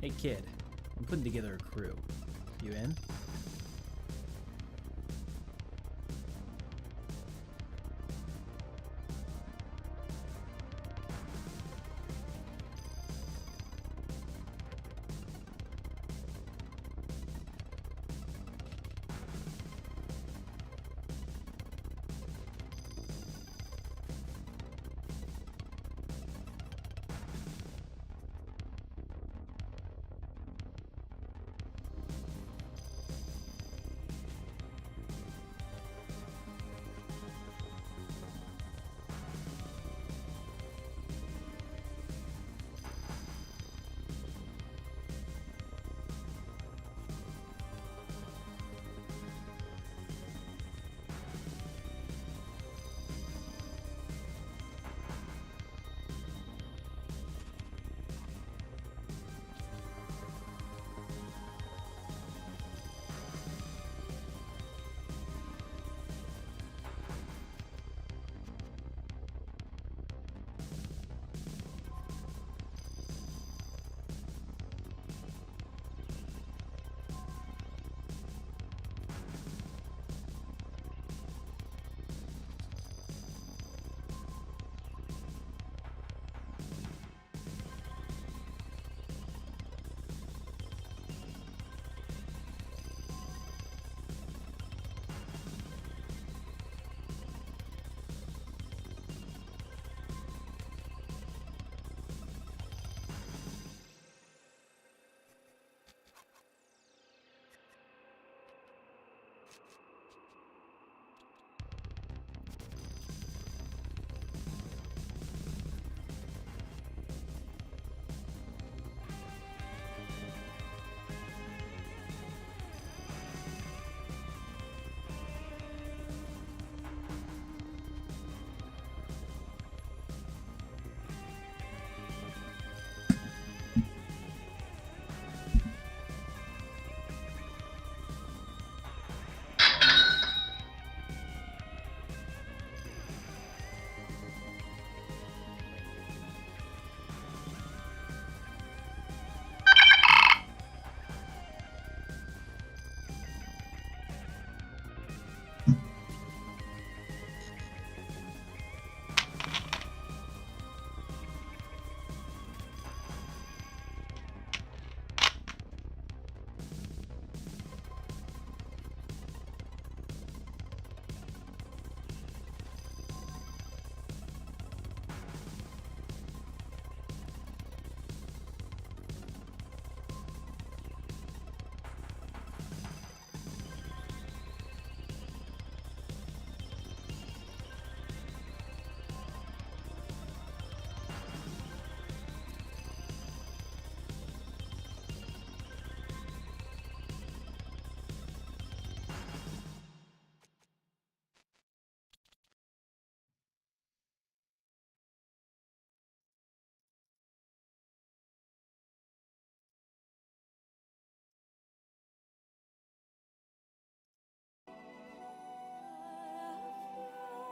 Hey kid, I'm putting together a crew. You in?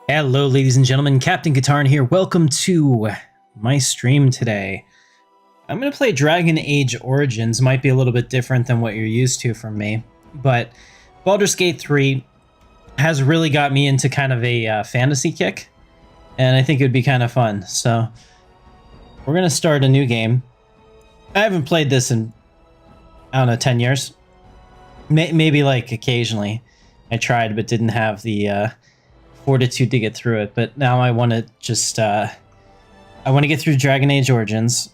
Hello, ladies and gentlemen. Captain Katarn here. Welcome to my stream today. I'm going to play Dragon Age Origins. Might be a little bit different than what you're used to from me, but Baldur's Gate 3 has really got me into kind of a fantasy kick, and I think it would be kind of fun. So we're going to start a new game. I haven't played this in, I don't know, 10 years. Maybe like occasionally. I tried, but didn't have the fortitude to get through it. But now I want to just I want to get through Dragon Age Origins,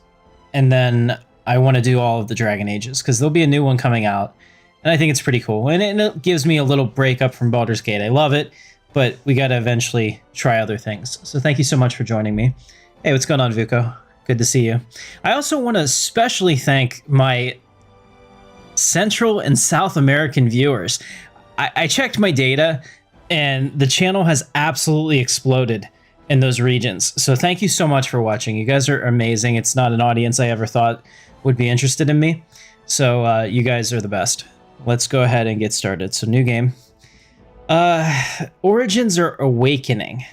and then I want to do all of the Dragon Ages, because there'll be a new one coming out, and I think it's pretty cool, and it gives me a little break up from Baldur's Gate. I love it, but we got to eventually try other things. So thank you so much for joining me. Hey, what's going on, Vuko? Good to see you. I also want to especially thank my Central and South American viewers. I checked my data, and the channel has absolutely exploded in those regions. So thank you so much for watching. You guys are amazing. It's not an audience I ever thought would be interested in me. So you guys are the best. Let's go ahead and get started. So new game. Origins or Awakening?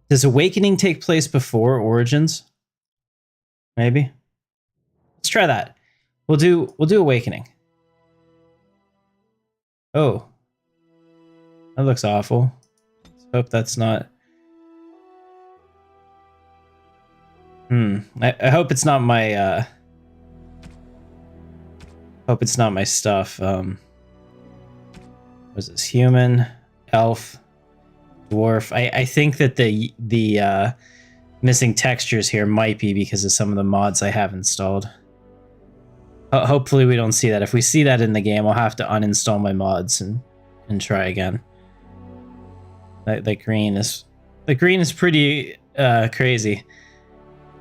Does Awakening take place before Origins? Maybe? Let's try that. We'll do Awakening. Oh. That looks awful. Let's hope that's not... I hope it's not my, hope it's not my stuff. Was this human, elf, dwarf? I think that the missing textures here might be because of some of the mods I have installed. Hopefully we don't see that. If we see that in the game, I'll have to uninstall my mods and try again. The green is pretty crazy.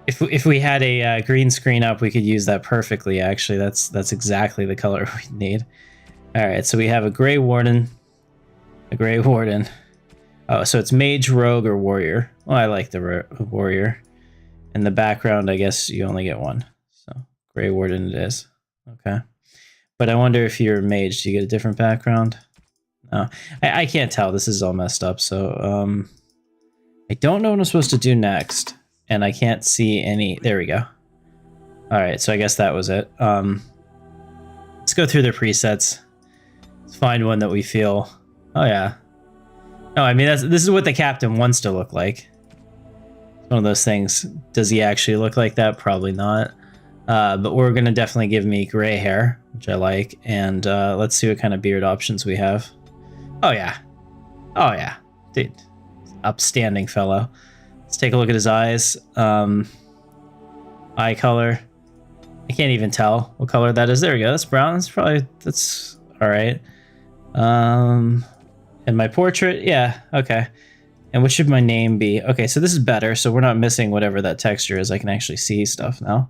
If we had a green screen up, we could use that perfectly. Actually, that's exactly the color we need. All right, so we have a gray warden, Oh, so it's mage, rogue, or warrior. Well, I like the warrior. In the background, I guess you only get one. So gray warden it is. Okay, but I wonder if you're a mage, do you get a different background? No, I can't tell. This is all messed up. So I don't know what I'm supposed to do next. And I can't see any... There we go. Alright, so I guess that was it. Let's go through the presets. Let's find one that we feel... Oh, yeah. No, I mean, this is what the captain wants to look like. It's one of those things. Does he actually look like that? Probably not. But we're going to definitely give me gray hair, which I like. And let's see what kind of beard options we have. Oh, yeah. Oh, yeah. Dude. Upstanding fellow. Let's take a look at his eyes. Eye color. I can't even tell what color that is. There we go. That's brown. That's all right. And my portrait. Yeah. Okay. And what should my name be? Okay. So this is better. So we're not missing whatever that texture is. I can actually see stuff now.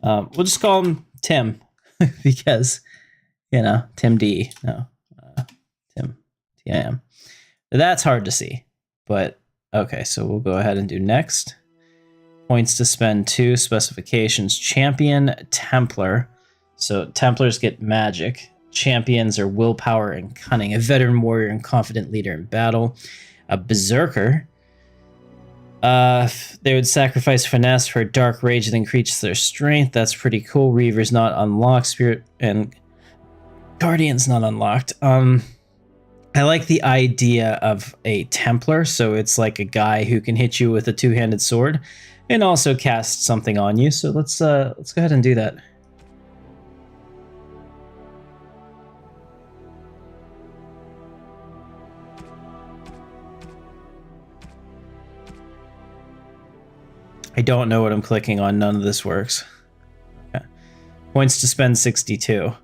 We'll just call him Tim because, you know, Tim D. No, Tim T-I-M. That's hard to see, but okay, so we'll go ahead and do next. Points to spend 2, specifications, champion, Templar. So Templars get magic. Champions are willpower and cunning. A veteran warrior and confident leader in battle. A berserker. They would sacrifice finesse for a dark rage that increases their strength. That's pretty cool. Reaver's not unlocked. Spirit and Guardian's not unlocked. I like the idea of a Templar, so it's like a guy who can hit you with a two-handed sword and also cast something on you. So let's go ahead and do that. I don't know what I'm clicking on. None of this works. Okay. Points to spend 62.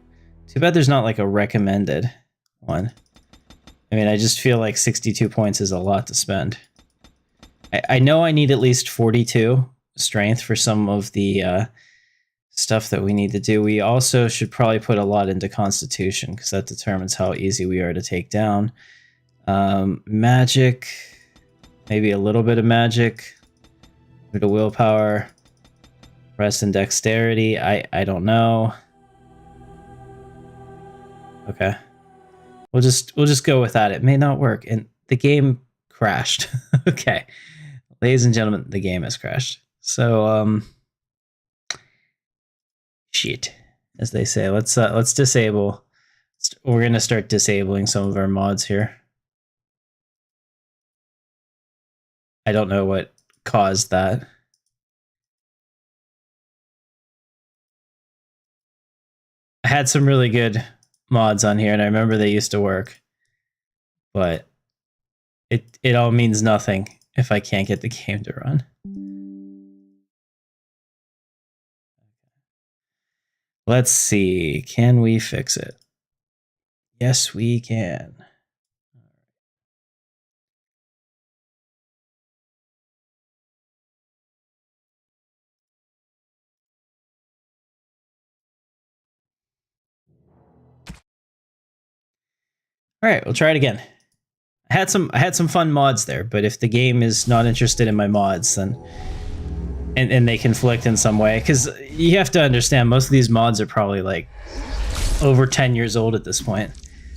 Too bad there's not like a recommended one. I mean, I just feel like 62 points is a lot to spend. I know I need at least 42 strength for some of the stuff that we need to do. We also should probably put a lot into Constitution because that determines how easy we are to take down. Magic, maybe a little bit of magic. A bit of willpower. Rest and dexterity. I don't know. Okay. We'll just go with that. It may not work. And the game crashed. Okay. Ladies and gentlemen, the game has crashed. So shit, as they say. Let's disable. We're gonna start disabling some of our mods here. I don't know what caused that. I had some really good mods on here and I remember they used to work, but it all means nothing if I can't get the game to run. Let's see, can we fix it? Yes, we can. All right, we'll try it again. I had some fun mods there, but if the game is not interested in my mods, then and they conflict in some way, because you have to understand most of these mods are probably like over 10 years old at this point.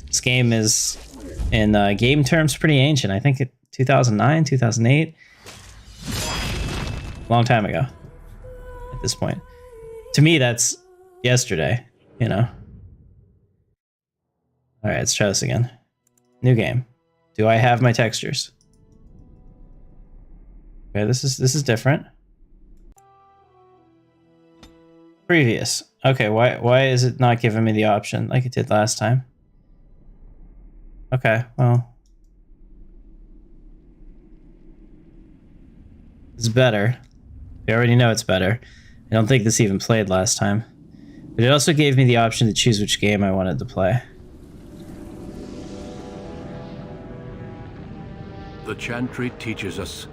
This game is, in game terms, pretty ancient. I think 2009, 2008, long time ago at this point. To me, that's yesterday, you know? Alright, let's try this again. New game. Do I have my textures? Okay, this is different. Previous. Okay, why is it not giving me the option like it did last time? Okay, well. It's better. We already know it's better. I don't think this even played last time. But it also gave me the option to choose which game I wanted to play. The Chantry teaches us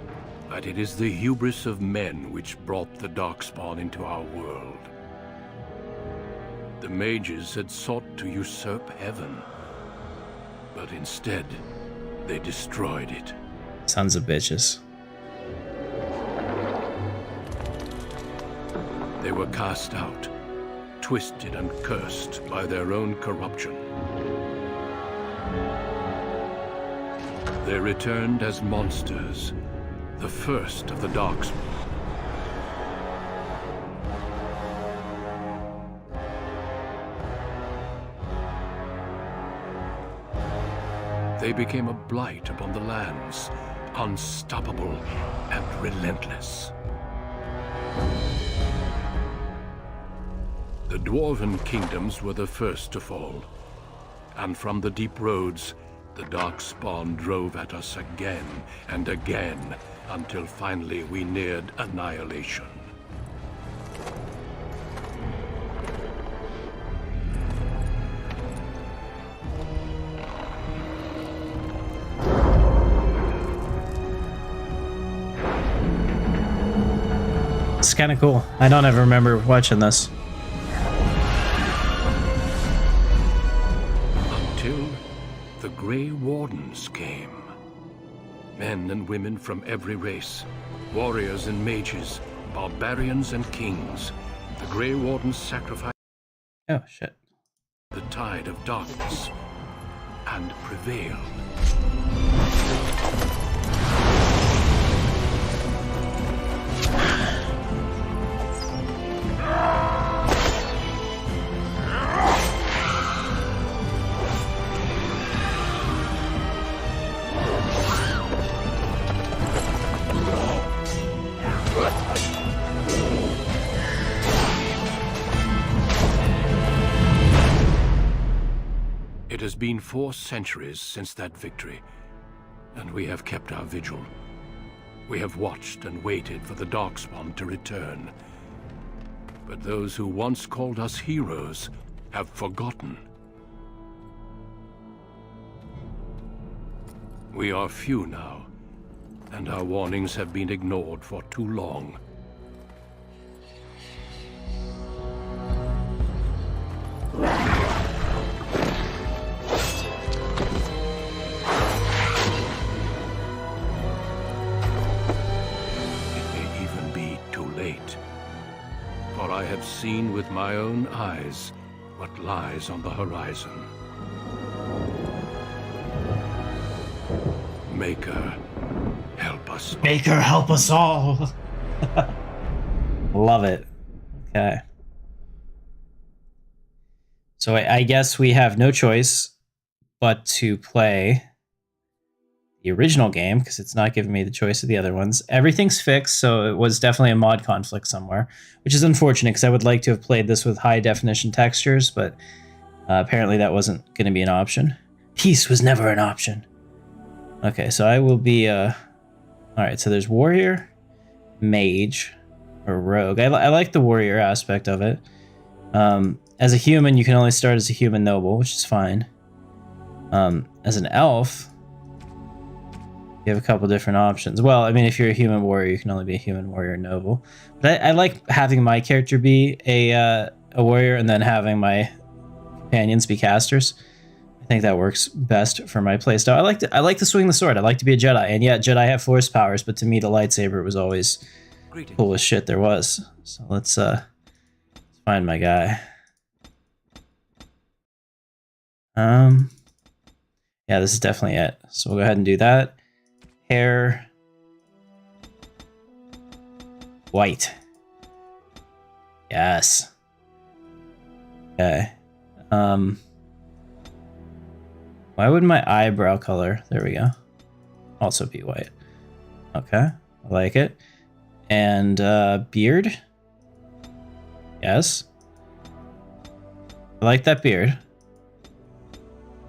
that it is the hubris of men which brought the Darkspawn into our world. The mages had sought to usurp heaven, but instead, they destroyed it. Sons of bitches. They were cast out, twisted and cursed by their own corruption. They returned as monsters, the first of the Darkspawn. They became a blight upon the lands, unstoppable and relentless. The Dwarven kingdoms were the first to fall, and from the deep roads, the Darkspawn drove at us again and again, until finally we neared annihilation. It's kind of cool. I don't ever remember watching this. Until the Grey Wardens came. Men and women from every race, warriors and mages, barbarians and kings. The Grey Wardens sacrificed Oh, shit. the tide of darkness and prevailed. It has been 4 centuries since that victory, and we have kept our vigil. We have watched and waited for the Darkspawn to return. But those who once called us heroes have forgotten. We are few now, and our warnings have been ignored for too long. For I have seen with my own eyes what lies on the horizon. Maker, help us. Maker, help us all! Love it. Okay. So I guess we have no choice but to play the original game, because it's not giving me the choice of the other ones. Everything's fixed, so it was definitely a mod conflict somewhere, which is unfortunate, because I would like to have played this with high definition textures, but apparently that wasn't going to be an option. Peace was never an option. Okay, so I will be... Alright, so there's warrior, mage, or rogue. I like the warrior aspect of it. As a human, you can only start as a human noble, which is fine. As an elf... you have a couple different options. Well, I mean, if you're a human warrior, you can only be a human warrior noble. But I like having my character be a warrior and then having my companions be casters. I think that works best for my playstyle. I like to swing the sword. I like to be a Jedi. And yeah, Jedi have force powers, but to me, the lightsaber was always the coolest shit there was. So let's find my guy. Yeah, this is definitely it. So we'll go ahead and do that. Hair white. Yes. Okay. Why would my eyebrow color, there we go, also be white? Okay, I like it. And beard. Yes. I like that beard.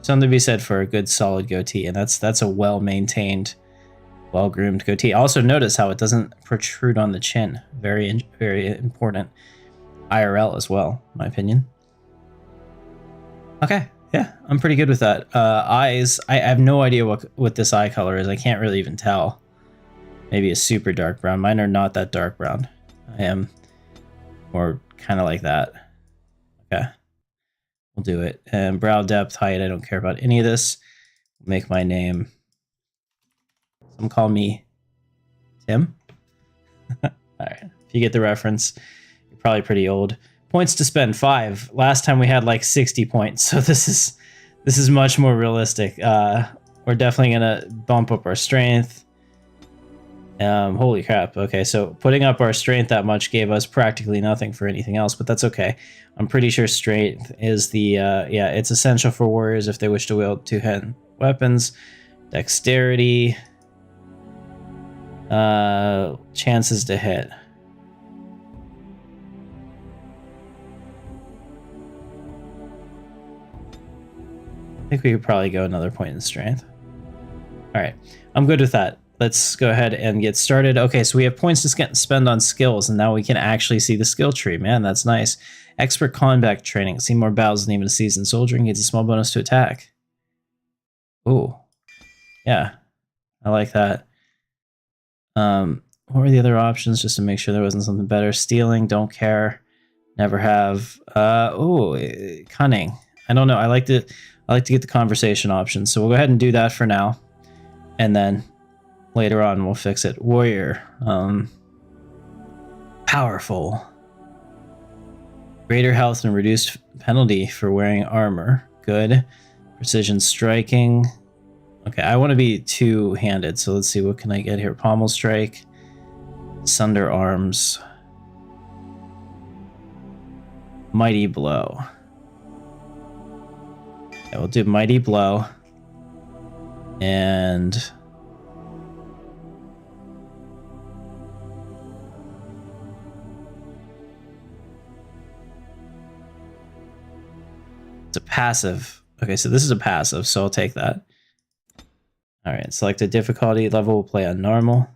Something to be said for a good solid goatee, and that's a well-maintained, well-groomed goatee. Also notice how it doesn't protrude on the chin. Very important. IRL as well, in my opinion. Okay, yeah, I'm pretty good with that. Eyes, I have no idea what this eye color is. I can't really even tell. Maybe a super dark brown. Mine are not that dark brown. I am more kind of like that. Okay, we'll do it. And brow depth, height, I don't care about any of this. Make my name, some call me Tim. All right, if you get the reference, you're probably pretty old. Points to spend, 5. Last time we had like 60 points, so this is much more realistic. We're definitely gonna bump up our strength. Holy crap. Okay, so putting up our strength that much gave us practically nothing for anything else, but that's okay. I'm pretty sure strength is the yeah, it's essential for warriors if they wish to wield two-handed weapons. Dexterity, chances to hit. I think we could probably go another point in strength. All right, I'm good with that. Let's go ahead and get started. Okay, so we have points to spend on skills, and now we can actually see the skill tree. Man, that's nice. Expert combat training. See more battles than even a seasoned soldier and gets a small bonus to attack. Ooh, yeah, I like that. What were the other options just to make sure there wasn't something better? Stealing, don't care, never have. Ooh, cunning. I don't know. I like to get the conversation option, so we'll go ahead and do that for now, and then later on we'll fix it. Warrior, powerful, greater health and reduced penalty for wearing armor. Good. Precision striking. Okay, I want to be two-handed, so let's see, what can I get here? Pommel strike, sunder arms, mighty blow. Yeah, we'll do mighty blow, and it's a passive. Okay, so this is a passive, so I'll take that. All right, select a difficulty level. We'll play on normal. All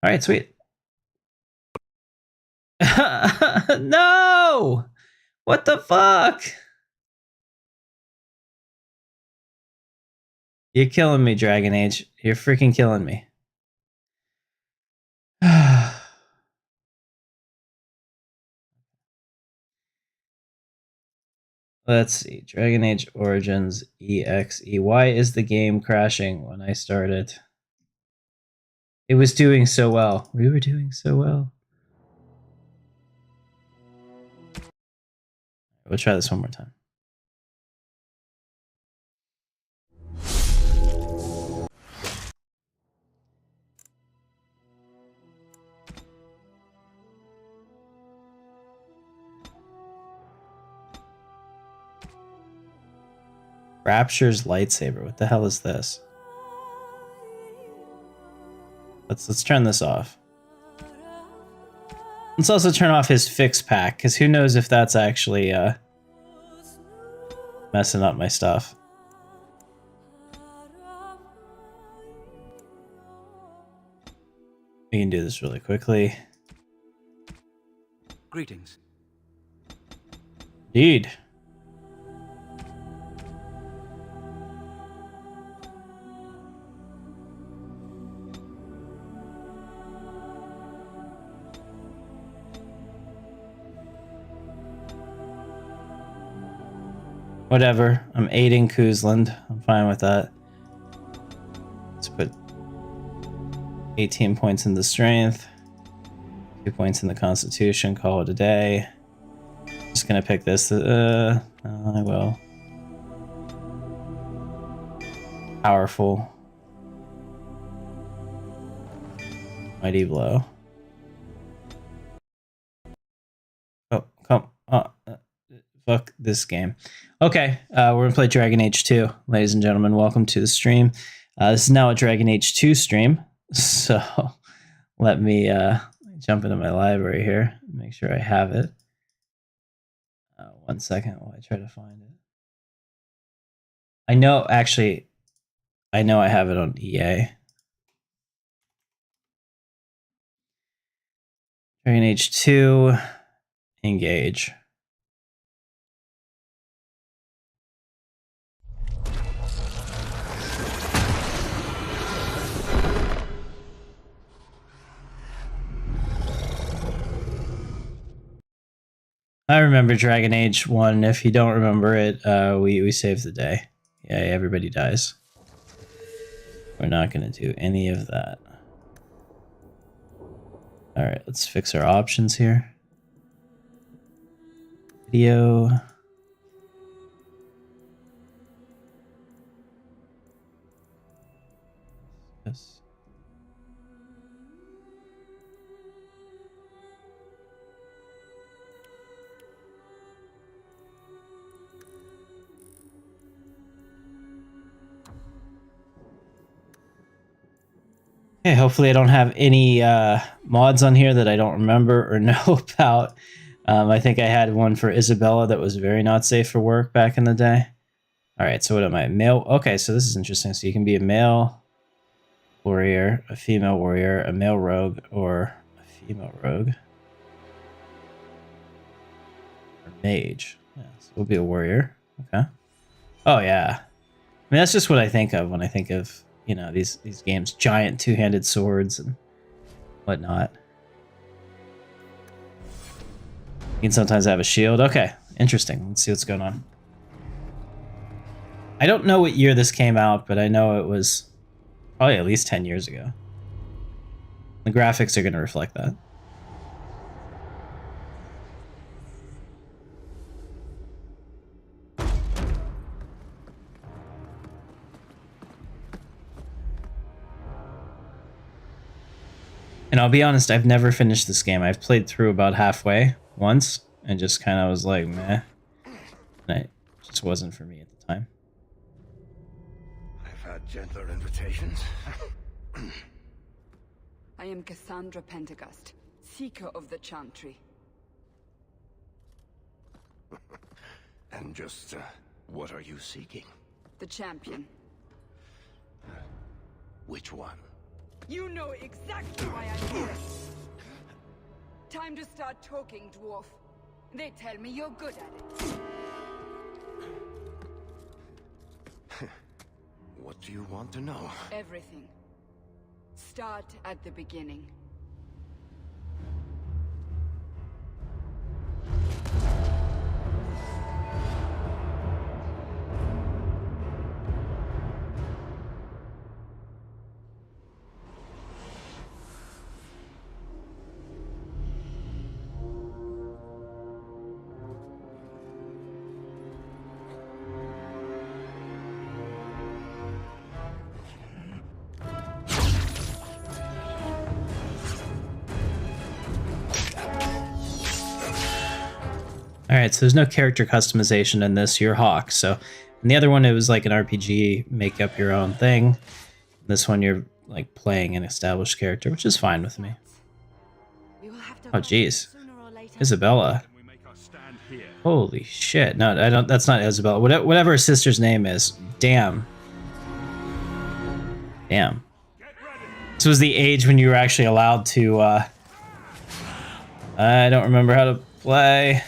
right, sweet. No! What the fuck? You're killing me, Dragon Age. You're freaking killing me. Let's see. Dragon Age Origins EXE. Why is the game crashing when I started? It was doing so well. We were doing so well. We'll try this one more time. Rapture's lightsaber. What the hell is this? Let's turn this off. Let's also turn off his fix pack, because who knows if that's actually messing up my stuff. We can do this really quickly. Greetings. Indeed. Whatever. I'm aiding Kuzland. I'm fine with that. Let's put 18 points in the strength, 2 points in the constitution, call it a day. Just gonna pick this. I will. Powerful. Mighty blow. Fuck this game. Okay, we're gonna play Dragon Age 2, ladies and gentlemen. Welcome to the stream. This is now a Dragon Age 2 stream, so let me jump into my library here, make sure I have it. 1 second while I try to find it. I know, actually, I know I have it on EA. Dragon Age 2, engage. I remember Dragon Age 1. If you don't remember it, we save the day. Yeah, everybody dies. We're not going to do any of that. Alright, let's fix our options here. Video. Yes. Okay, hopefully I don't have any mods on here that I don't remember or know about. I think I had one for Isabella that was very not safe for work back in the day. All right, so what am I? Male? Okay, so this is interesting. So you can be a male warrior, a female warrior, a male rogue, or a female rogue. Or mage. Yeah, so we'll be a warrior. Okay. Oh, yeah. I mean, that's just what I think of when I think of, you know, these games, giant two-handed swords and whatnot. You can sometimes have a shield. Okay, interesting. Let's see what's going on. I don't know what year this came out, but I know it was probably at least 10 years ago. The graphics are going to reflect that. And I'll be honest, I've never finished this game. I've played through about halfway once and just kind of was like, meh. And it just wasn't for me at the time. I've had gentler invitations. I am Cassandra Pentecost, Seeker of the Chantry. And just, what are you seeking? The champion. Which one? You know exactly why I'm here. Time to start talking, dwarf. They tell me you're good at it. What do you want to know? Everything. Start at the beginning. Alright, so there's no character customization in this. You're Hawk. So in the other one, it was like an RPG, make up your own thing. This one, you're like playing an established character, which is fine with me. Oh, jeez. Isabella. Holy shit. No, I don't. That's not Isabella. Whatever her sister's name is. Damn. Damn. This was the age when you were actually allowed to, I don't remember how to play.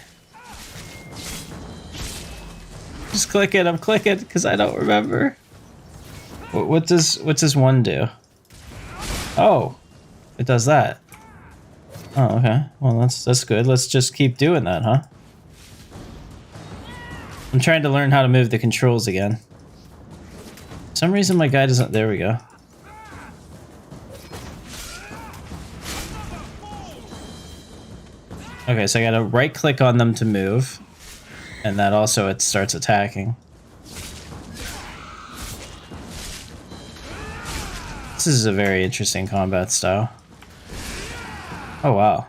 Just click it. I'm clicking because I don't remember. What's this one do? Oh, it does that. Oh, okay. Well, that's good. Let's just keep doing that, huh? I'm trying to learn how to move the controls again. For some reason my guy doesn't. There we go. Okay, so I gotta right click on them to move. And that also, it starts attacking. This is a very interesting combat style. Oh, wow.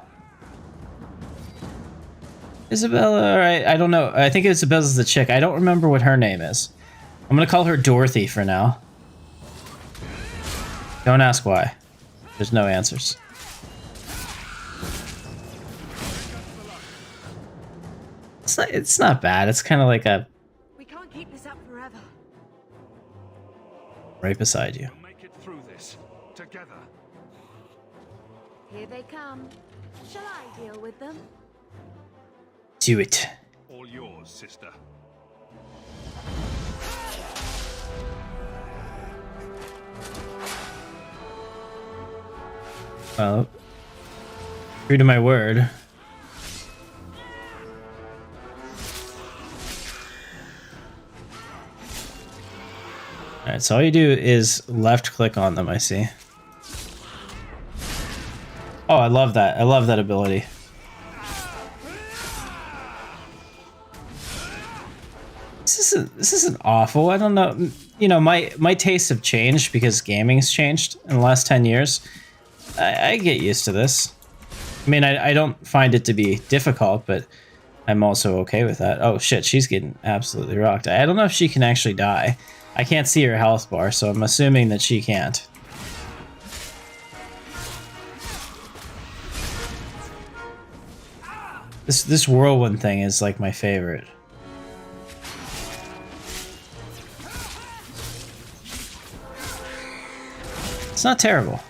Isabella, alright, I don't know. I think Isabella's the chick. I don't remember what her name is. I'm gonna call her Dorothy for now. Don't ask why. There's no answers. It's not bad. It's kind of like a... We can't keep this up forever. right beside you. We'll make it through this together. Here they come. Shall I deal with them? Do it. All yours, sister. Well, true to my word. Alright, so all you do is left click on them, I see. Oh, I love that. I love that ability. This isn't awful. I don't know. You know, my tastes have changed because gaming's changed in the last 10 years. I get used to this. I mean, I don't find it to be difficult, but I'm also okay with that. Oh shit, she's getting absolutely rocked. I don't know if she can actually die. I can't see her health bar, so I'm assuming that she can't. This whirlwind thing is like my favorite. It's not terrible.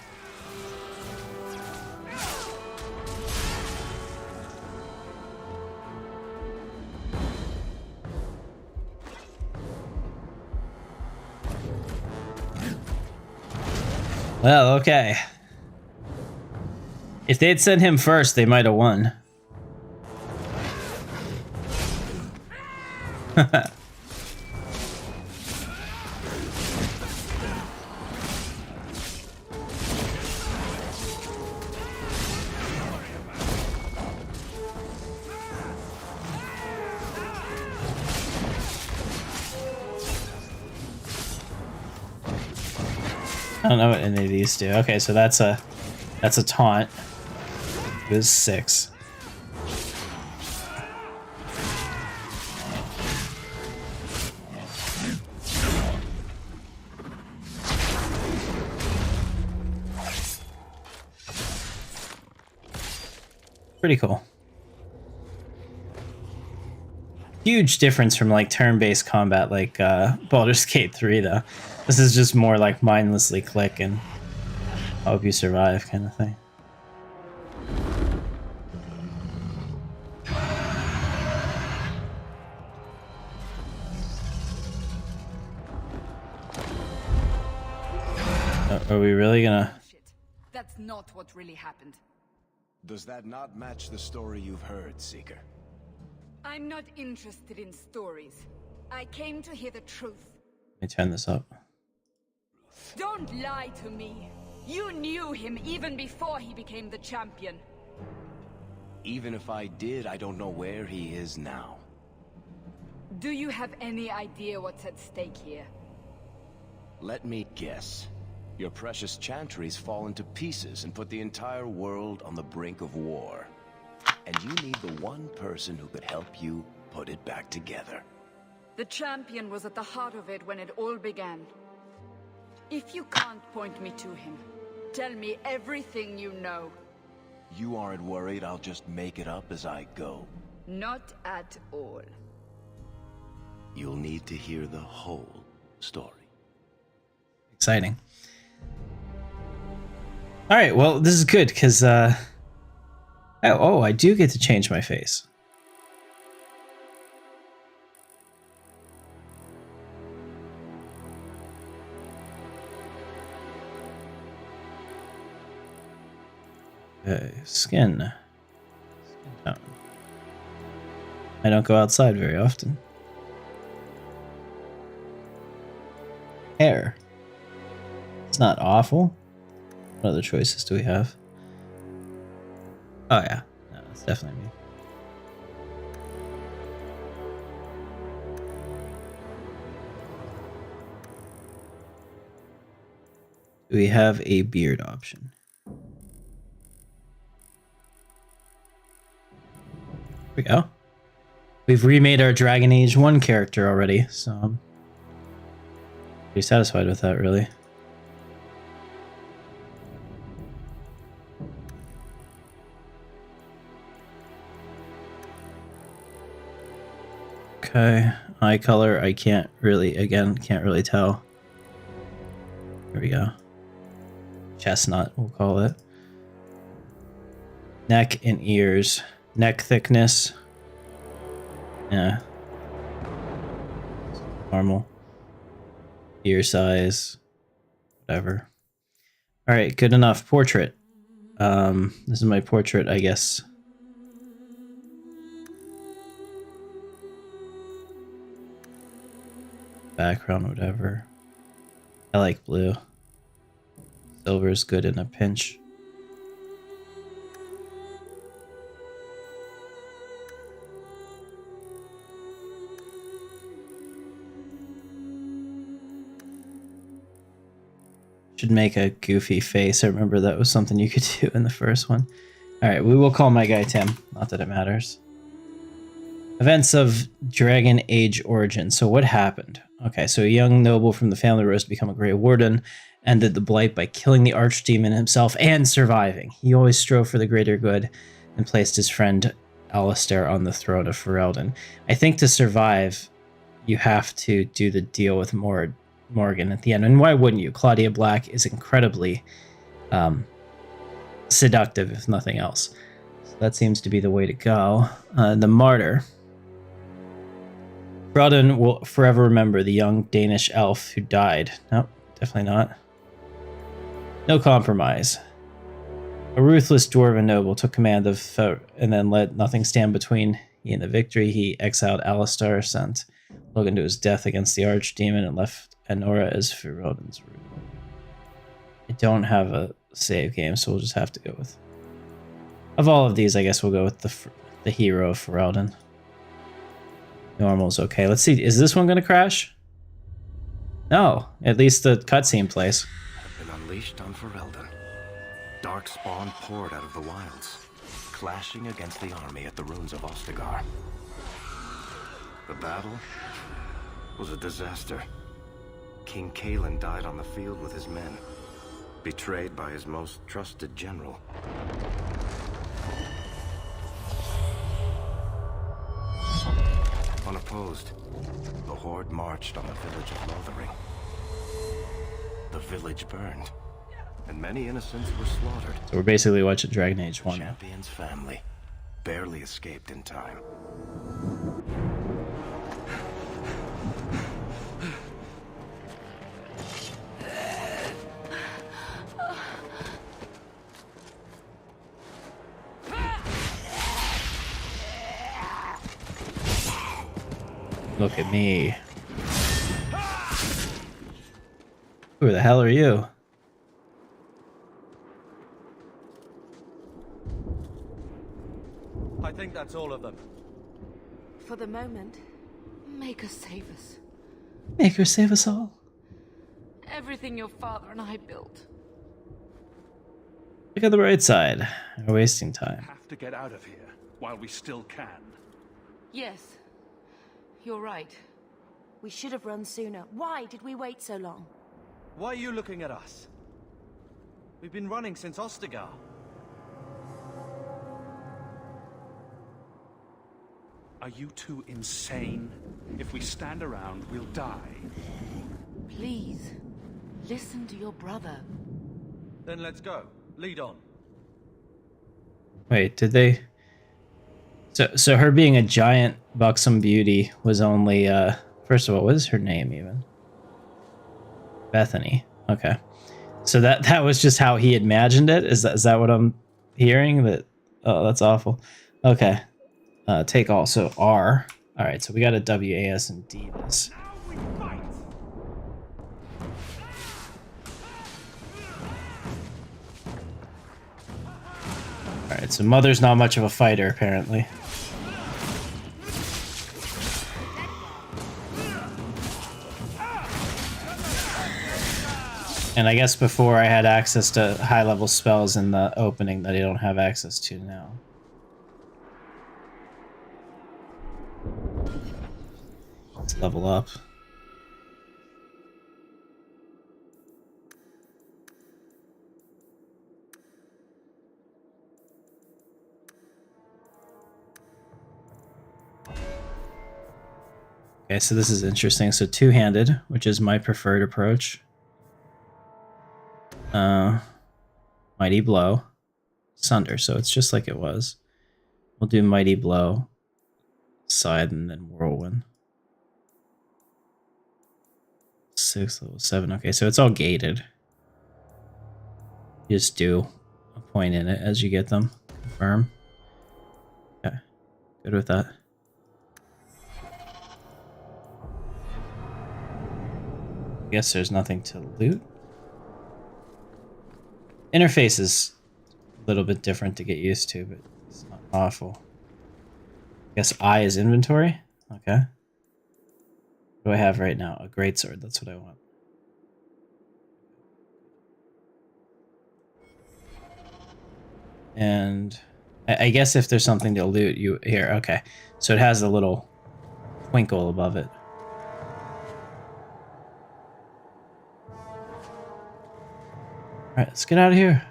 Well, okay. If they'd sent him first, they might have won. I don't know what any of these do. Okay, so that's a taunt. It was 6. Pretty cool. Huge difference from like turn-based combat like Baldur's Gate 3 though. This is just more like mindlessly click and hope you survive kind of thing. Are we really gonna... Shit. That's not what really happened. Does that not match the story you've heard, Seeker? I'm not interested in stories. I came to hear the truth. Let me turn this up. Don't lie to me. You knew him even before he became the champion. Even if I did, I don't know where he is now. Do you have any idea what's at stake here? Let me guess. Your precious chantry's fallen to pieces and put the entire world on the brink of war. And you need the one person who could help you put it back together. The champion was at the heart of it when it all began. If you can't point me to him, tell me everything you know. You aren't worried I'll just make it up as I go? Not at all. You'll need to hear the whole story. Exciting. Alright, well, this is good, because, oh, I do get to change my face. Okay, skin tone. I don't go outside very often. Hair. It's not awful. What other choices do we have? Oh yeah, no, it's definitely me. Do we have a beard option? Here we go. We've remade our Dragon Age 1 character already, so I'm pretty satisfied with that, really. Okay, eye color, I can't really tell. Here we go. Chestnut, we'll call it. Neck and ears. Neck thickness. Yeah. Normal. Ear size. Whatever. Alright, good enough. Portrait. This is my portrait, I guess. Background, whatever. I like blue. Silver is good in a pinch. Should make a goofy face. I remember that was something you could do in the first one. Alright, we will call my guy Tim. Not that it matters. Events of Dragon Age origin. So what happened? Okay, so a young noble from the family rose to become a Grey Warden, ended the blight by killing the archdemon himself and surviving. He always strove for the greater good and placed his friend Alistair on the throne of Ferelden. I think to survive, you have to do the deal with Morgan at the end. And why wouldn't you? Claudia Black is incredibly seductive, if nothing else. So that seems to be the way to go. The Martyr. Ferelden will forever remember the young Danish elf who died. Nope, definitely not. No compromise. A ruthless dwarven noble took command of and then let nothing stand between he and the victory. He exiled Alistair, sent Logan to his death against the archdemon, and left Anora as Ferelden's ruler. I don't have a save game, so we'll just have to go with... Of all of these, I guess we'll go with the hero of Ferelden. Normal's okay. Let's see, is this one going to crash? No, at least the cutscene plays. Have been unleashed on Ferelden. Darkspawn poured out of the wilds, clashing against the army at the ruins of Ostagar. The battle was a disaster. King Kaelin died on the field with his men, betrayed by his most trusted general. Unopposed, the Horde marched on the village of Lothering. The village burned, and many innocents were slaughtered. So we're basically watching Dragon Age 1. Champion's family barely escaped in time. Look at me. Who the hell are you? I think that's all of them. For the moment, make us save us. Make her save us all. Everything your father and I built. Look at the bright side. We're wasting time. Have to get out of here while we still can. Yes, you're right. We should have run sooner. Why did we wait so long? Why are you looking at us? We've been running since Ostagar. Are you two insane? If we stand around, we'll die. Please, listen to your brother. Then let's go. Lead on. Wait, did they... So her being a giant buxom beauty was only, first of all, what is her name even? Bethany. Okay. So that was just how he imagined it? Is that what I'm hearing? That, oh, that's awful. Okay. Take all. So R. All right, so we got a W, A, S, and D this. All right, so Mother's not much of a fighter, apparently. And I guess before I had access to high-level spells in the opening that I don't have access to now. Let's level up. Okay, so this is interesting. So two-handed, which is my preferred approach. Mighty Blow. Sunder, so it's just like it was. We'll do Mighty Blow, Scythe, and then Whirlwind. 6, level 7. Okay, so it's all gated. You just do a point in it as you get them. Confirm. Okay, good with that. I guess there's nothing to loot. Interface is a little bit different to get used to, but it's not awful. I guess I is inventory. Okay. What do I have right now? A greatsword. That's what I want. And I guess if there's something to loot, you here. Okay. So it has a little twinkle above it. Alright, let's get out of here.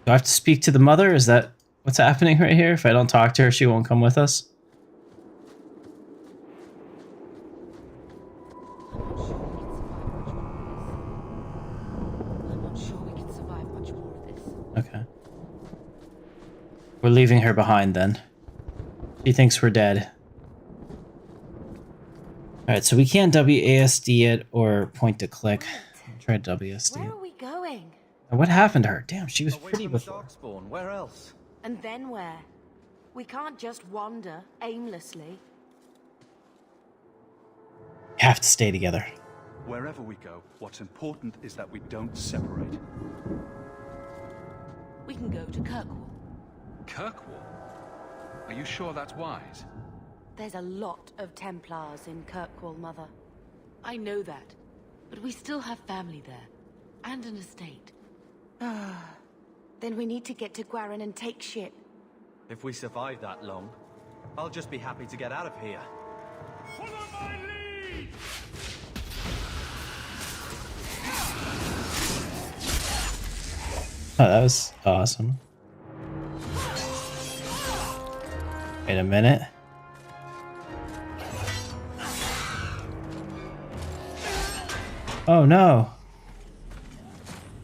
Do I have to speak to the mother? Is that what's happening right here? If I don't talk to her, she won't come with us? I'm not sure we can survive much more of this. Okay. We're leaving her behind then. She thinks we're dead. Alright, so we can't WASD it or point to click. I'll try WSD Where it. are we going? What happened to her? Damn, she was Away pretty from the before. Darkspawn. Where else? And then where? We can't just wander aimlessly. We have to stay together. Wherever we go, what's important is that we don't separate. We can go to Kirkwall. Kirkwall? Are you sure that's wise? There's a lot of Templars in Kirkwall, Mother. I know that, but we still have family there, and an estate. Then we need to get to Guarin and take ship. If we survive that long, I'll just be happy to get out of here. Follow my lead! Oh, that was awesome. Wait a minute. Oh no.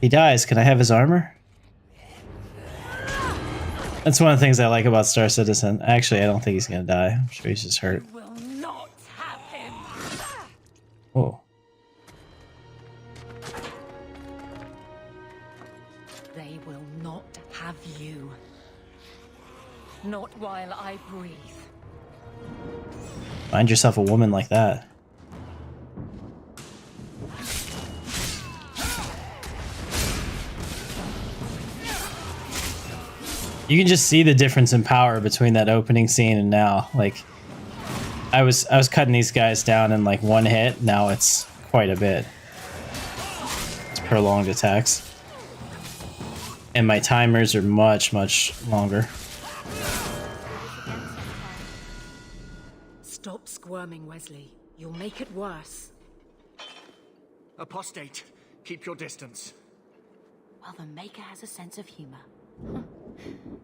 He dies. Can I have his armor? That's one of the things I like about Star Citizen. Actually, I don't think he's gonna die. I'm sure he's just hurt. Will not have him. Whoa. They will not have you. Not while I breathe. Find yourself a woman like that. You can just see the difference in power between that opening scene and now. Like, I was cutting these guys down in like one hit. Now it's quite a bit. It's prolonged attacks. And my timers are much, much longer. Stop squirming, Wesley. You'll make it worse. Apostate, keep your distance. Well, the Maker has a sense of humor.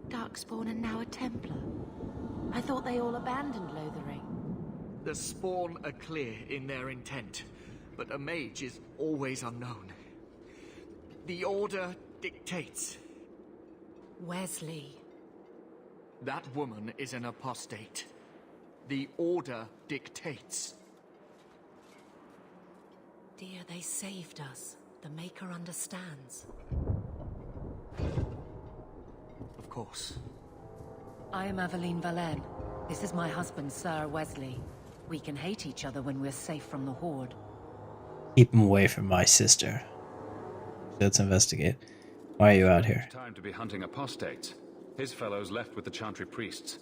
Darkspawn and now a Templar. I thought they all abandoned Lothering. The Spawn are clear in their intent, but a mage is always unknown. The Order dictates. Wesley. That woman is an apostate. The Order dictates. Dear, they saved us. The Maker understands. Of course. I am Aveline Valenne. This is my husband, Sir Wesley. We can hate each other when we're safe from the Horde. Keep him away from my sister. Let's investigate. Why are you out here? Time to be hunting apostates. His fellows left with the Chantry priests.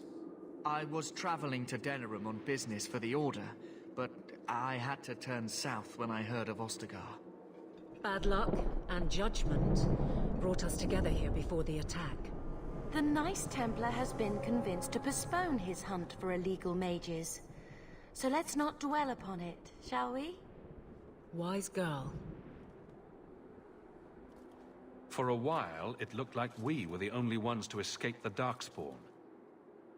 I was traveling to Denerim on business for the Order, but I had to turn south when I heard of Ostagar. Bad luck and judgment brought us together here before the attack. The nice Templar has been convinced to postpone his hunt for illegal mages. So let's not dwell upon it, shall we? Wise girl. For a while, it looked like we were the only ones to escape the Darkspawn.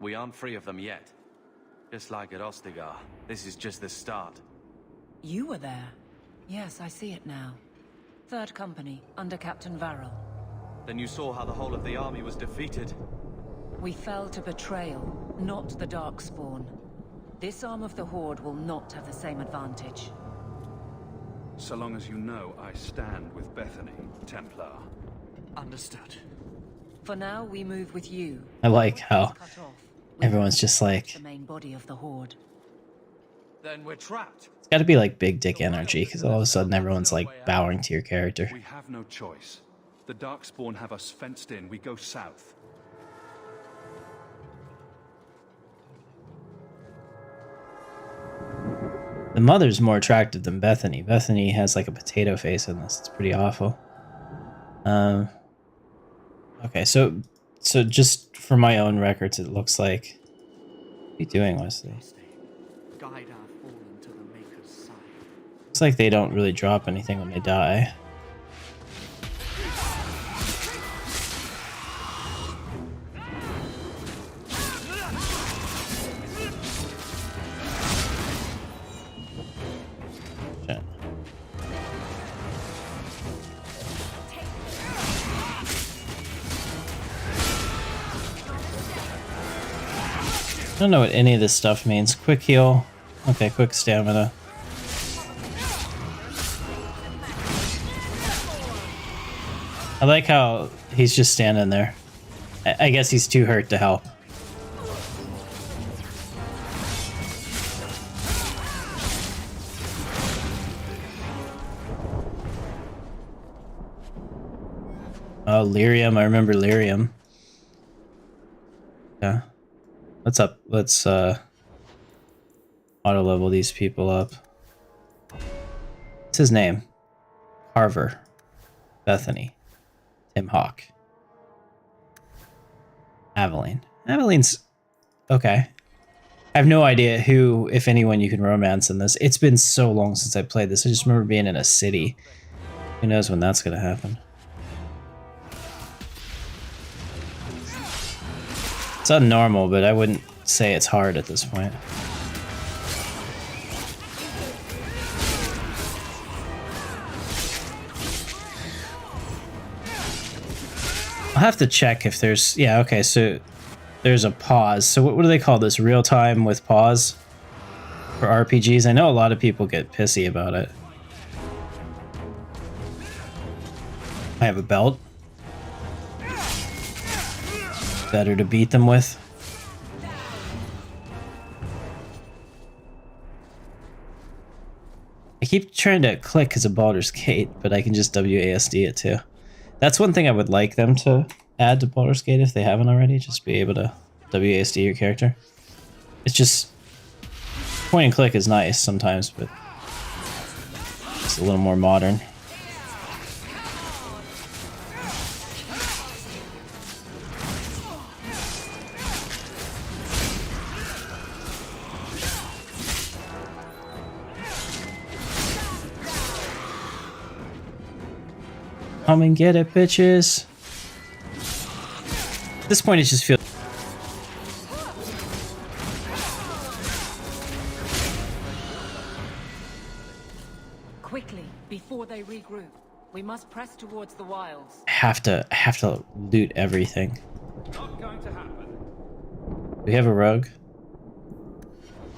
We aren't free of them yet. Just like at Ostagar, this is just the start. You were there. Yes, I see it now. Third Company, under Captain Varel. Then you saw how the whole of the army was defeated. We fell to betrayal, not the Darkspawn. This arm of the Horde will not have the same advantage. So long as you know I stand with Bethany, Templar. Understood. For now, we move with you. I like how Cut off. We everyone's just like, the main body of the Horde. Then we're trapped. it's got to be like big dick energy, because all of a sudden everyone's like bowing to your character. We have no choice. The Darkspawn have us fenced in. We go south. The mother's more attractive than Bethany. Bethany has like a potato face in this. It's pretty awful. Okay, so just for my own records, it looks like... What are you doing, Wesley? Guide our fallen to the Maker's side. Looks like they don't really drop anything when they die. Shit. I don't know what any of this stuff means. Quick heal. Okay, quick stamina. I like how he's just standing there. I guess he's too hurt to help. Oh, Lyrium. I remember Lyrium. Yeah. What's up? Let's auto level these people up. What's his name? Carver. Bethany. Tim Hawk. Aveline. Aveline's okay. I have no idea who, if anyone, you can romance in this. It's been so long since I played this. I just remember being in a city. Who knows when that's gonna happen? It's unnormal, but I wouldn't say it's hard at this point. I'll have to check if there's... Yeah, okay, so there's a pause. So what do they call this? Real time with pause? For RPGs? I know a lot of people get pissy about it. I have a belt. Better to beat them with. I keep trying to click because of Baldur's Gate, but I can just WASD it too. That's one thing I would like them to add to Baldur's Gate if they haven't already. Just be able to WASD your character. It's just... Point and click is nice sometimes, but it's a little more modern. Come and get it, bitches. At this point, it just feels... Quickly, before they regroup, we must press towards the wilds. I have to loot everything. Not going to happen. Do we have a rogue?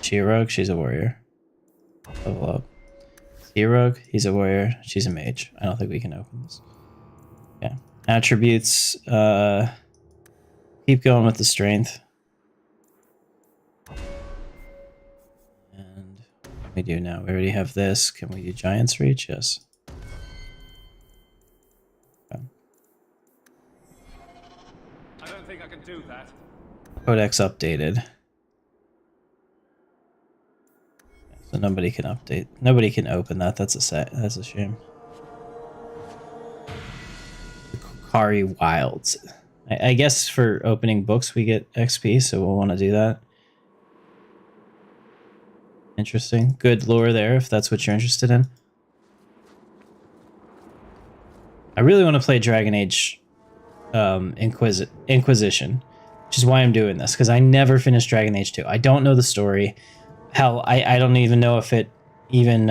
She a rogue? She's a warrior. Level up. Is he a rogue? He's a warrior. She's a mage. I don't think we can open this. Yeah. Attributes. Keep going with the strength. And what do we do now? We already have this. Can we do Giant's Reach? Yes. Okay. I don't think I can do that. Codex updated. So nobody can update. Nobody can open that. That's a shame. The Kokari Wilds. I guess for opening books we get XP, so we'll want to do that. Interesting. Good lore there, if that's what you're interested in. I really want to play Dragon Age Inquisition, which is why I'm doing this, because I never finished Dragon Age 2. I don't know the story. Hell, I don't even know if it even...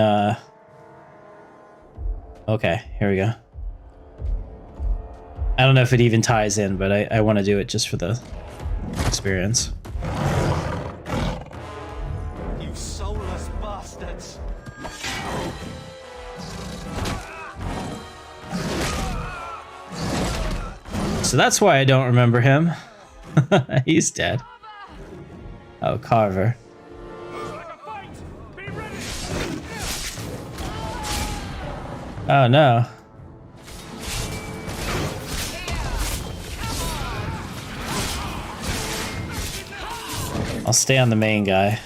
Okay, here we go. I don't know if it even ties in, but I want to do it just for the experience. You soulless bastards! So that's why I don't remember him. He's dead. Oh, Carver. Oh no. I'll stay on the main guy.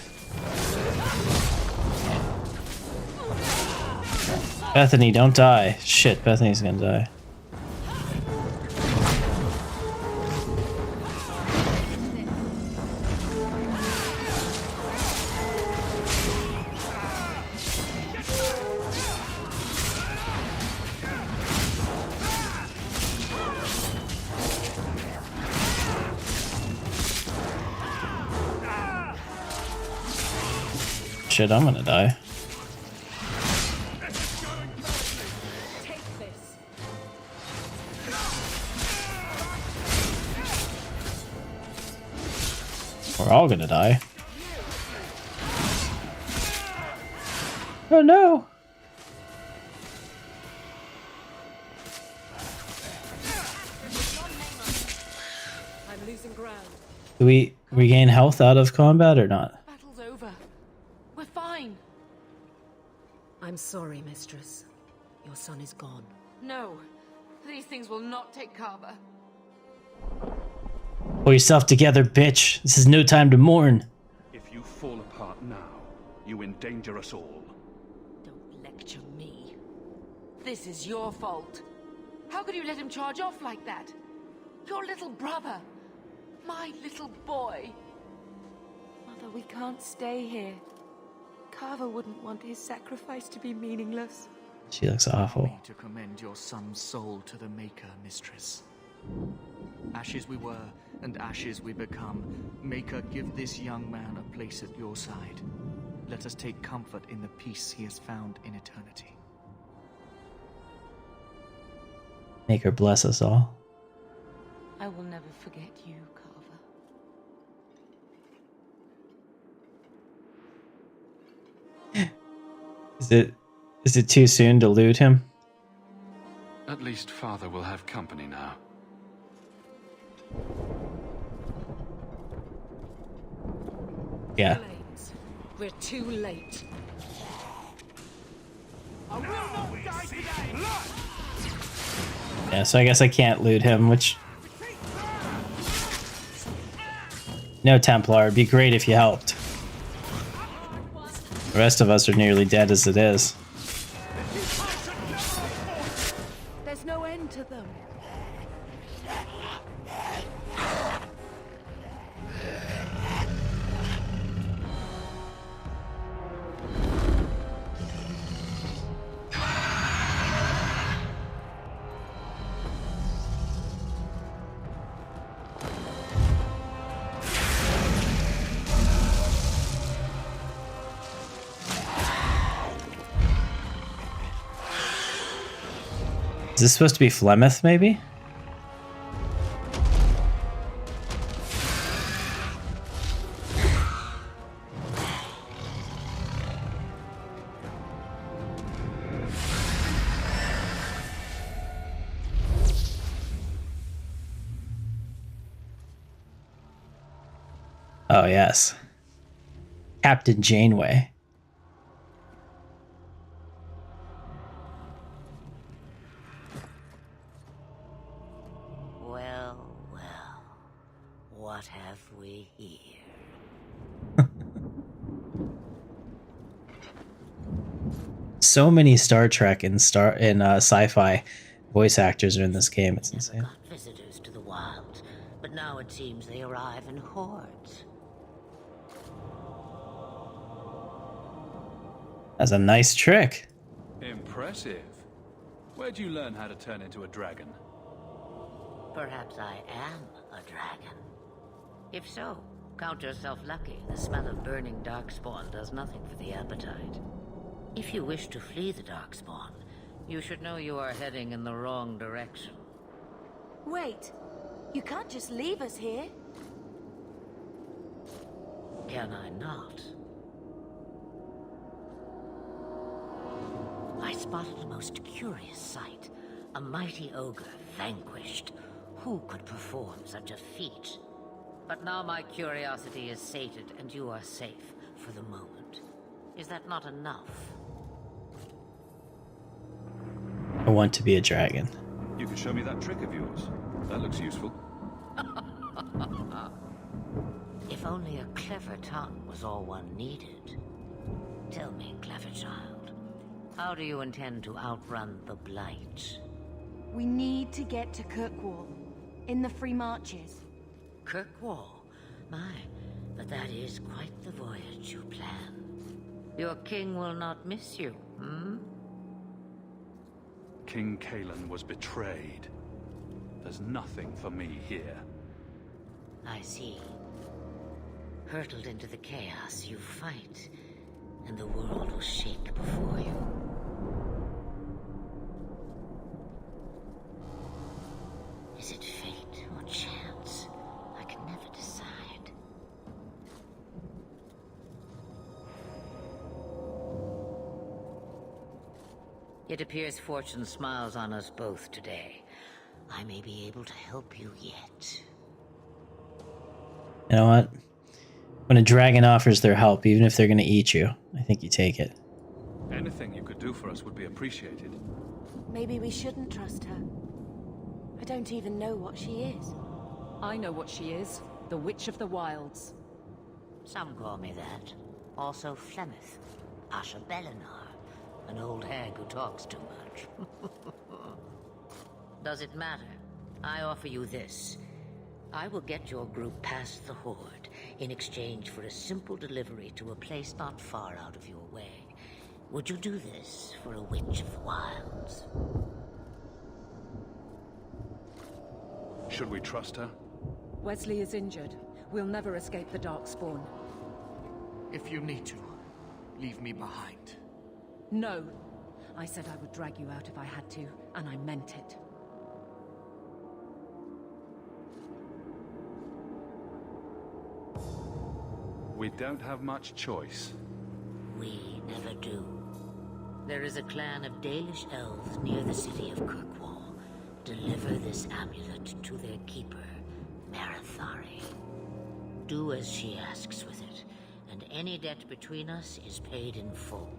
Bethany, don't die. Shit, Bethany's gonna die. Shit, I'm gonna die. We're all gonna die. Oh no! I'm losing ground. Do we regain health out of combat or not? Battle's over. We're fine. I'm sorry, mistress. Your son is gone. No, these things will not take Carver. Pull yourself together, bitch. This is no time to mourn. If you fall apart now, you endanger us all. Don't lecture me. This is your fault. How could you let him charge off like that? Your little brother. My little boy. Mother, we can't stay here. Carver wouldn't want his sacrifice to be meaningless. She looks awful. Allow me to commend your son's soul to the Maker, mistress. Ashes we were, and ashes we become. Maker, give this young man a place at your side. Let us take comfort in the peace he has found in eternity. Make her bless us all. I will never forget you, Carver. Is it too soon to loot him? At least Father will have company now. Yeah. We're too late. Yeah, so I guess I can't loot him, which... No, Templar. It'd be great if you helped. The rest of us are nearly dead as it is. There's no end to them. Is this supposed to be Flemeth, maybe? Oh, yes. Captain Janeway. What have we here? So many Star Trek and sci-fi voice actors are in this game. It's insane. Got visitors to the wild. seems they arrive in hordes. That's a nice trick. Impressive. Where'd you learn how to turn into a dragon? Perhaps I am a dragon. If so, count yourself lucky. The smell of burning darkspawn does nothing for the appetite. If you wish to flee the darkspawn, you should know you are heading in the wrong direction. Wait, you can't just leave us here. Can I not? I spotted a most curious sight. A mighty ogre vanquished. Who could perform such a feat? But now my curiosity is sated and you are safe for the moment. Is that not enough? I want to be a dragon. You could show me that trick of yours. That looks useful. If only a clever tongue was all one needed. Tell me, clever child, how do you intend to outrun the Blight? We need to get to Kirkwall, in the Free Marches. Kirkwall? My, but that is quite the voyage you plan. Your king will not miss you, hmm? King Kaelan was betrayed. There's nothing for me here. I see. Hurtled into the chaos, you fight, and the world will shake before you. Is it fate or chance? I can never decide. It appears fortune smiles on us both today. I may be able to help you yet. You know what? When a dragon offers their help, even if they're going to eat you, I think you take it. Anything you could do for us would be appreciated. Maybe we shouldn't trust her. I don't even know what she is. I know what she is. The Witch of the Wilds. Some call me that. Also Flemeth, Asha Belinar, an old hag who talks too much. Does it matter? I offer you this. I will get your group past the Horde in exchange for a simple delivery to a place not far out of your way. Would you do this for a Witch of the Wilds? Should we trust her? Wesley is injured. We'll never escape the Darkspawn. If you need to, leave me behind. No. I said I would drag you out if I had to, and I meant it. We don't have much choice. We never do. There is a clan of Dalish elves near the city of Kirkwall. Deliver this amulet to their keeper, Marathari. Do as she asks with it, and any debt between us is paid in full.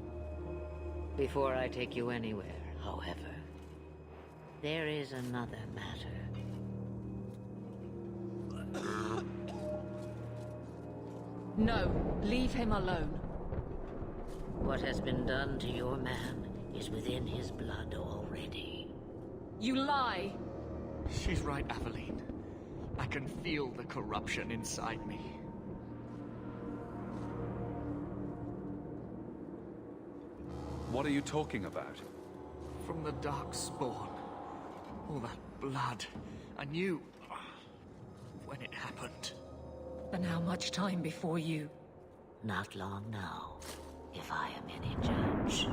Before I take you anywhere, however, there is another matter. No, leave him alone. What has been done to your man is within his blood already. You lie! She's right, Aveline. I can feel the corruption inside me. What are you talking about? From the Darkspawn. All that blood. I knew when it happened. Then how much time before you? Not long now, if I am any judge.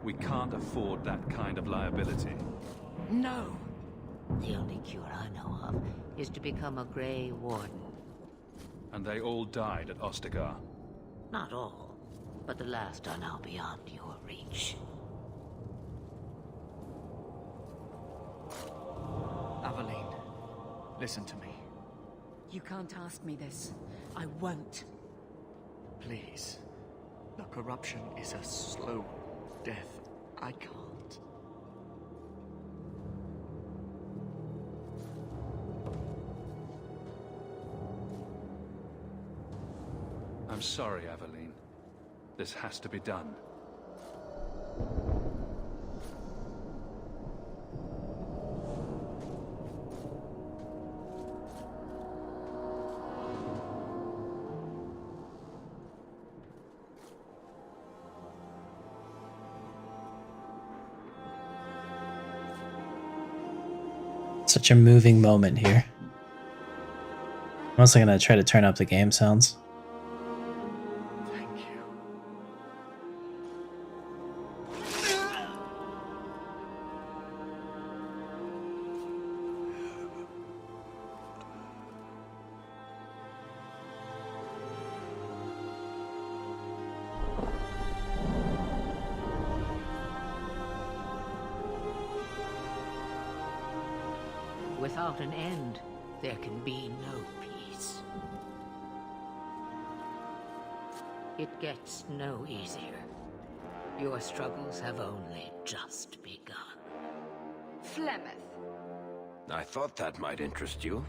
We can't afford that kind of liability. No! The only cure I know of is to become a Grey Warden. And they all died at Ostagar. Not all, but the last are now beyond your reach. Aveline, listen to me. You can't ask me this. I won't. Please. The corruption is a slow death. I can't. I'm sorry, Aveline. This has to be done. Such a moving moment here. I'm also gonna try to turn up the game sounds. Thank you. Without an end, there can be no peace. It gets no easier. Your struggles have only just begun. Flemeth, I thought that might interest you.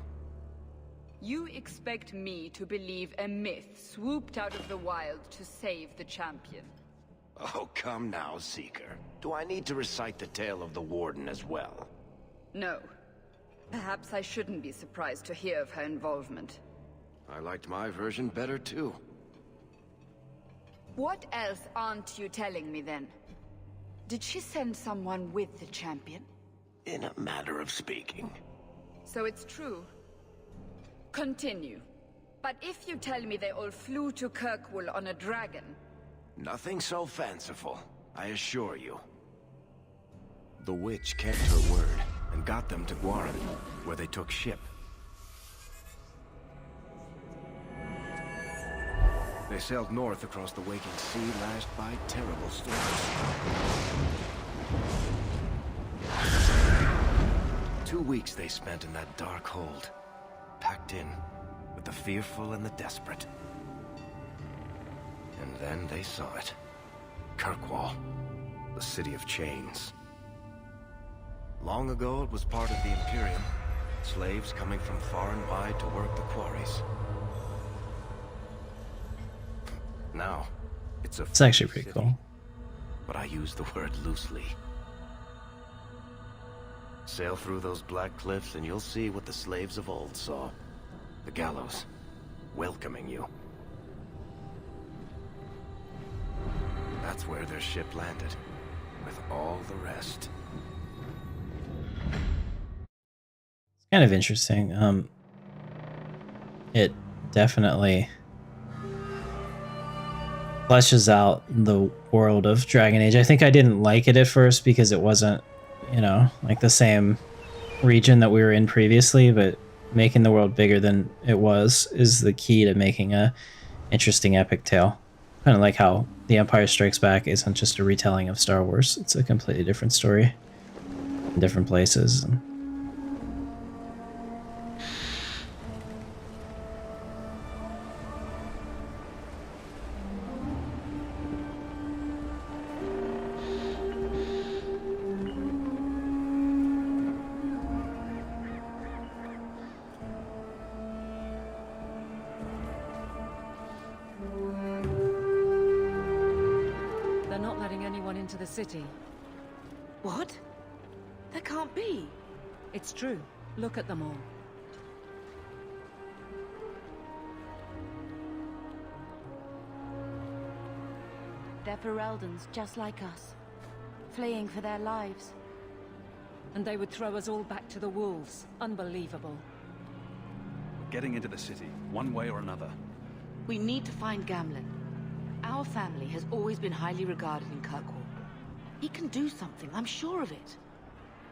you expect me to believe a myth swooped out of the wild to save the champion? Oh, come now, Seeker. Do I need to recite the tale of the Warden as well? No. Perhaps I shouldn't be surprised to hear of her involvement. I liked my version better, too. What else aren't you telling me, then? Did she send someone with the champion? In a manner of speaking. So it's true. Continue. But if you tell me they all flew to Kirkwall on a dragon... Nothing so fanciful, I assure you. The witch kept her word, and got them to Guaran, where they took ship. They sailed north across the waking sea, lashed by terrible storms. 2 weeks they spent in that dark hold, packed in with the fearful and the desperate. And then they saw it. Kirkwall, the city of chains. Long ago, it was part of the Imperium. Slaves coming from far and wide to work the quarries. Now, it's actually pretty cool. But I use the word loosely. Sail through those black cliffs and you'll see what the slaves of old saw. The gallows, welcoming you. That's where their ship landed, with all the rest. It's kind of interesting. It definitely fleshes out the world of Dragon Age. I think I didn't like it at first because it wasn't, you know, like the same region that we were in previously, but making the world bigger than it was is the key to making a interesting epic tale. Kind of like how The Empire Strikes Back isn't just a retelling of Star Wars. It's a completely different story in different places. The city. What? That can't be. It's true. Look at them all. They're Fereldans, just like us. Fleeing for their lives. And they would throw us all back to the wolves. Unbelievable. We're getting into the city, one way or another. We need to find Gamlen. Our family has always been highly regarded in Kirkwall. He can do something, I'm sure of it.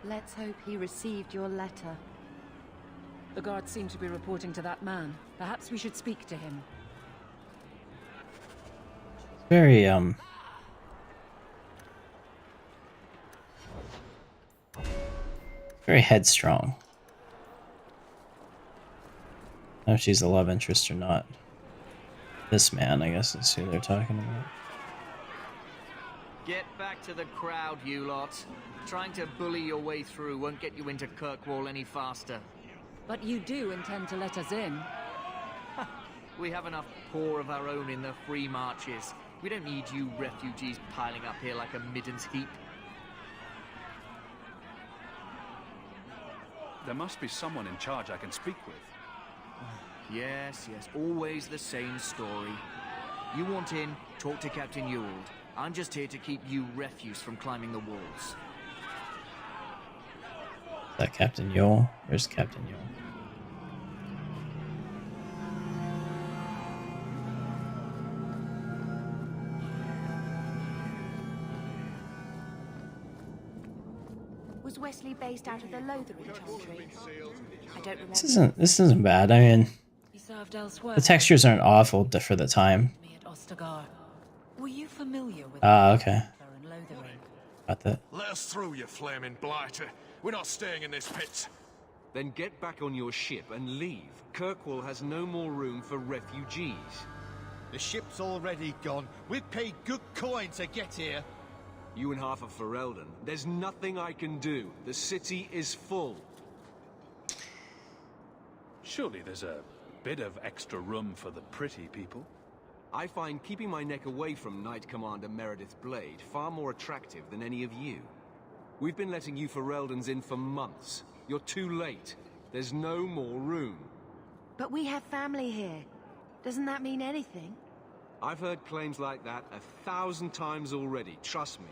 Let's hope he received your letter. The guards seem to be reporting to that man. Perhaps we should speak to him. Very, very headstrong. I don't know if she's a love interest or not. This man, I guess, is who they're talking about. Get back to the crowd, you lot. Trying to bully your way through won't get you into Kirkwall any faster. But you do intend to let us in. We have enough poor of our own in the free marches. We don't need you refugees piling up here like a middens heap. There must be someone in charge I can speak with. Yes, always the same story. You want in, talk to Captain Ewald. I'm just here to keep you refuse from climbing the walls. that Captain Yule? Where's Captain Yule? Was Wesley based out of the Lothering Chantry? I don't remember. This isn't bad. I mean, He served elsewhere. the textures aren't awful for the time. Me at Ostagar. Were you familiar with Okay. and Lothering? Got that. Let us through, you flaming blighter. We're not staying in this pit. Then get back on your ship and leave. Kirkwall has no more room for refugees. The ship's already gone. We paid good coin to get here. You and half of Ferelden. There's nothing I can do. The city is full. Surely there's a bit of extra room for the pretty people. I find keeping my neck away from Knight Commander Meredith Blade far more attractive than any of you. We've been letting you Fereldans in for months. You're too late. There's no more room. But we have family here. Doesn't that mean anything? I've heard claims like that 1,000 times already, trust me.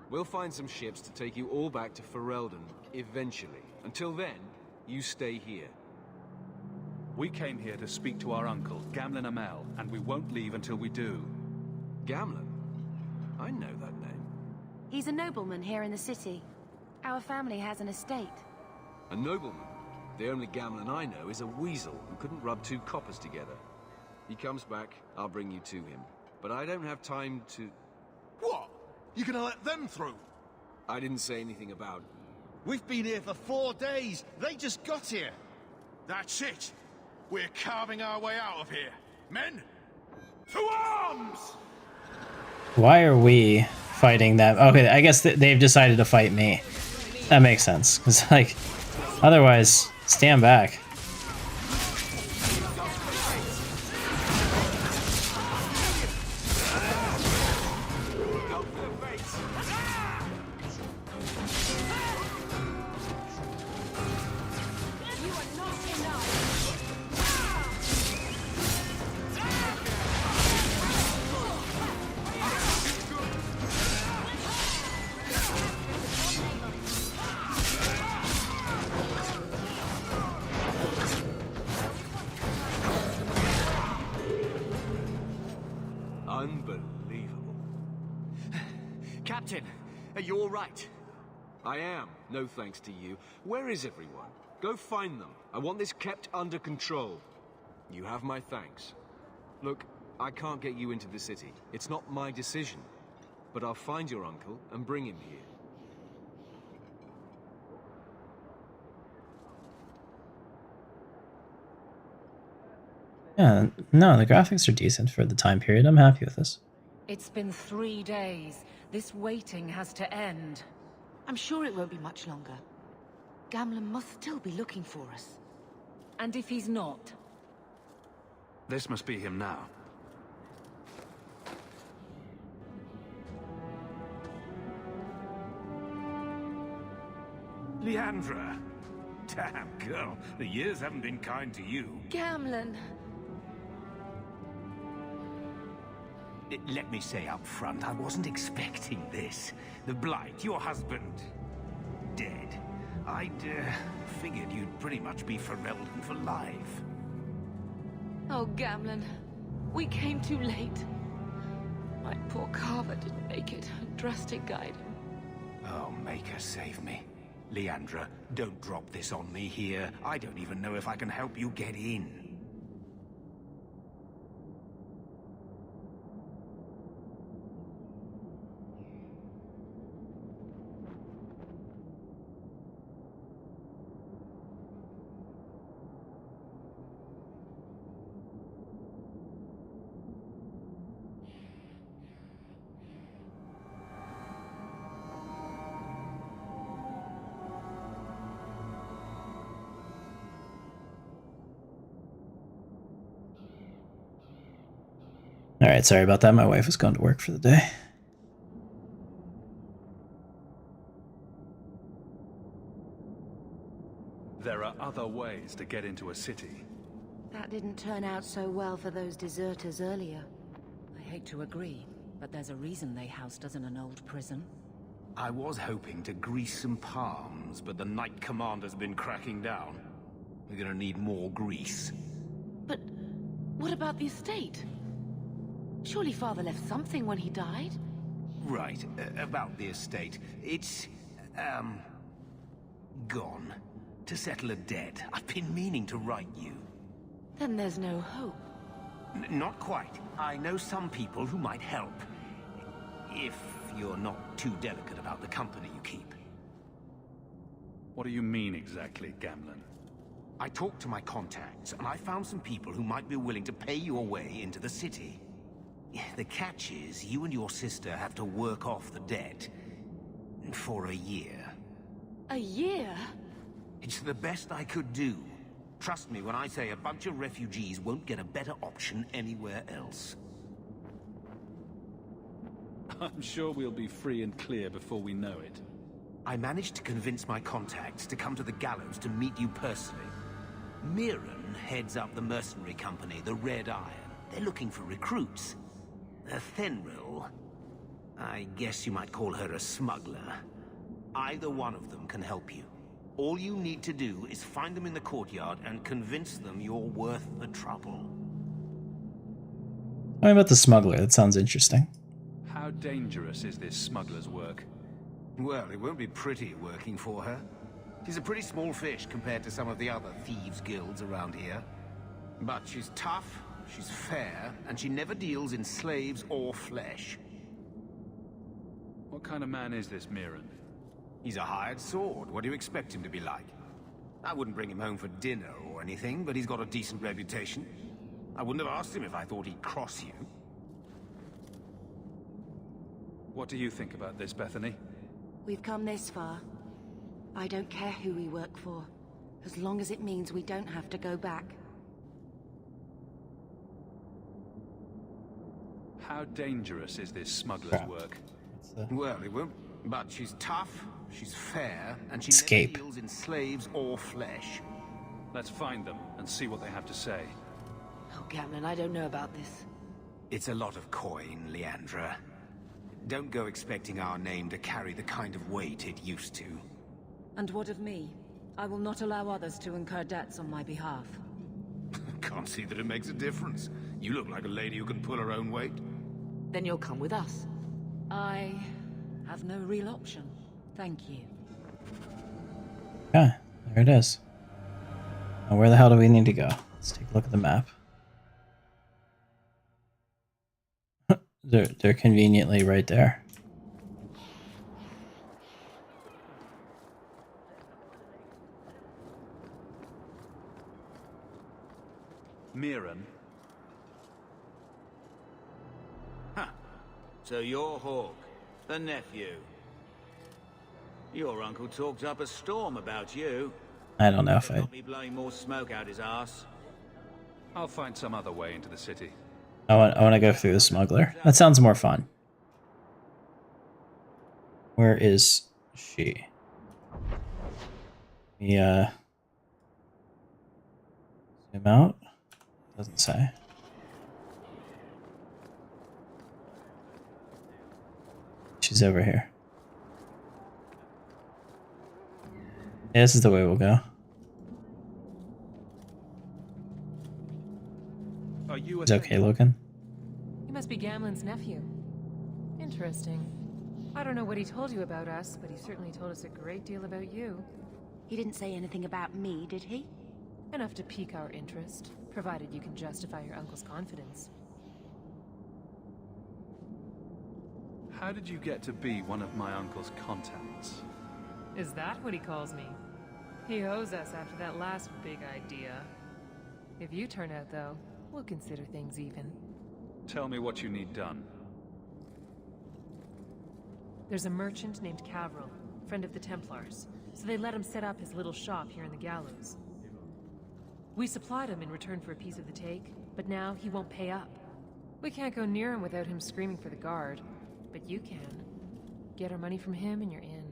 We'll find some ships to take you all back to Ferelden, eventually. Until then, you stay here. We came here to speak to our uncle, Gamlen Amel, and we won't leave until we do. Gamlen? I know that name. He's a nobleman here in the city. Our family has an estate. A nobleman? The only Gamlen I know is a weasel who couldn't rub 2 coppers together. He comes back, I'll bring you to him. But I don't have time to... What? You gonna let them through? I didn't say anything about... We've been here for 4 days. They just got here. That's it. We're carving our way out of here. Men, to arms! Why are we fighting them? Okay, I guess they've decided to fight me. That makes sense. Because, like, otherwise, stand back. Unbelievable. Captain, are you all right? I am, no thanks to you. Where is everyone? Go find them. I want this kept under control. You have my thanks. Look, I can't get you into the city. It's not my decision. But I'll find your uncle and bring him here. Yeah, no, the graphics are decent for the time period. I'm happy with this. It's been 3 days. This waiting has to end. I'm sure it won't be much longer. Gamlen must still be looking for us. And if he's not? This must be him now. Leandra! Damn, girl, the years haven't been kind to you. Gamlen! Let me say up front, I wasn't expecting this. The Blight, your husband, dead. I'd figured you'd pretty much be Ferelden for life. Oh, Gamlen. We came too late. My poor Carver didn't make it. A drastic guide. Oh, Maker, save me. Leandra, don't drop this on me here. I don't even know if I can help you get in. Alright, sorry about that. My wife was going to work for the day. There are other ways to get into a city. That didn't turn out so well for those deserters earlier. I hate to agree, but there's a reason they housed us in an old prison. I was hoping to grease some palms, but the Knight Commander's been cracking down. We're gonna need more grease. But what about the estate? Surely Father left something when he died? Right, about the estate. It's, gone. To settle a debt. I've been meaning to write you. Then there's no hope. Not quite. I know some people who might help. If you're not too delicate about the company you keep. What do you mean exactly, Gamlen? I talked to my contacts, and I found some people who might be willing to pay your way into the city. The catch is, you and your sister have to work off the debt. For a year. A year? It's the best I could do. Trust me when I say a bunch of refugees won't get a better option anywhere else. I'm sure we'll be free and clear before we know it. I managed to convince my contacts to come to the gallows to meet you personally. Mirren heads up the mercenary company, the Red Iron. They're looking for recruits. Fenril, I guess you might call her a smuggler. Either one of them can help you. All you need to do is find them in the courtyard and convince them you're worth the trouble. What about the smuggler? That sounds interesting. How dangerous is this smuggler's work? Well, it won't be pretty working for her. She's a pretty small fish compared to some of the other thieves' guilds around here. But she's tough, she's fair, and she never deals in slaves or flesh. What kind of man is this Mirren? He's a hired sword. What do you expect him to be like? I wouldn't bring him home for dinner or anything, but he's got a decent reputation. I wouldn't have asked him if I thought he'd cross you. What do you think about this, Bethany? We've come this far. I don't care who we work for, as long as it means we don't have to go back. How dangerous is this smuggler's work? Well, it won't. But she's tough, she's fair, and she Escape. never deals in slaves or flesh. Let's find them and see what they have to say. Oh, Gamlen, I don't know about this. It's a lot of coin, Leandra. Don't go expecting our name to carry the kind of weight it used to. And what of me? I will not allow others to incur debts on my behalf. Can't see that it makes a difference. You look like a lady who can pull her own weight. Then you'll come with us. I have no real option. Thank you. Okay, there it is. Now where the hell do we need to go? Let's take a look at the map. They're conveniently right there. Mirren? Huh. So you're Hawk, the nephew. Your uncle talked up a storm about you. I don't know if I... Got me blowing more smoke out his ass. I'll find some other way into the city. I want to go through the smuggler. That sounds more fun. Where is she? Yeah. Zoom out. Doesn't say. She's over here. Yeah, this is the way we'll go. Are you He's okay looking. He must be Gamlen's nephew. Interesting. I don't know what he told you about us, but he certainly told us a great deal about you. He didn't say anything about me, did he? Enough to pique our interest, provided you can justify your uncle's confidence. How did you get to be one of my uncle's contacts? Is that what he calls me? He owes us after that last big idea. If you turn out, though, we'll consider things even. Tell me what you need done. There's a merchant named Cavril, friend of the Templars, so they let him set up his little shop here in the gallows. We supplied him in return for a piece of the take, but now he won't pay up. We can't go near him without him screaming for the guard, but you can. Get our money from him and you're in.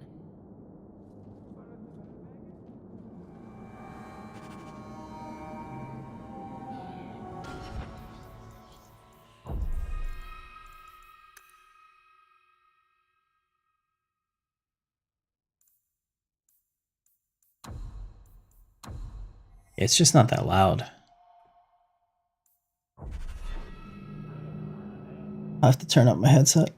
It's just not that loud. I have to turn up my headset.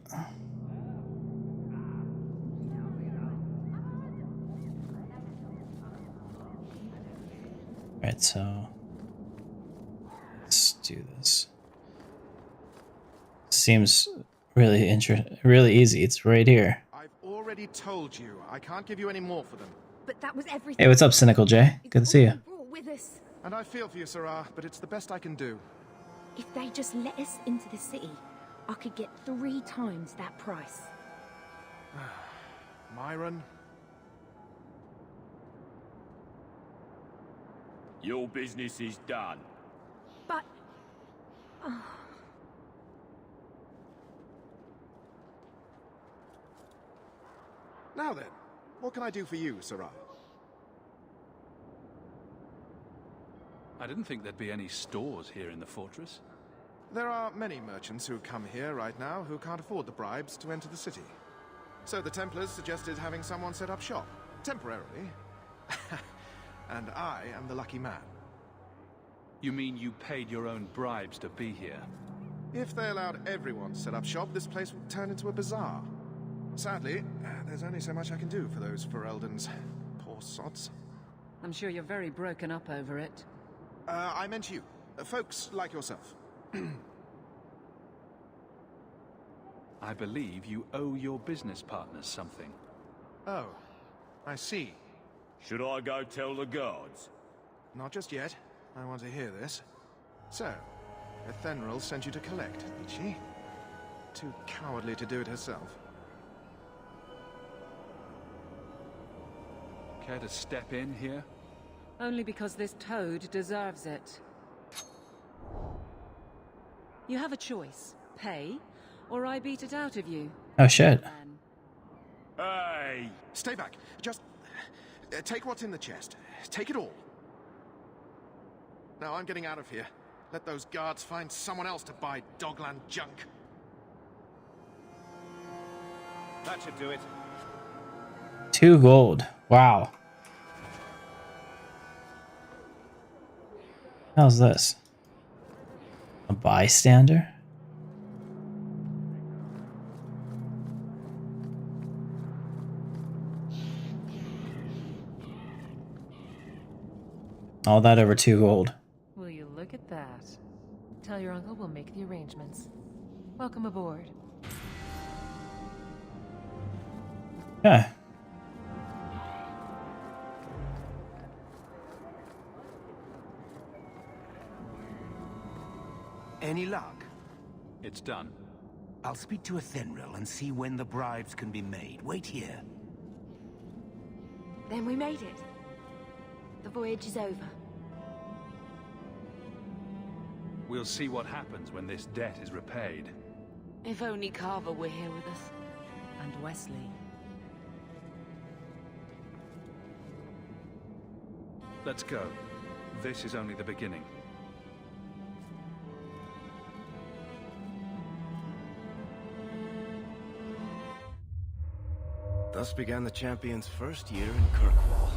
Alright, so let's do this. Seems really really easy. It's right here. I've already told you, I can't give you any more for them. But that was everything. Hey, what's up, Cynical J? Good to see you. With us. And I feel for you, Sarah, but it's the best I can do. If they just let us into the city, I could get 3 times that price. Myron? Your business is done. But... Now then, what can I do for you, Sarah? I didn't think there'd be any stores here in the fortress. There are many merchants who come here right now who can't afford the bribes to enter the city. So the Templars suggested having someone set up shop, temporarily. And I am the lucky man. You mean you paid your own bribes to be here? If they allowed everyone to set up shop, this place would turn into a bazaar. Sadly, there's only so much I can do for those Fereldans. Poor sods. I'm sure you're very broken up over it. I meant you. Folks like yourself. I believe you owe your business partners something. Oh, I see. Should I go tell the guards? Not just yet. I want to hear this. So, Ethenril sent you to collect, did she? Too cowardly to do it herself. Care to step in here? Only because this toad deserves it. You have a choice. Pay, or I beat it out of you. Oh shit. Hey! Stay back. Just... take what's in the chest. Take it all. Now I'm getting out of here. Let those guards find someone else to buy Dogland junk. That should do it. 2 gold. Wow. How's this? A bystander? All that over 2 gold. Will you look at that? Tell your uncle we'll make the arrangements. Welcome aboard. Yeah. Any luck? It's done. I'll speak to Ethenril and see when the bribes can be made. Wait here. Then we made it. The voyage is over. We'll see what happens when this debt is repaid. If only Carver were here with us. And Wesley. Let's go. This is only the beginning. Thus began the champion's first year in Kirkwall.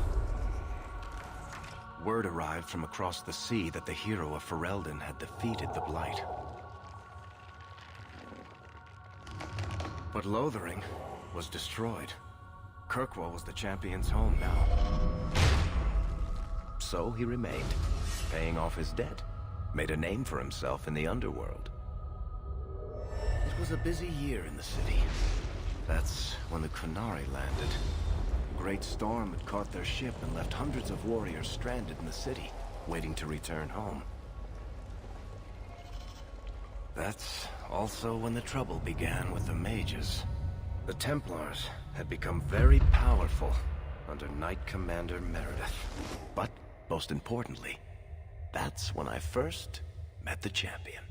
Word arrived from across the sea that the hero of Ferelden had defeated the Blight. But Lothering was destroyed. Kirkwall was the champion's home now. So he remained, paying off his debt, made a name for himself in the underworld. It was a busy year in the city. That's when the Qunari landed. A great storm had caught their ship and left hundreds of warriors stranded in the city, waiting to return home. That's also when the trouble began with the mages. The Templars had become very powerful under Knight Commander Meredith. But, most importantly, that's when I first met the champion.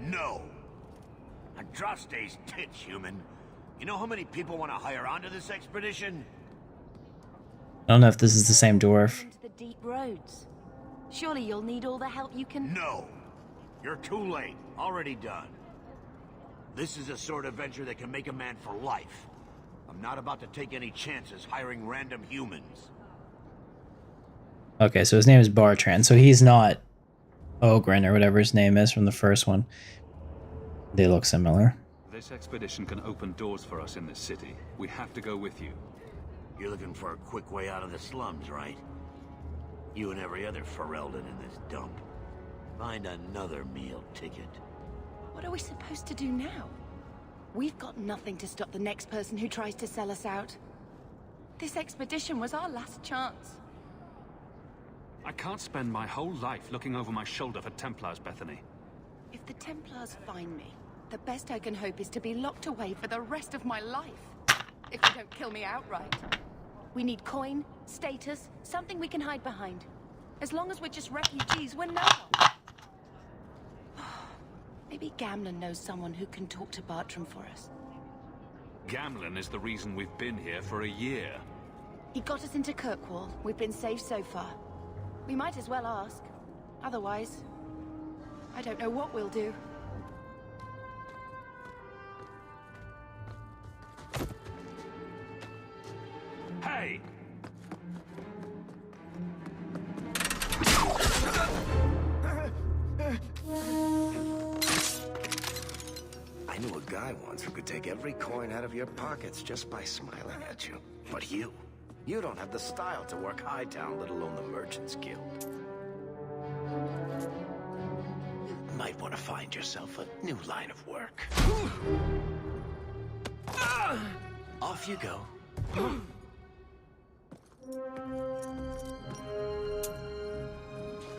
No! trust these tits, human. You know how many people want to hire onto this expedition? I don't know if this is the same dwarf. Into the deep roads. Surely you'll need all the help you can. No. You're too late. Already done. This is a sort of venture that can make a man for life. I'm not about to take any chances hiring random humans. Okay, so his name is Bartrand, so he's not Ogren or whatever his name is from the first one. They look similar. This expedition can open doors for us in this city. We have to go with you. You're looking for a quick way out of the slums, right? You and every other Ferelden in this dump. Find another meal ticket. What are we supposed to do now? We've got nothing to stop the next person who tries to sell us out. This expedition was our last chance. I can't spend my whole life looking over my shoulder for Templars, Bethany. If the Templars find me, the best I can hope is to be locked away for the rest of my life. If they don't kill me outright. We need coin, status, something we can hide behind. As long as we're just refugees, we're no one. Maybe Gamlen knows someone who can talk to Bartram for us. Gamlen is the reason we've been here for a year. He got us into Kirkwall. We've been safe so far. We might as well ask. Otherwise, I don't know what we'll do. Hey! I knew a guy once who could take every coin out of your pockets just by smiling at you. But you don't have the style to work Hightown, let alone the Merchants Guild. You might want to find yourself a new line of work. Off you go.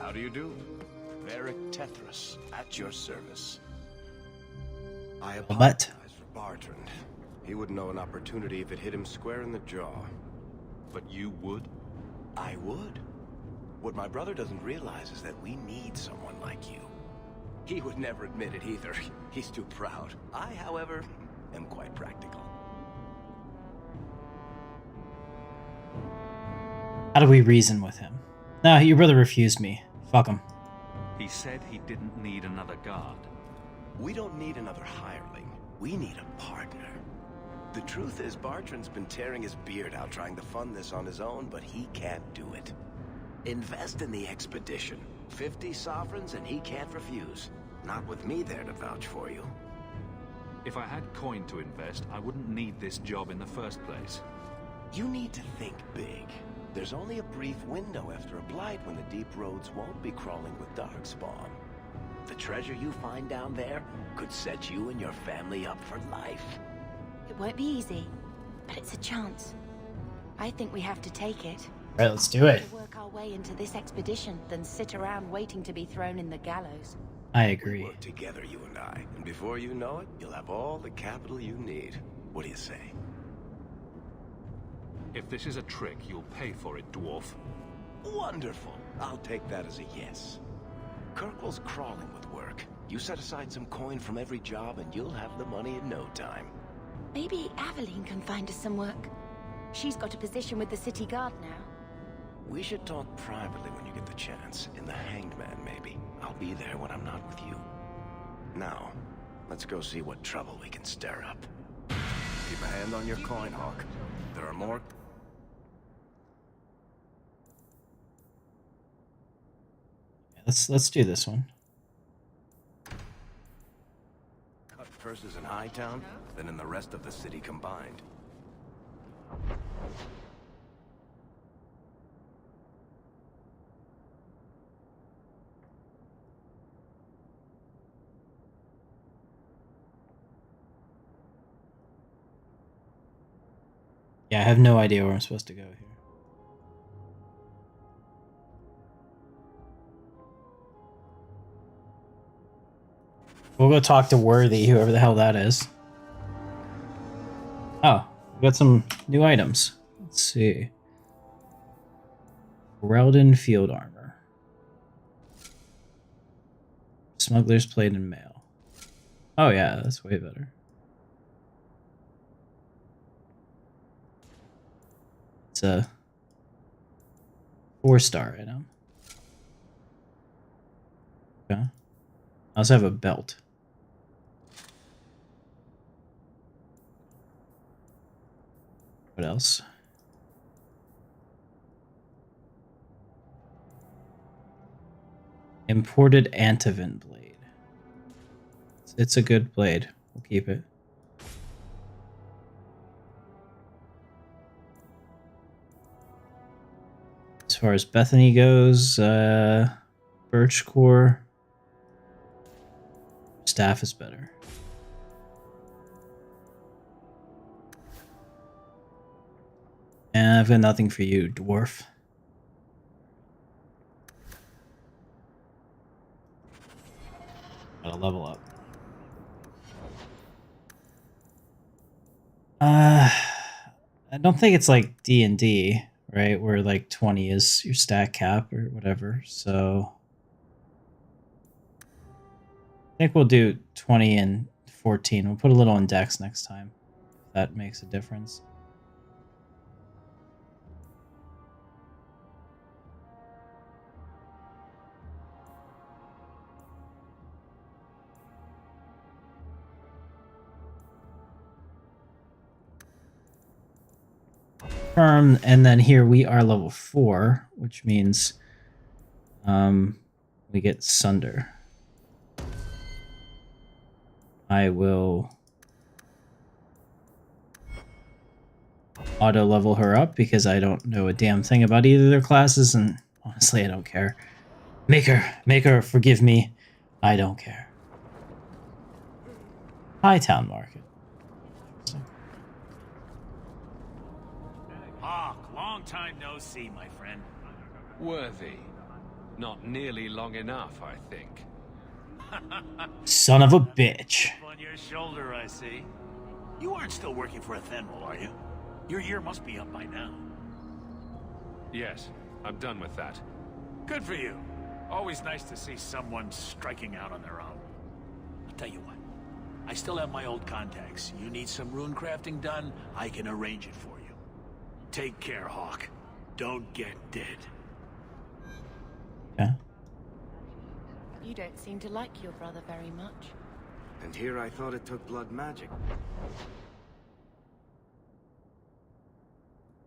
How do you do? Varric Tethras, at your service. I What? apologize for Bartrand. He wouldn't know an opportunity if it hit him square in the jaw. But you would? I would. What my brother doesn't realize is that we need someone like you. He would never admit it either. He's too proud. I, however, am quite practical. How do we reason with him? No, your brother refused me. Fuck him. He said he didn't need another guard. We don't need another hireling. We need a partner. The truth is, Bartrand's been tearing his beard out trying to fund this on his own, but he can't do it. Invest in the expedition. 50 sovereigns and he can't refuse. Not with me there to vouch for you. If I had coin to invest, I wouldn't need this job in the first place. You need to think big. There's only a brief window after a blight when the deep roads won't be crawling with darkspawn. The treasure you find down there could set you and your family up for life. It won't be easy, but it's a chance. I think we have to take it. All right, let's do it. To work our way into this expedition than sit around waiting to be thrown in the gallows. I agree. We work together, you and I, and before you know it, you'll have all the capital you need. What do you say? If this is a trick, you'll pay for it, dwarf. Wonderful. I'll take that as a yes. Kirkwall's crawling with work. You set aside some coin from every job and you'll have the money in no time. Maybe Aveline can find us some work. She's got a position with the city guard now. We should talk privately when you get the chance. In the Hanged Man, maybe. I'll be there when I'm not with you. Now, let's go see what trouble we can stir up. Keep a hand on your coin, Hawk. There are more... Let's do this one. Cut purses in Hightown, than in the rest of the city combined. Yeah, I have no idea where I'm supposed to go here. We'll go talk to Worthy, whoever the hell that is. Oh, we got some new items. Let's see. Ferelden field armor. Smuggler's plate and mail. Oh yeah, that's way better. It's a 4-star item. Okay. I also have a belt. What else? Imported Antavin blade. It's a good blade. We'll keep it. As far as Bethany goes, birch core. Staff is better. And I've got nothing for you, dwarf. Gotta level up. I don't think it's like D&D, right? Where like 20 is your stat cap or whatever. So I think we'll do 20 and 14. We'll put a little in Dex next time. If that makes a difference. And then here we are level 4, which means we get Sunder. I will auto level her up because I don't know a damn thing about either of their classes, and honestly I don't care. Make her forgive me. I don't care. High Town Market. Long time no see, my friend. Worthy. Not nearly long enough, I think. Son of a bitch. On your shoulder, I see. You aren't still working for a Thenral, are you? Your year must be up by now. Yes, I'm done with that. Good for you. Always nice to see someone striking out on their own. I'll tell you what. I still have my old contacts. You need some rune crafting done, I can arrange it for you. Take care, Hawk. Don't get dead. Yeah. You don't seem to like your brother very much. And here I thought it took blood magic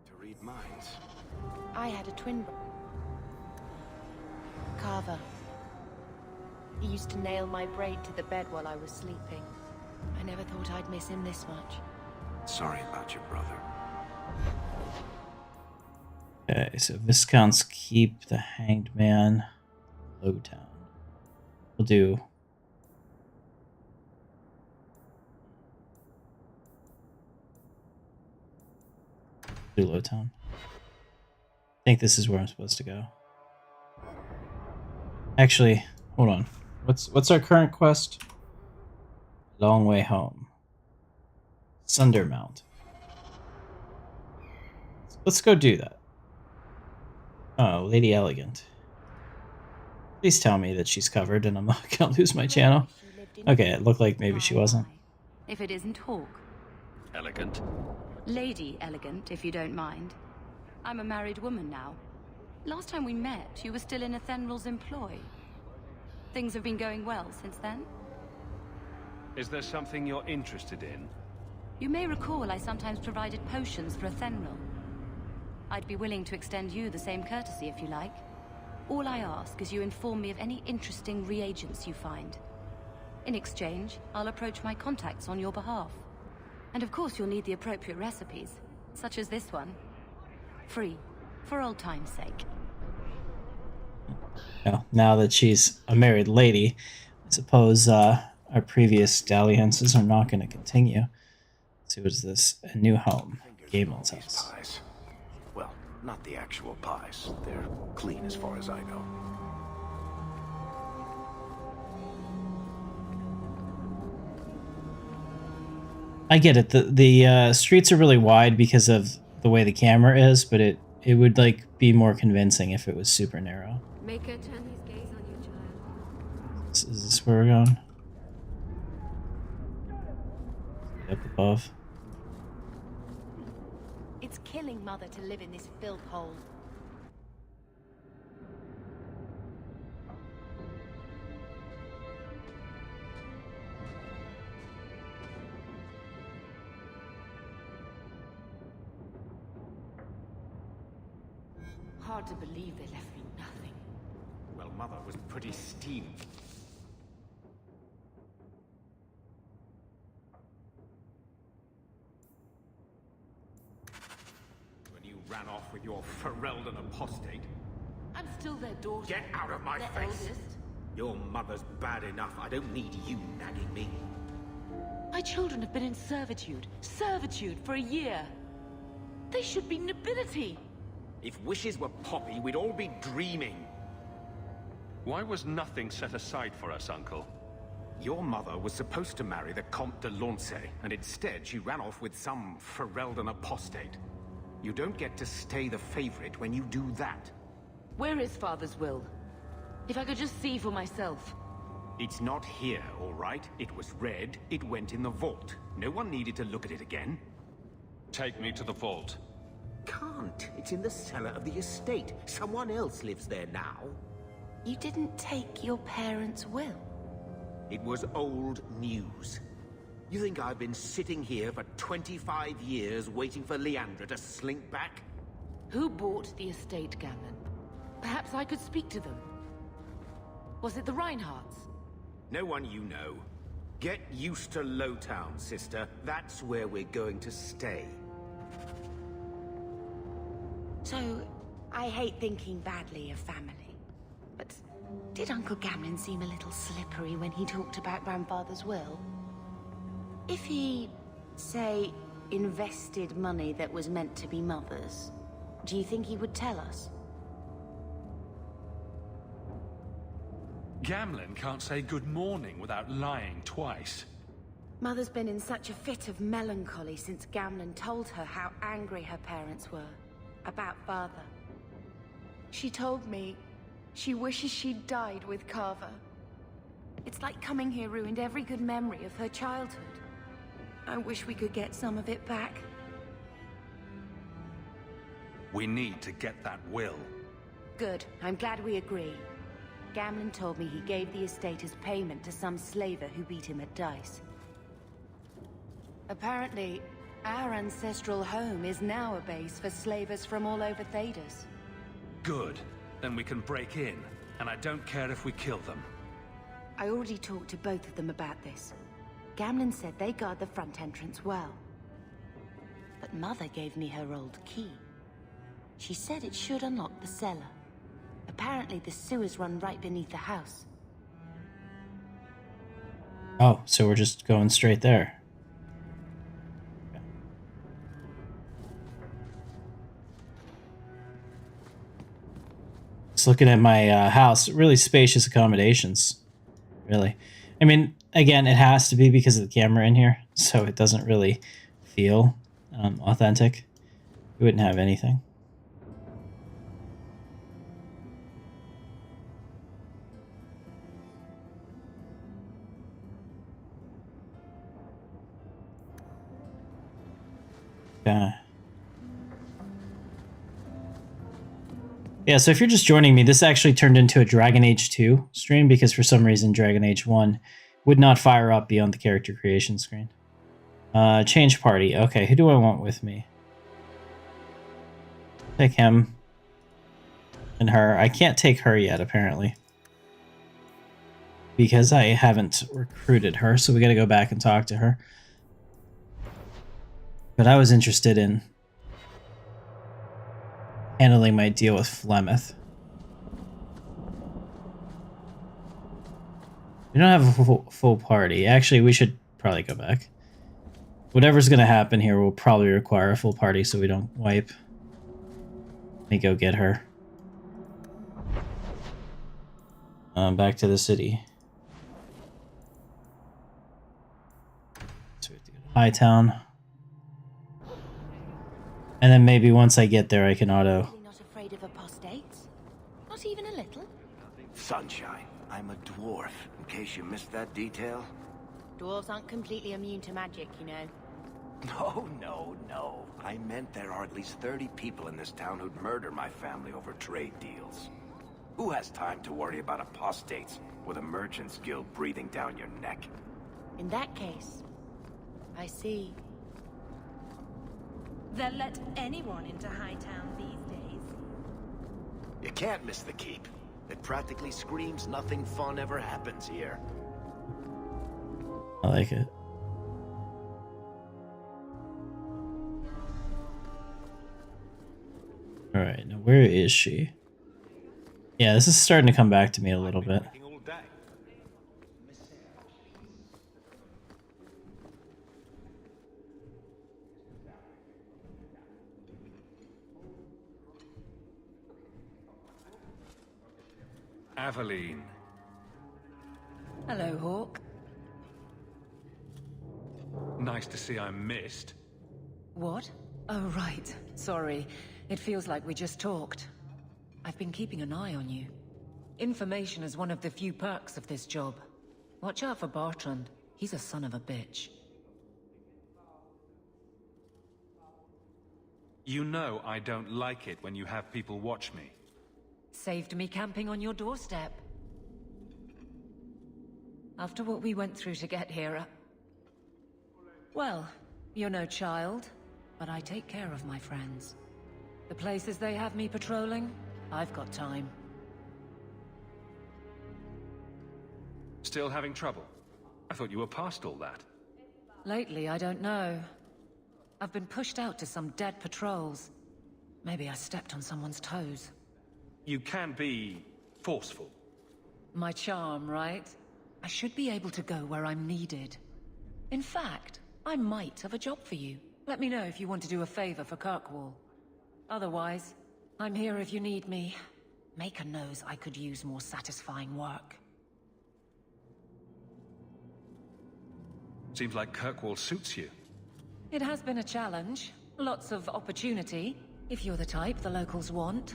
to read minds. I had a twin brother. Carver. He used to nail my braid to the bed while I was sleeping. I never thought I'd miss him this much. Sorry about your brother. Okay, so Viscounts keep the Hanged Man, Lowtown. We'll do Lowtown. I think this is where I'm supposed to go. Actually, hold on. What's our current quest? Long Way Home. Sundermount. Let's go do that. Oh, Lady Elegant. Please tell me that she's covered and I'm not gonna lose my channel. Okay, it looked like maybe she wasn't. If it isn't Hawk. Elegant. Lady Elegant, if you don't mind. I'm a married woman now. Last time we met, you were still in Athenral's employ. Things have been going well since then? Is there something you're interested in? You may recall I sometimes provided potions for Athenral. I'd be willing to extend you the same courtesy if you like. All I ask is you inform me of any interesting reagents you find. In exchange, I'll approach my contacts on your behalf. And of course you'll need the appropriate recipes, such as this one. Free, for old time's sake. Well, now that she's a married lady, I suppose our previous dalliances are not going to continue. So is this a new home? Gamel's house. Pies. Well, not the actual pies. They're clean as far as I know. I get it. The streets are really wide because of the way the camera is, but it would like be more convincing if it was super narrow. Make her turn his gaze on you, child. Is this where we're going? Up above. It's killing Mother to live in this filth hole. Hard to believe they left me nothing. Well, Mother was pretty steamed. When you ran off with your Ferelden apostate. I'm still their daughter. Get out of my their face! eldest. Your mother's bad enough. I don't need you nagging me. My children have been in servitude for a year. They should be nobility. If wishes were poppy, we'd all be dreaming. Why was nothing set aside for us, Uncle? Your mother was supposed to marry the Comte de Launcey, and instead she ran off with some Ferelden apostate. You don't get to stay the favorite when you do that. Where is Father's will? If I could just see for myself. It's not here, all right? It was read, it went in the vault. No one needed to look at it again. Take me to the vault. Can't. It's in the cellar of the estate. Someone else lives there now. You didn't take your parents' will? It was old news. You think I've been sitting here for 25 years waiting for Leandra to slink back? Who bought the estate, Gamlen? Perhaps I could speak to them. Was it the Reinhardts? No one you know. Get used to Lowtown, sister. That's where we're going to stay. So, I hate thinking badly of family. But did Uncle Gamlen seem a little slippery when he talked about Grandfather's will? If he, say, invested money that was meant to be Mother's, do you think he would tell us? Gamlen can't say good morning without lying twice. Mother's been in such a fit of melancholy since Gamlen told her how angry her parents were about Father. She told me she wishes she'd died with Carver. It's like coming here ruined every good memory of her childhood. I wish we could get some of it back. We need to get that will. Good. I'm glad we agree. Gamlen told me he gave the estate as payment to some slaver who beat him at dice. Apparently, our ancestral home is now a base for slavers from all over Thedas. Good. Then we can break in, and I don't care if we kill them. I already talked to both of them about this. Gamlen said they guard the front entrance well. But Mother gave me her old key. She said it should unlock the cellar. Apparently the sewers run right beneath the house. Oh, so we're just going straight there. Just looking at my house, really spacious accommodations. Really. I mean, again, it has to be because of the camera in here, so it doesn't really feel authentic. We wouldn't have anything. Yeah, so if you're just joining me, this actually turned into a Dragon Age 2 stream because for some reason Dragon Age 1 would not fire up beyond the character creation screen. Change party. Okay, who do I want with me? Take him and her. I can't take her yet, apparently, because I haven't recruited her, so we gotta go back and talk to her. But I was interested in handling my deal with Flemeth. We don't have a full party. Actually, we should probably go back. Whatever's going to happen here will probably require a full party so we don't wipe. Let me go get her. Back to the city. So we have to go to Hightown. And then maybe once I get there, I can auto. Not afraid of apostates? Not even a little? Sunshine, I'm a dwarf, in case you missed that detail. Dwarves aren't completely immune to magic, you know. No. I meant there are at least 30 people in this town who'd murder my family over trade deals. Who has time to worry about apostates with a merchant's guild breathing down your neck? In that case, I see. They'll let anyone into Hightown these days. You can't miss the keep. It practically screams nothing fun ever happens here. I like it. Alright, now where is she? Yeah, this is starting to come back to me a little bit. Aveline. Hello, Hawk. Nice to see I'm missed. What? Oh, right. Sorry. It feels like we just talked. I've been keeping an eye on you. Information is one of the few perks of this job. Watch out for Bertrand. He's a son of a bitch. You know I don't like it when you have people watch me. Saved me camping on your doorstep. After what we went through to get here, well, you're no child, but I take care of my friends. The places they have me patrolling, I've got time. Still having trouble? I thought you were past all that. Lately, I don't know. I've been pushed out to some dead patrols. Maybe I stepped on someone's toes. You can be forceful. My charm, right? I should be able to go where I'm needed. In fact, I might have a job for you. Let me know if you want to do a favor for Kirkwall. Otherwise, I'm here if you need me. Maker knows I could use more satisfying work. Seems like Kirkwall suits you. It has been a challenge. Lots of opportunity, if you're the type the locals want.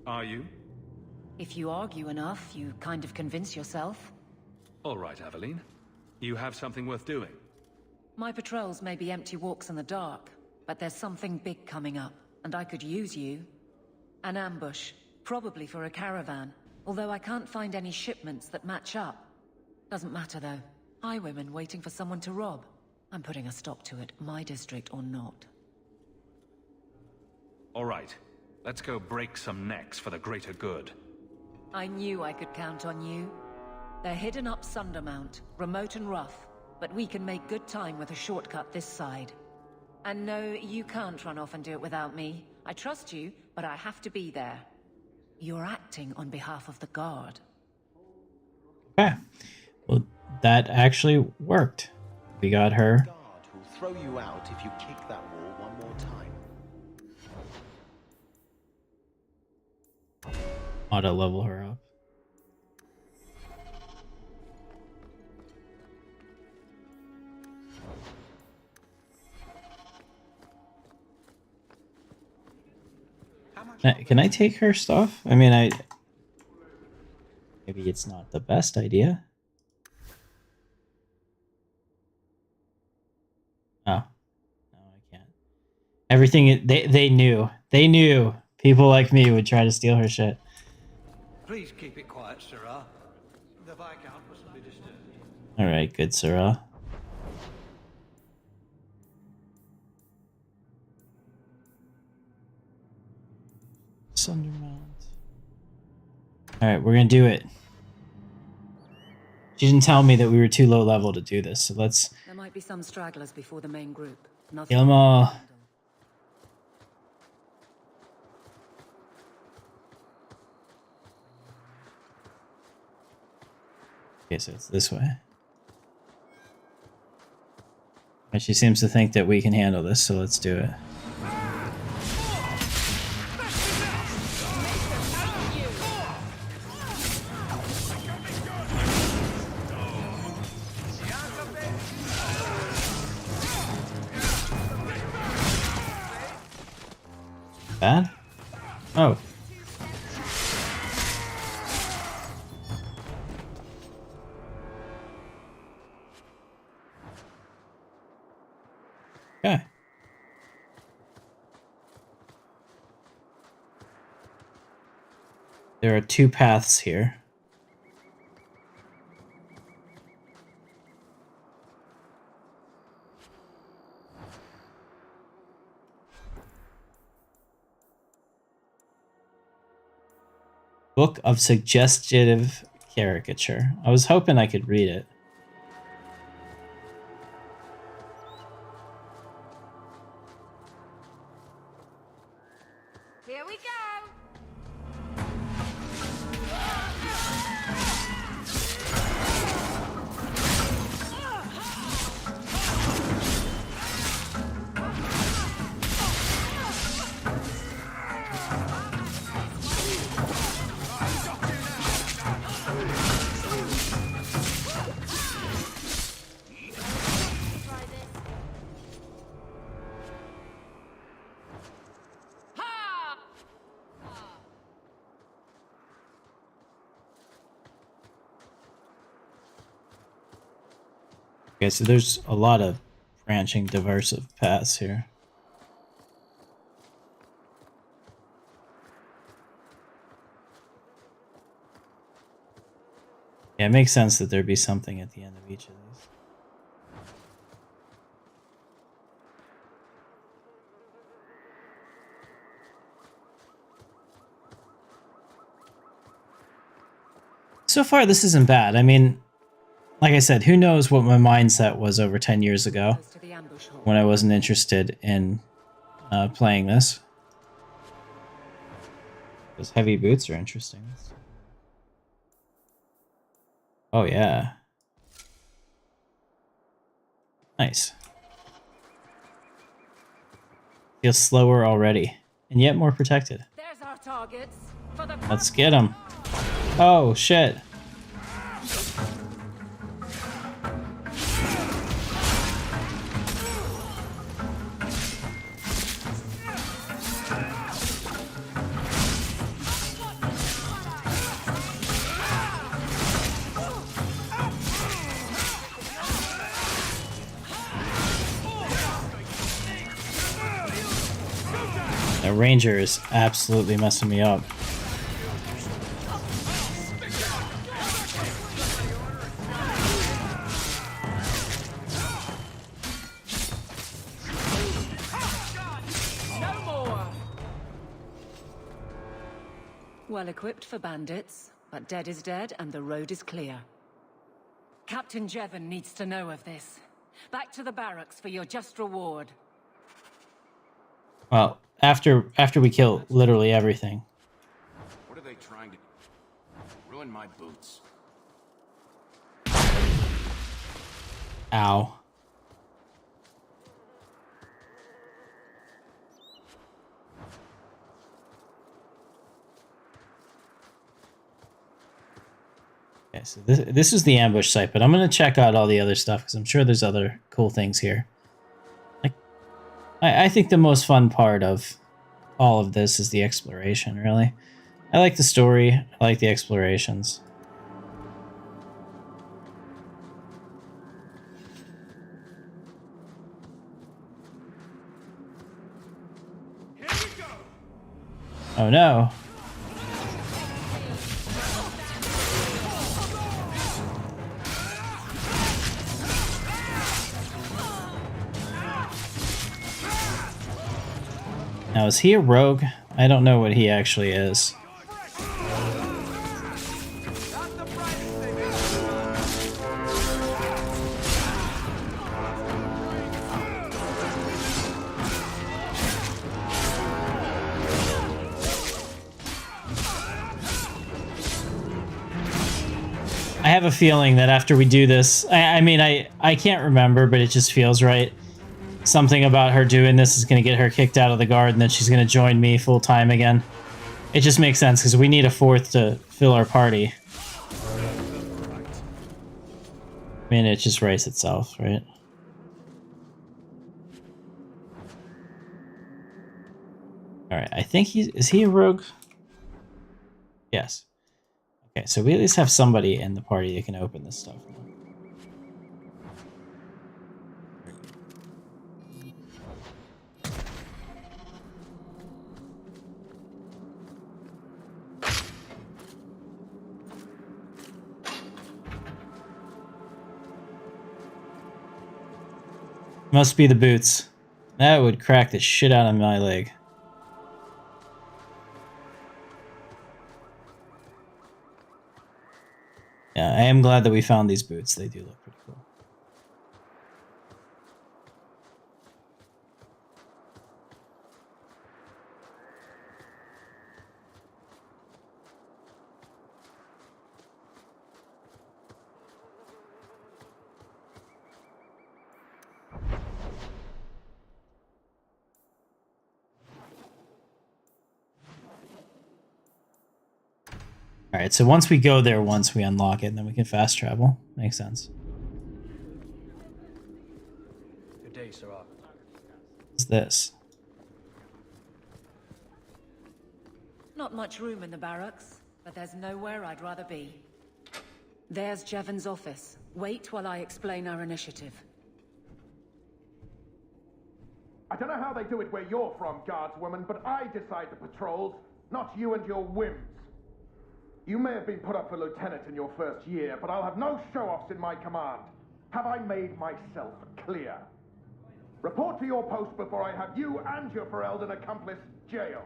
Are you? If you argue enough, you kind of convince yourself. All right, Aveline. You have something worth doing. My patrols may be empty walks in the dark, but there's something big coming up, and I could use you. An ambush, probably for a caravan, although I can't find any shipments that match up. Doesn't matter though. Highwaymen waiting for someone to rob. I'm putting a stop to it, my district or not. All right. Let's go break some necks for the greater good. I knew I could count on you. They're hidden up Sundermount, remote and rough, but we can make good time with a shortcut this side. And no, you can't run off and do it without me. I trust you, but I have to be there. You're acting on behalf of the Guard. Okay. Well, that actually worked. We got her. Guard who'll throw you out if you kick that wall one more time. Auto level her up. Can I take her stuff? I mean, maybe it's not the best idea. Oh. No, I can't. Everything, they knew. They knew people like me would try to steal her shit. Please keep it quiet, Sirrah. The Viscount mustn't be disturbed. Alright, good, Sirrah. Sundermount. Alright, we're gonna do it. She didn't tell me that we were too low level to do this, so let's There might be some stragglers before the main group. kill them all. Okay, so it's this way. And she seems to think that we can handle this, so let's do it. Bad? Oh. Okay. There are 2 paths here. Book of Suggestive Caricature. I was hoping I could read it. Here we go. Okay, so there's a lot of branching, diverse paths here. Yeah, it makes sense that there'd be something at the end of each of these. So far, this isn't bad. I mean, like I said, who knows what my mindset was over 10 years ago when I wasn't interested in playing this. Those heavy boots are interesting. Oh, yeah. Nice. Feels slower already, and yet more protected. There's our targets. For the Let's get them. Oh, shit. The ranger is absolutely messing me up. Well equipped for bandits, but dead is dead and the road is clear. Captain Jevon needs to know of this. Back to the barracks for your just reward. Well, after we kill literally everything. What are they trying to ruin my boots? Ow. Okay, so this is the ambush site, but I'm going to check out all the other stuff because I'm sure there's other cool things here. Like, I think the most fun part of all of this is the exploration, really. I like the story. I like the explorations. Oh no. Now, is he a rogue? I don't know what he actually is. I have a feeling that after we do this, I mean, I can't remember, but it just feels right. Something about her doing this is going to get her kicked out of the guard, and then she's going to join me full time again. It just makes sense, because we need a fourth to fill our party. I mean, it just writes itself, right? Alright, I think is he a rogue? Yes. Okay, so we at least have somebody in the party that can open this stuff. Must be the boots. That would crack the shit out of my leg. Yeah, I am glad that we found these boots. They do look pretty cool. Alright, so once we go there, once we unlock it, and then we can fast travel. Makes sense. Good day, sir. What's this? Not much room in the barracks, but there's nowhere I'd rather be. There's Jevon's office. Wait while I explain our initiative. I don't know how they do it where you're from, guardswoman, but I decide the patrols, not you and your whims. You may have been put up for lieutenant in your first year, but I'll have no show-offs in my command. Have I made myself clear? Report to your post before I have you and your Ferelden accomplice jailed.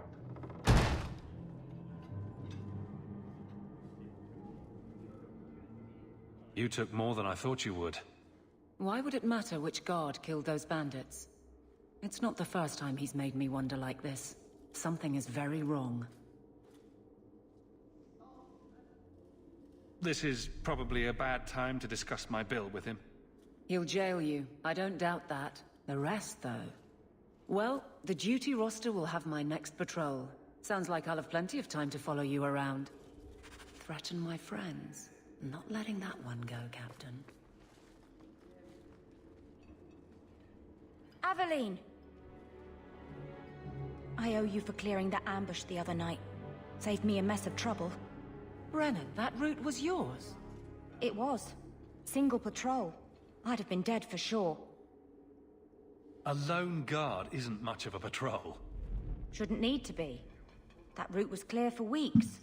You took more than I thought you would. Why would it matter which guard killed those bandits? It's not the first time he's made me wonder like this. Something is very wrong. This is probably a bad time to discuss my bill with him. He'll jail you. I don't doubt that. The rest, though... Well, the duty roster will have my next patrol. Sounds like I'll have plenty of time to follow you around. Threaten my friends. Not letting that one go, Captain. Aveline! I owe you for clearing that ambush the other night. Saved me a mess of trouble. Brennan, that route was yours? It was. Single patrol. I'd have been dead for sure. A lone guard isn't much of a patrol. Shouldn't need to be. That route was clear for weeks.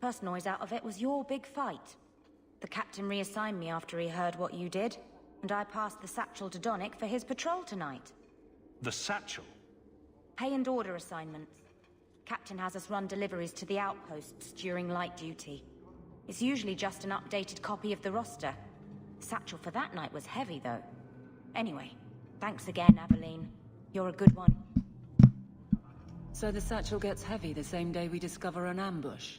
First noise out of it was your big fight. The captain reassigned me after he heard what you did, and I passed the satchel to Donnick for his patrol tonight. The satchel? Pay and order assignments. Captain has us run deliveries to the outposts during light duty. It's usually just an updated copy of the roster. Satchel for that night was heavy, though. Anyway, thanks again, Aveline. You're a good one. So the satchel gets heavy the same day we discover an ambush?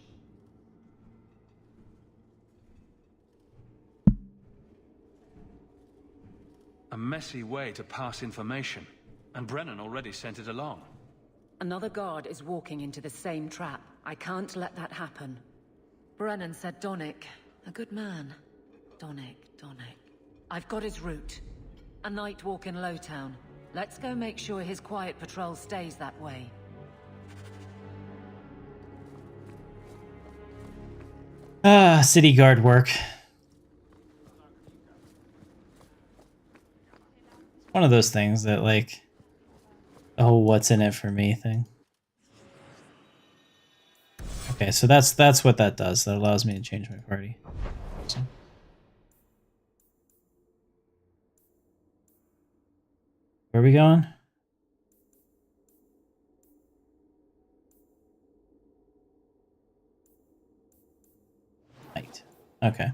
A messy way to pass information, and Brennan already sent it along. Another guard is walking into the same trap. I can't let that happen. Brennan said Donnick. A good man. Donnick. I've got his route. A night walk in Lowtown. Let's go make sure his quiet patrol stays that way. City guard work. One of those things that, like, the whole what's in it for me thing. Okay, so that's what that does. That allows me to change my party. So. Where are we going? Night. Okay.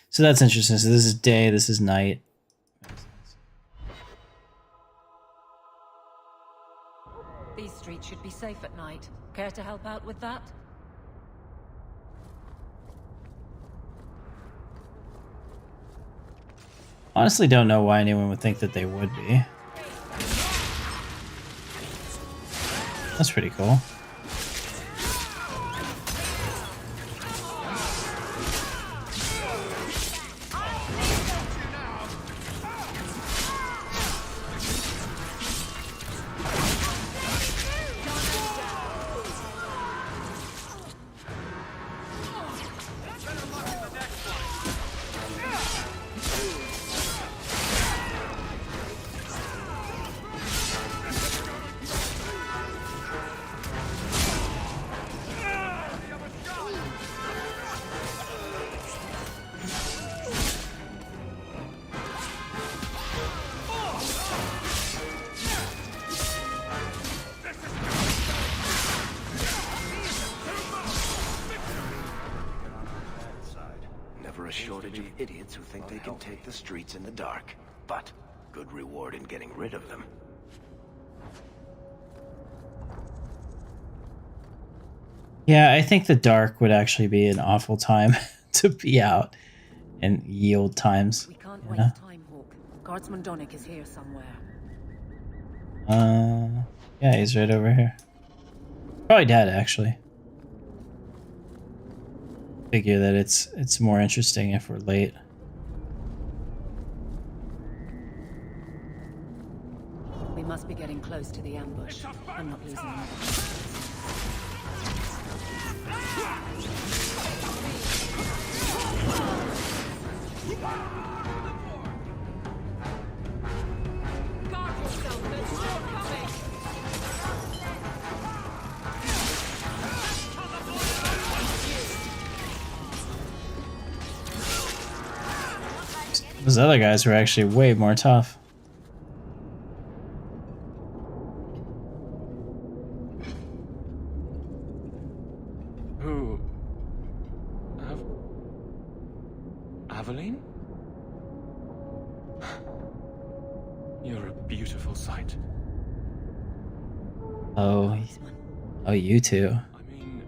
So that's interesting. So this is day, this is night. These streets should be safe at night. Care to help out with that? Honestly, don't know why anyone would think that they would be. That's pretty cool. a shortage of idiots who think they can take the streets in the dark, but good reward in getting rid of them. Yeah, I think the dark would actually be an awful time to be out and yield times. We can't waste time, Hawk. Guardsman Donick is here somewhere. Yeah, he's right over here. Probably dead, actually. Figure that it's more interesting if we're late. We must be getting close to the ambush. I'm not losing them. Those other guys were actually way more tough. Who? Aveline? You're a beautiful sight. Oh, you two. I mean,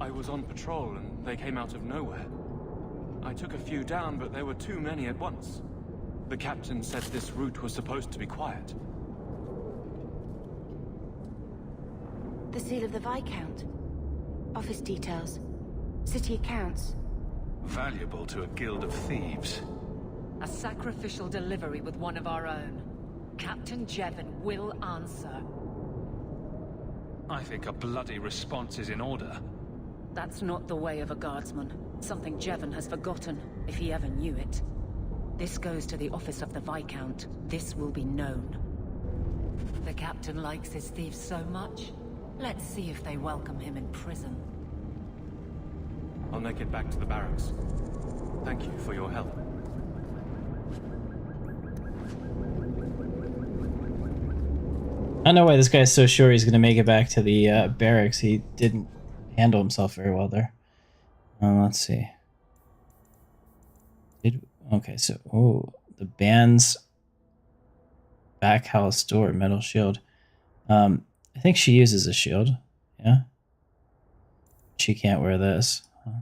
I was on patrol and they came out of nowhere. I took a few down, but there were too many at once. The captain said this route was supposed to be quiet. The seal of the Viscount. Office details. City accounts. Valuable to a guild of thieves. A sacrificial delivery with one of our own. Captain Jevon will answer. I think a bloody response is in order. That's not the way of a guardsman. Something Jevon has forgotten, if he ever knew it. This goes to the office of the Viscount. This will be known. The captain likes his thieves so much. Let's see if they welcome him in prison. I'll make it back to the barracks. Thank you for your help. I don't know why this guy's so sure he's going to make it back to the barracks. He didn't handle himself very well there. Let's see. Okay, so the band's back house door, metal shield. I think she uses a shield. Yeah. She can't wear this. Huh.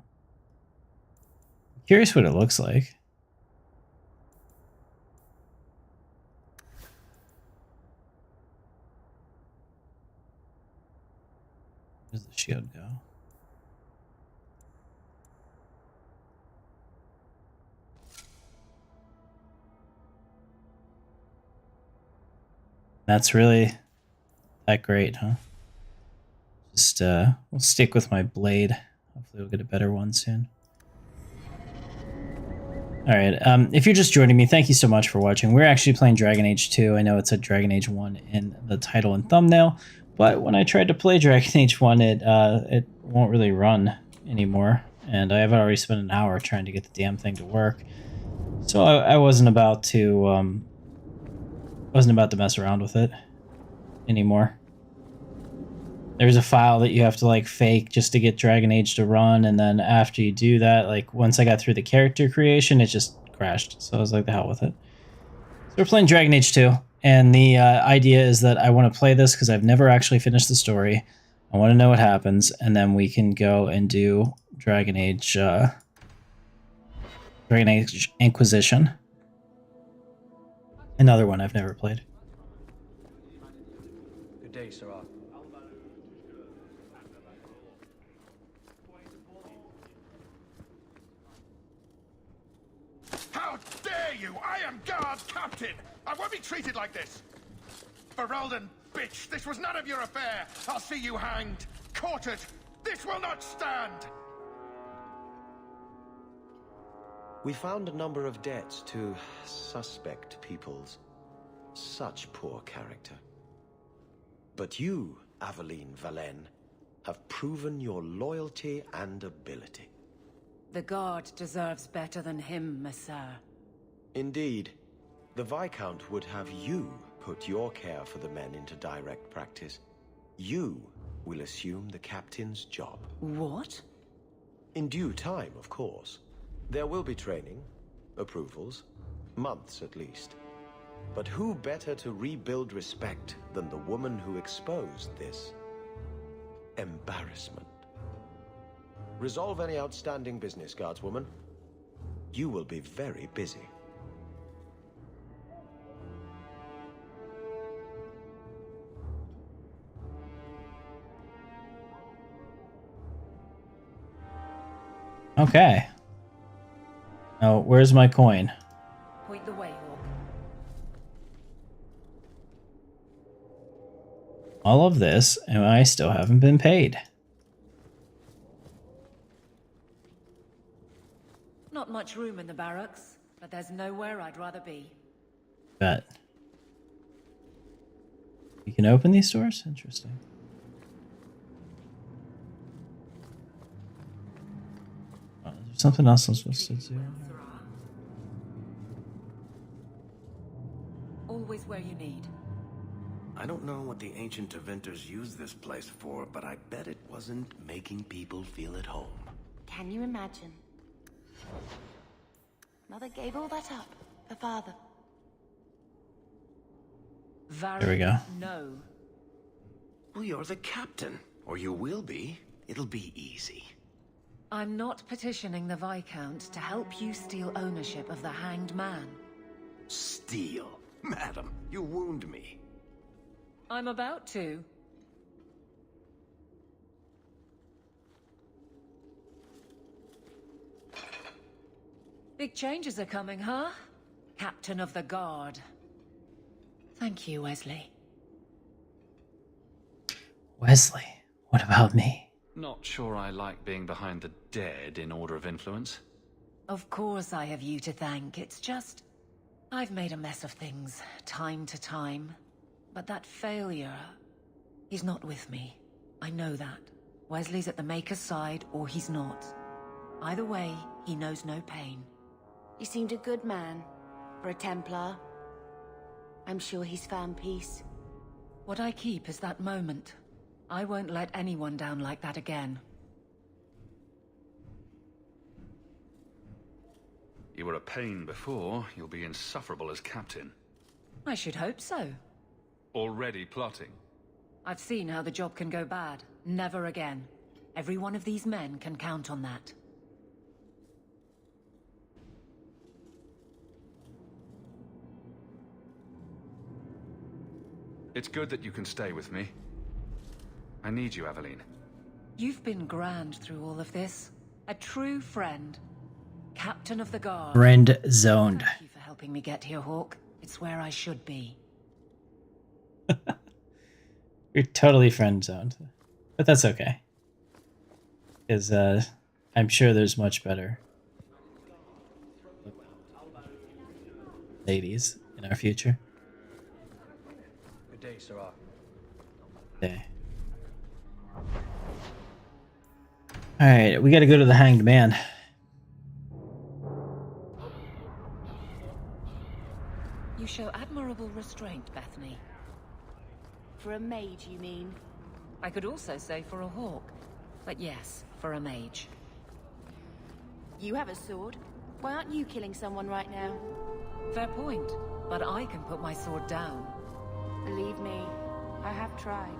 Curious what it looks like. Where's the shield go? That's really that great, huh? Just we'll stick with my blade. Hopefully we'll get a better one soon. Alright, if you're just joining me, thank you so much for watching. We're actually playing Dragon Age 2. I know it said Dragon Age 1 in the title and thumbnail, but when I tried to play Dragon Age 1, it won't really run anymore. And I have already spent an hour trying to get the damn thing to work. So I wasn't about to mess around with it anymore. There's a file that you have to like fake just to get Dragon Age to run, and then after you do that, like once I got through the character creation, it just crashed. So I was like, the hell with it. So we're playing Dragon Age 2, and the idea is that I want to play this because I've never actually finished the story. I want to know what happens, and then we can go and do Dragon Age Inquisition. Another one I've never played. Good day, Sarah. How dare you! I am Guard Captain! I won't be treated like this! Ferelden, bitch! This was none of your affair! I'll see you hanged! Quartered! This will not stand! We found a number of debts to suspect peoples. Such poor character. But you, Aveline Valen, have proven your loyalty and ability. The Guard deserves better than him, Messire. Indeed. The Viscount would have you put your care for the men into direct practice. You will assume the captain's job. What? In due time, of course. There will be training, approvals, months at least. But who better to rebuild respect than the woman who exposed this embarrassment? Resolve any outstanding business, guardswoman. You will be very busy. Okay. Now, where's my coin? Point the way, Hawk. All of this, and I still haven't been paid. Not much room in the barracks, but there's nowhere I'd rather be. Bet. You can open these doors? Interesting. Oh, is there something else I'm supposed to do? Always where you need. I don't know what the ancient Tevinters used this place for, but I bet it wasn't making people feel at home. Can you imagine? Mother gave all that up for father. There we go. No. Well, you're the captain, or you will be. It'll be easy. I'm not petitioning the Viscount to help you steal ownership of the Hanged Man. Steal? Madam, you wound me. I'm about to. Big changes are coming, huh? Captain of the Guard. Thank you, Wesley. Wesley, what about me? Not sure I like being behind the dead in order of influence. Of course I have you to thank. It's just... I've made a mess of things, time to time. But that failure... He's not with me. I know that. Wesley's at the Maker's side, or he's not. Either way, he knows no pain. You seemed a good man for a Templar. I'm sure he's found peace. What I keep is that moment. I won't let anyone down like that again. You were a pain before. You'll be insufferable as captain. I should hope so. Already plotting. I've seen how the job can go bad. Never again. Every one of these men can count on that. It's good that you can stay with me. I need you, Aveline. You've been grand through all of this. A true friend. Captain of the Guard. Friend zoned. Thank you for helping me get here, Hawk. It's where I should be. You're totally friend zoned. But that's okay. Because I'm sure there's much better ladies in our future. Good day, Sarah. Okay. Alright, we gotta go to the Hanged Man. You show admirable restraint, Bethany. For a mage, you mean? I could also say for a hawk. But yes, for a mage. You have a sword. Why aren't you killing someone right now? Fair point. But I can put my sword down. Believe me, I have tried.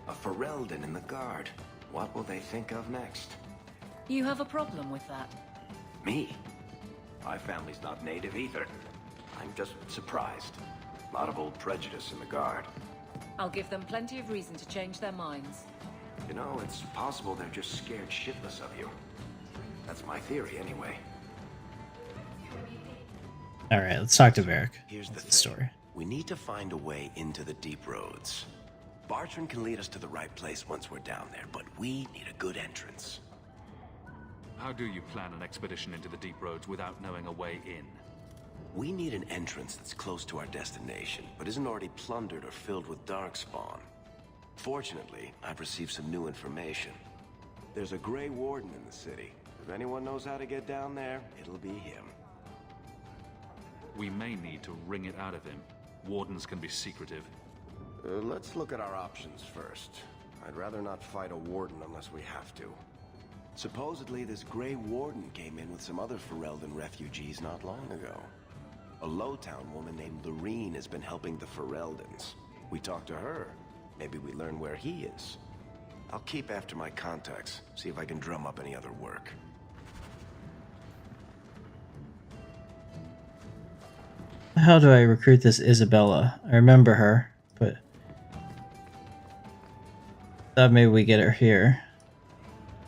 A Ferelden in the Guard. What will they think of next? You have a problem with that? Me? My family's not native either. I'm just surprised. A lot of old prejudice in the Guard. I'll give them plenty of reason to change their minds. You know, it's possible they're just scared shitless of you. That's my theory, anyway. Alright, let's talk to Varric. Here's That's the story. We need to find a way into the deep roads. Bartran can lead us to the right place once we're down there, but we need a good entrance. How do you plan an expedition into the deep roads without knowing a way in? We need an entrance that's close to our destination, but isn't already plundered or filled with darkspawn. Fortunately, I've received some new information. There's a Grey Warden in the city. If anyone knows how to get down there, it'll be him. We may need to wring it out of him. Wardens can be secretive. Let's look at our options first. I'd rather not fight a warden unless we have to. Supposedly, this Grey Warden came in with some other Ferelden refugees not long ago. A Lowtown woman named Lorene has been helping the Fereldans. We talk to her. Maybe we learn where he is. I'll keep after my contacts, see if I can drum up any other work. How do I recruit this Isabella? I remember her, but thought maybe we get her here.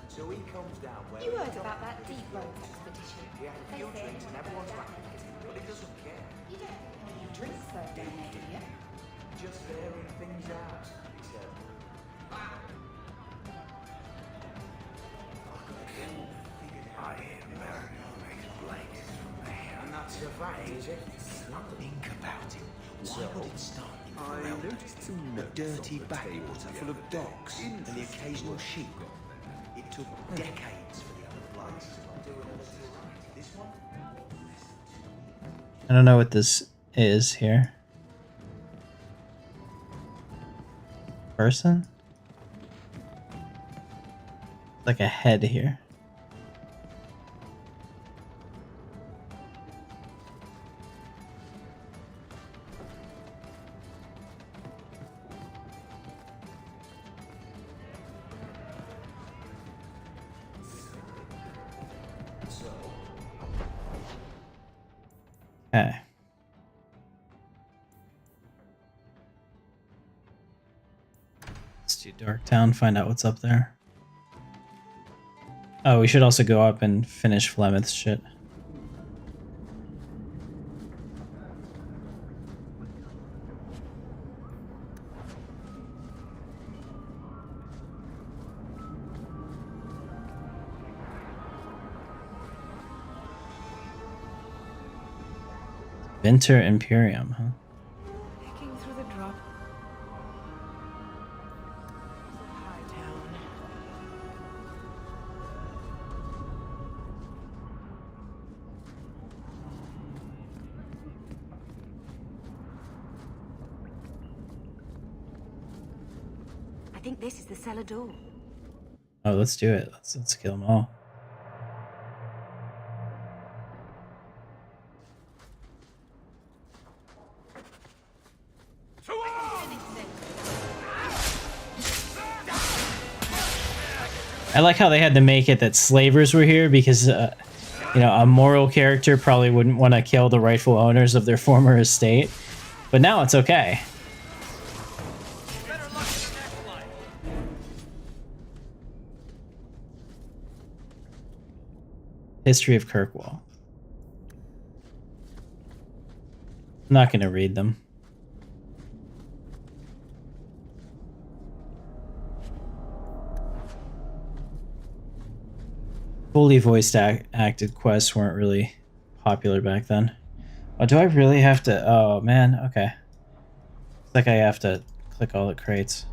So he comes down where You heard about that deep road expedition. he had a few drinks and everyone's laughing at him, but he doesn't care. You don't drink so down there, do you? Just airing things out, he said. I hear Merrill makes blankets from the hair. And that's a fact, is it? Think about it. Why would it start in Ferelden? A dirty backwater full of docks and the occasional sheep. It took decades for the other blades to do it. This one? I don't know what this is here. Person? Like a head here. Okay. Let's do Darktown, find out what's up there. Oh, we should also go up and finish Flemeth's shit. Winter Imperium, huh? Picking through the drop. High town. I think this is the cellar door. Oh, let's do it. Let's kill them all. I like how they had to make it that slavers were here because, you know, a moral character probably wouldn't want to kill the rightful owners of their former estate. But now it's okay. History of Kirkwall. I'm not going to read them. Fully voiced acted quests weren't really popular back then. Oh, do I really have to? Oh, man. Okay. It's like I have to click all the crates.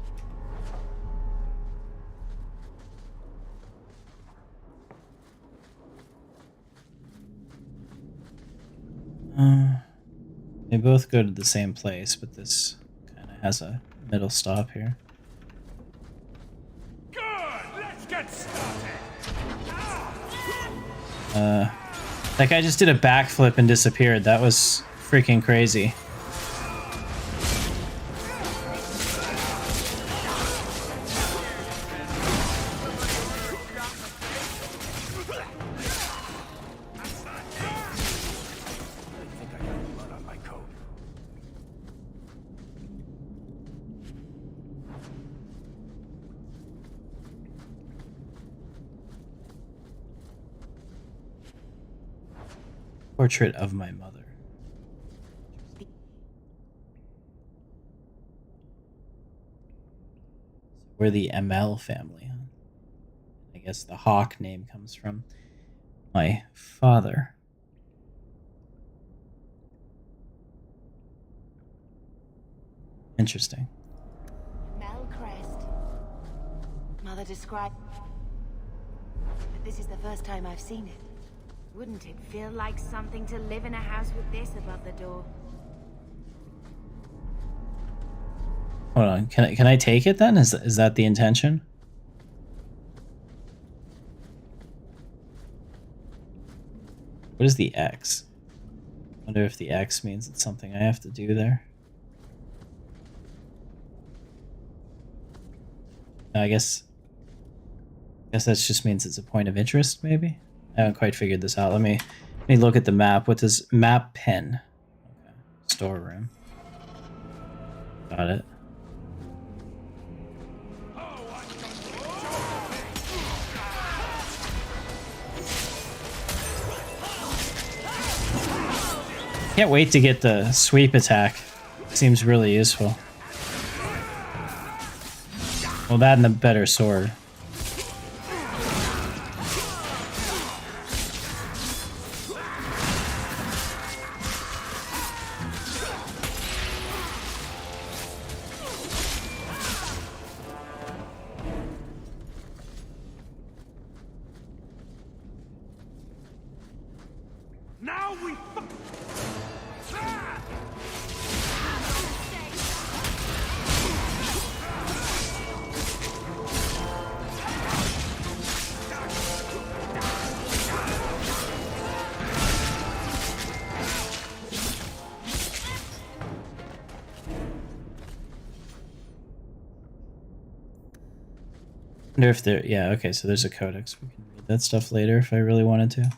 They both go to the same place, but this kind of has a middle stop here. Good! Let's get started! That guy just did a backflip and disappeared. That was freaking crazy. Portrait of my mother. We're the ML family, huh? I guess the Hawk name comes from my father. Interesting. Mel Crest. Mother described... But this is the first time I've seen it. Wouldn't it feel like something to live in a house with this above the door? Hold on, can I take it then? Is that the intention? What is the X? I wonder if the X means it's something I have to do there. I guess that just means it's a point of interest, maybe? I haven't quite figured this out. Let me look at the map. What does map pen? Okay. Storeroom. Got it. Can't wait to get the sweep attack. Seems really useful. Well, that and a better sword. Wonder if there, yeah, okay, so there's a codex. We can read that stuff later if I really wanted to.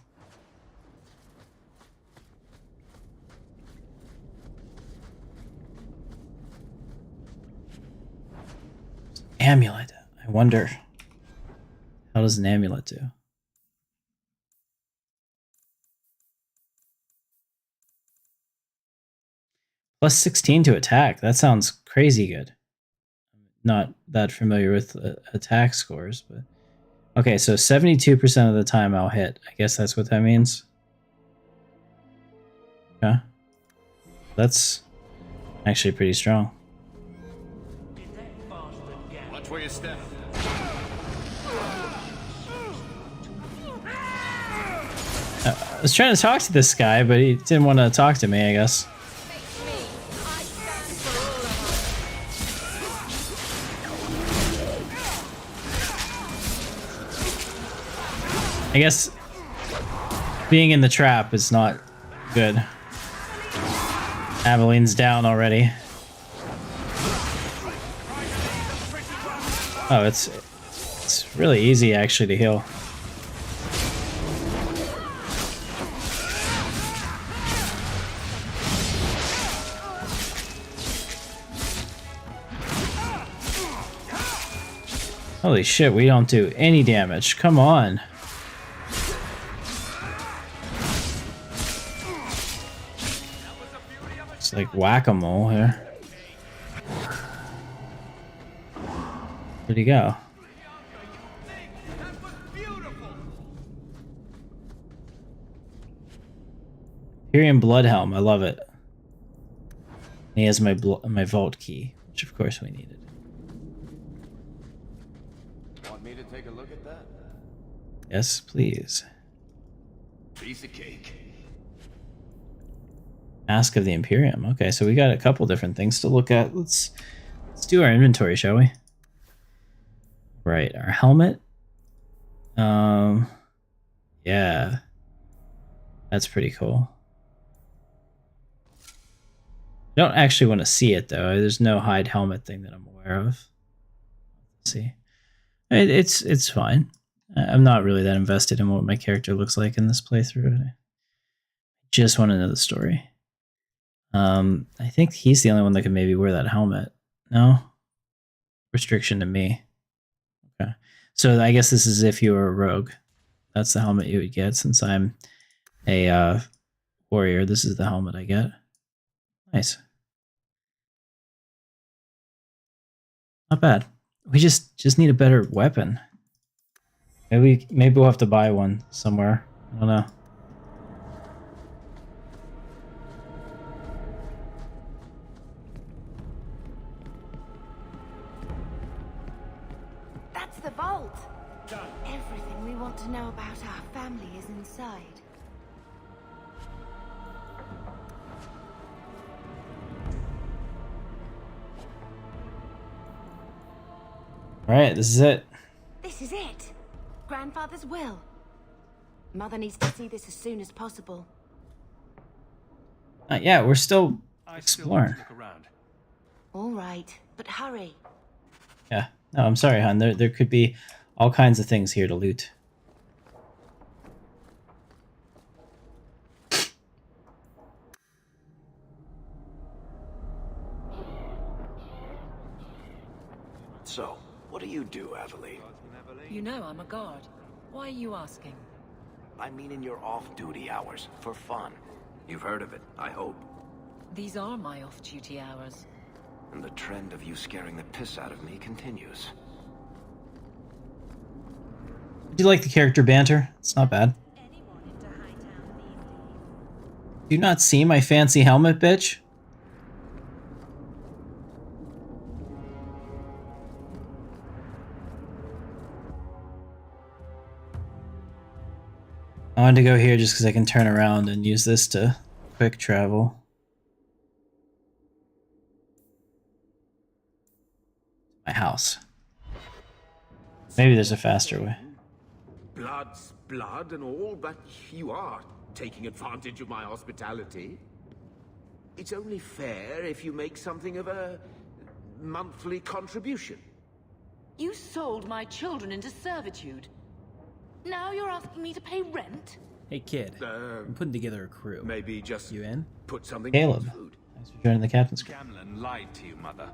Amulet. I wonder, how does an amulet do? Plus 16 to attack. That sounds crazy good. Not that familiar with attack scores, but okay, so 72% of the time I'll hit. I guess that's what that means. Yeah, that's actually pretty strong. Watch where you step. I was trying to talk to this guy, but he didn't want to talk to me, I guess. I guess being in the trap is not good. Aveline's down already. Oh, it's really easy actually to heal. Holy shit, we don't do any damage. Come on. It's like whack-a-mole here. Where'd he go? Imperium Bloodhelm, I love it. He has my vault key, which of course we needed. Want me to take a look at that? Yes, please. Piece of cake. Mask of the Imperium. Okay, so we got a couple different things to look at. Let's do our inventory, shall we? Right, our helmet. Yeah. That's pretty cool. I don't actually want to see it though. There's no hide helmet thing that I'm aware of. Let's see. It's fine. I'm not really that invested in what my character looks like in this playthrough. I just want to know the story. I think he's the only one that can maybe wear that helmet. No? Restriction to me. Okay. So I guess this is if you were a rogue. That's the helmet you would get. Since I'm a warrior, this is the helmet I get. Nice. Not bad. We just need a better weapon. Maybe we'll have to buy one somewhere. I don't know. That's the vault. Everything we want to know about our family is inside. Alright, this is it. This is it. Grandfather's will. Mother needs to see this as soon as possible. Yeah, we're still exploring. All right, but hurry. Yeah. No, I'm sorry, hon. There could be all kinds of things here to loot. So, what do you do, Aveline? You know I'm a guard. Why are you asking? I mean in your off-duty hours, for fun. You've heard of it, I hope. These are my off-duty hours. And the trend of you scaring the piss out of me continues. Do you like the character banter? It's not bad. Do you not see my fancy helmet, bitch? I wanted to go here just because I can turn around and use this to quick travel. My house. Maybe there's a faster way. Blood's blood and all, but you are taking advantage of my hospitality. It's only fair if you make something of a monthly contribution. You sold my children into servitude. Now you're asking me to pay rent? Hey kid, I'm putting together a crew. Maybe just you in? Put something Caleb, in food. thanks for joining the captain's crew. Gamlen lied to you, Mother.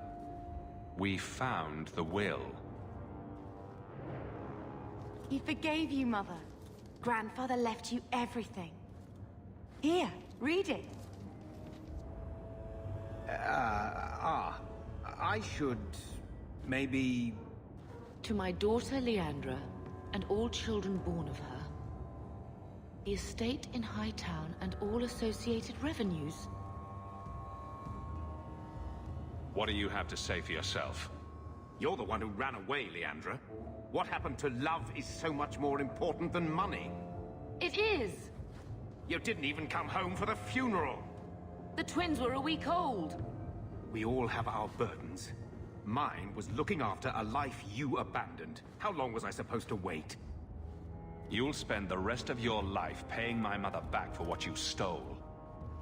We found the will. He forgave you, Mother. Grandfather left you everything. Here, read it. I should maybe... To my daughter Leandra, and all children born of her, the estate in Hightown and all associated revenues. What do you have to say for yourself? You're the one who ran away, Leandra. What happened to love is so much more important than money. It is! You didn't even come home for the funeral. The twins were a week old. We all have our burdens. Mine was looking after a life you abandoned. How long was I supposed to wait? You'll spend the rest of your life paying my mother back for what you stole.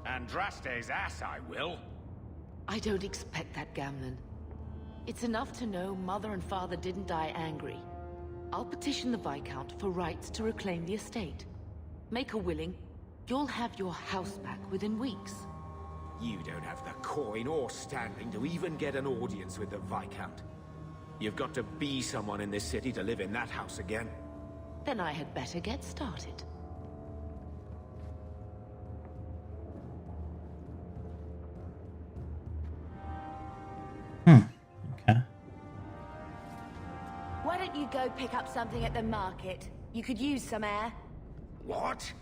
Andraste's ass, I will. I don't expect that, Gamlen. It's enough to know Mother and Father didn't die angry. I'll petition the Viscount for rights to reclaim the estate. Make her willing, you'll have your house back within weeks. You don't have the coin or standing to even get an audience with the Viscount. You've got to be someone in this city to live in that house again. Then I had better get started. Okay. Why don't you go pick up something at the market? You could use some air. What?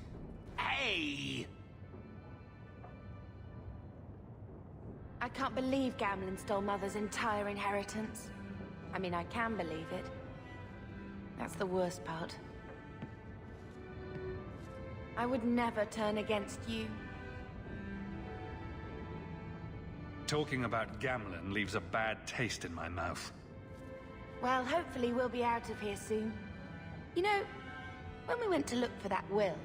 Hey! I can't believe Gamlen stole Mother's entire inheritance. I mean, I can believe it. That's the worst part. I would never turn against you. Talking about Gamlen leaves a bad taste in my mouth. Well, hopefully we'll be out of here soon. You know, when we went to look for that will,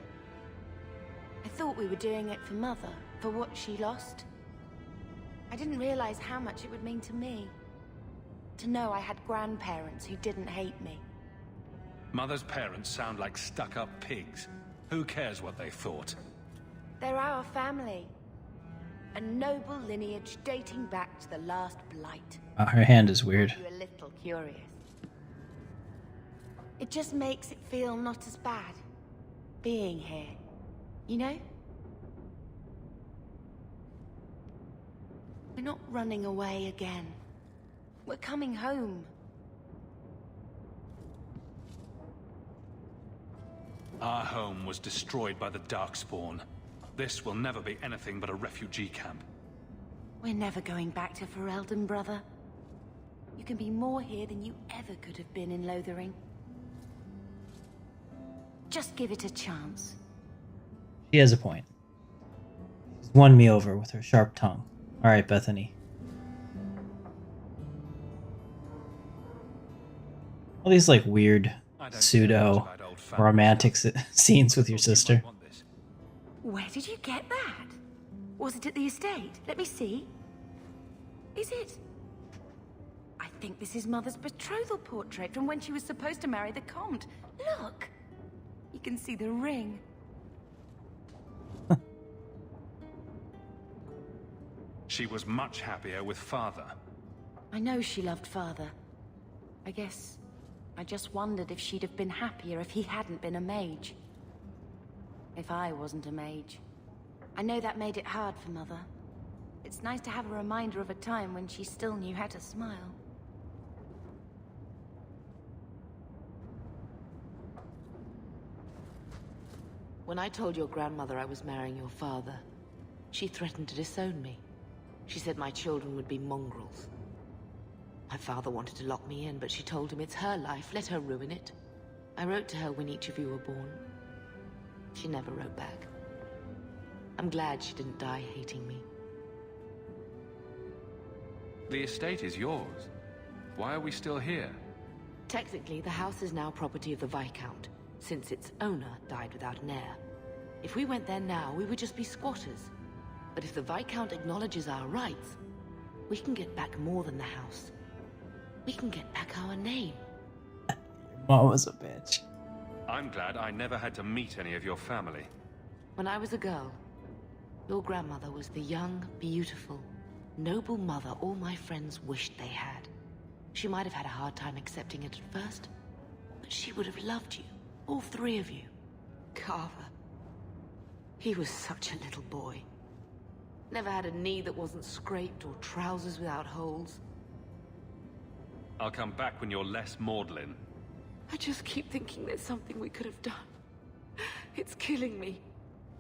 I thought we were doing it for Mother, for what she lost. I didn't realize how much it would mean to me. To know I had grandparents who didn't hate me. Mother's parents sound like stuck-up pigs. Who cares what they thought? They're our family. A noble lineage dating back to the last blight. Her hand is weird. Are you a little curious? It just makes it feel not as bad. Being here. You know? We're not running away again. We're coming home. Our home was destroyed by the Darkspawn. This will never be anything but a refugee camp. We're never going back to Ferelden, brother. You can be more here than you ever could have been in Lothering. Just give it a chance. She has a point. She's won me over with her sharp tongue. Alright, Bethany. All these like weird pseudo romantic scenes with your sister. Where did you get that? Was it at the estate? Let me see. Is it? I think this is Mother's betrothal portrait from when she was supposed to marry the Comte. Look! You can see the ring. She was much happier with Father. I know she loved Father. I guess I just wondered if she'd have been happier if he hadn't been a mage. If I wasn't a mage. I know that made it hard for Mother. It's nice to have a reminder of a time when she still knew how to smile. When I told your grandmother I was marrying your father, she threatened to disown me. She said my children would be mongrels. My father wanted to lock me in, but she told him it's her life, let her ruin it. I wrote to her when each of you were born. She never wrote back. I'm glad she didn't die hating me. The estate is yours. Why are we still here? Technically, the house is now property of the Viscount, since its owner died without an heir. If we went there now, we would just be squatters. But if the Viscount acknowledges our rights, we can get back more than the house. We can get back our name. Mom was a bitch. I'm glad I never had to meet any of your family. When I was a girl, your grandmother was the young, beautiful, noble mother all my friends wished they had. She might have had a hard time accepting it at first, but she would have loved you, all three of you. Carver. He was such a little boy. Never had a knee that wasn't scraped or trousers without holes. I'll come back when you're less maudlin. I just keep thinking there's something we could have done. It's killing me.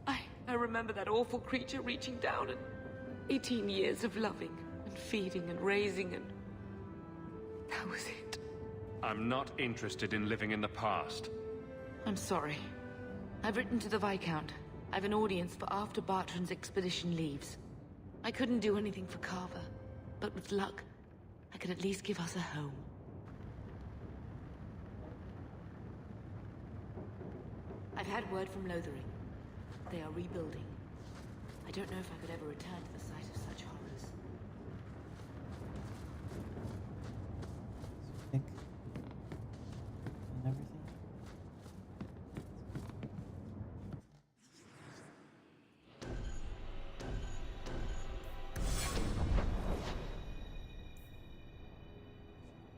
I remember that awful creature reaching down and 18 years of loving and feeding and raising and... that was it. I'm not interested in living in the past. I'm sorry. I've written to the Viscount. I've an audience for after Bartran's expedition leaves. I couldn't do anything for Carver, but with luck, I could at least give us a home. I've had word from Lothering. They are rebuilding. I don't know if I could ever return to the site of such horrors.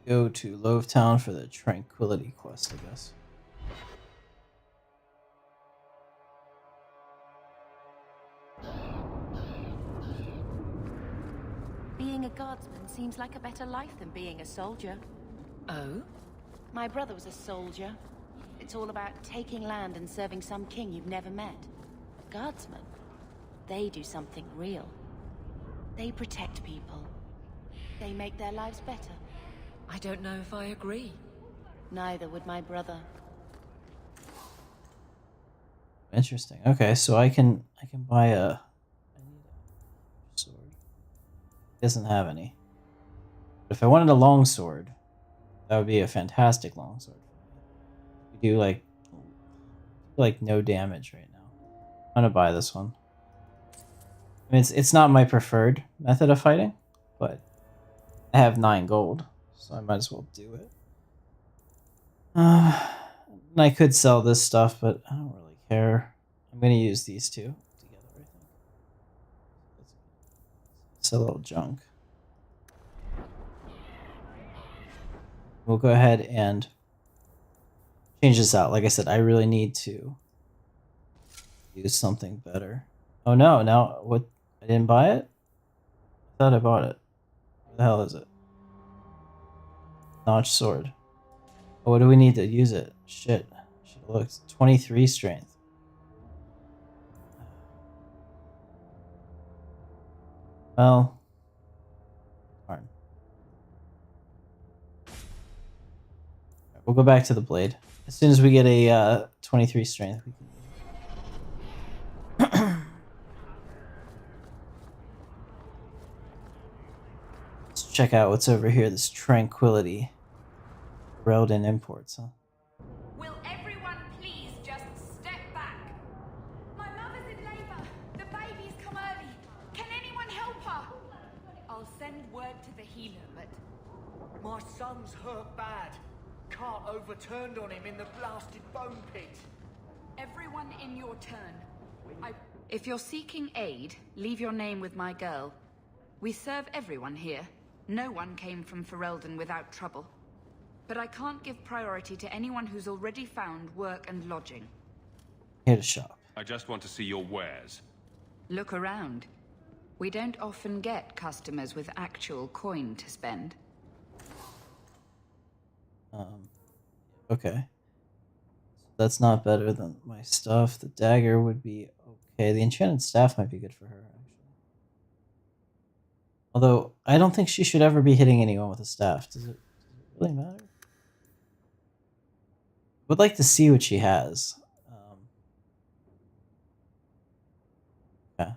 Go to Lovetown for the Tranquility quest, I guess. Being a guardsman seems like a better life than being a soldier. Oh? My brother was a soldier. It's all about taking land and serving some king you've never met. Guardsmen, they do something real. They protect people. They make their lives better. I don't know if I agree. Neither would my brother. Interesting. Okay, so I can buy a... I need a sword. It doesn't have any. But if I wanted a long sword, that would be a fantastic long sword. We do like no damage right now. I'm gonna buy this one. I mean, it's not my preferred method of fighting, but I have 9 gold, so I might as well do it. And I could sell this stuff, but I don't really care. I'm gonna use these two together, I think. It's a little junk. We'll go ahead and change this out. Like I said, I really need to use something better. Oh no, now what? I didn't buy it? I thought I bought it. Where the hell is it? Notch sword. Oh, what do we need to use it? Shit. Should have looked. 23 strength. Well. Darn. We'll go back to the blade. As soon as we get a 23 strength, we can use it. Let's check out what's over here. This Tranquility Ferelden imports, huh? Will everyone please just step back? My mother's in labor. The baby's come early. Can anyone help her? I'll send word to the healer, but My son's hurt bad. Cart overturned on him in the blasted bone pit. Everyone in your turn. If you're seeking aid, leave your name with my girl. We serve everyone here. No one came from Ferelden without trouble. But I can't give priority to anyone who's already found work and lodging. Here to shop. I just want to see your wares. Look around. We don't often get customers with actual coin to spend. Okay. That's not better than my stuff. The dagger would be okay. The enchanted staff might be good for her, actually. Although, I don't think she should ever be hitting anyone with a staff. Does it really matter? Would like to see what she has. Yeah.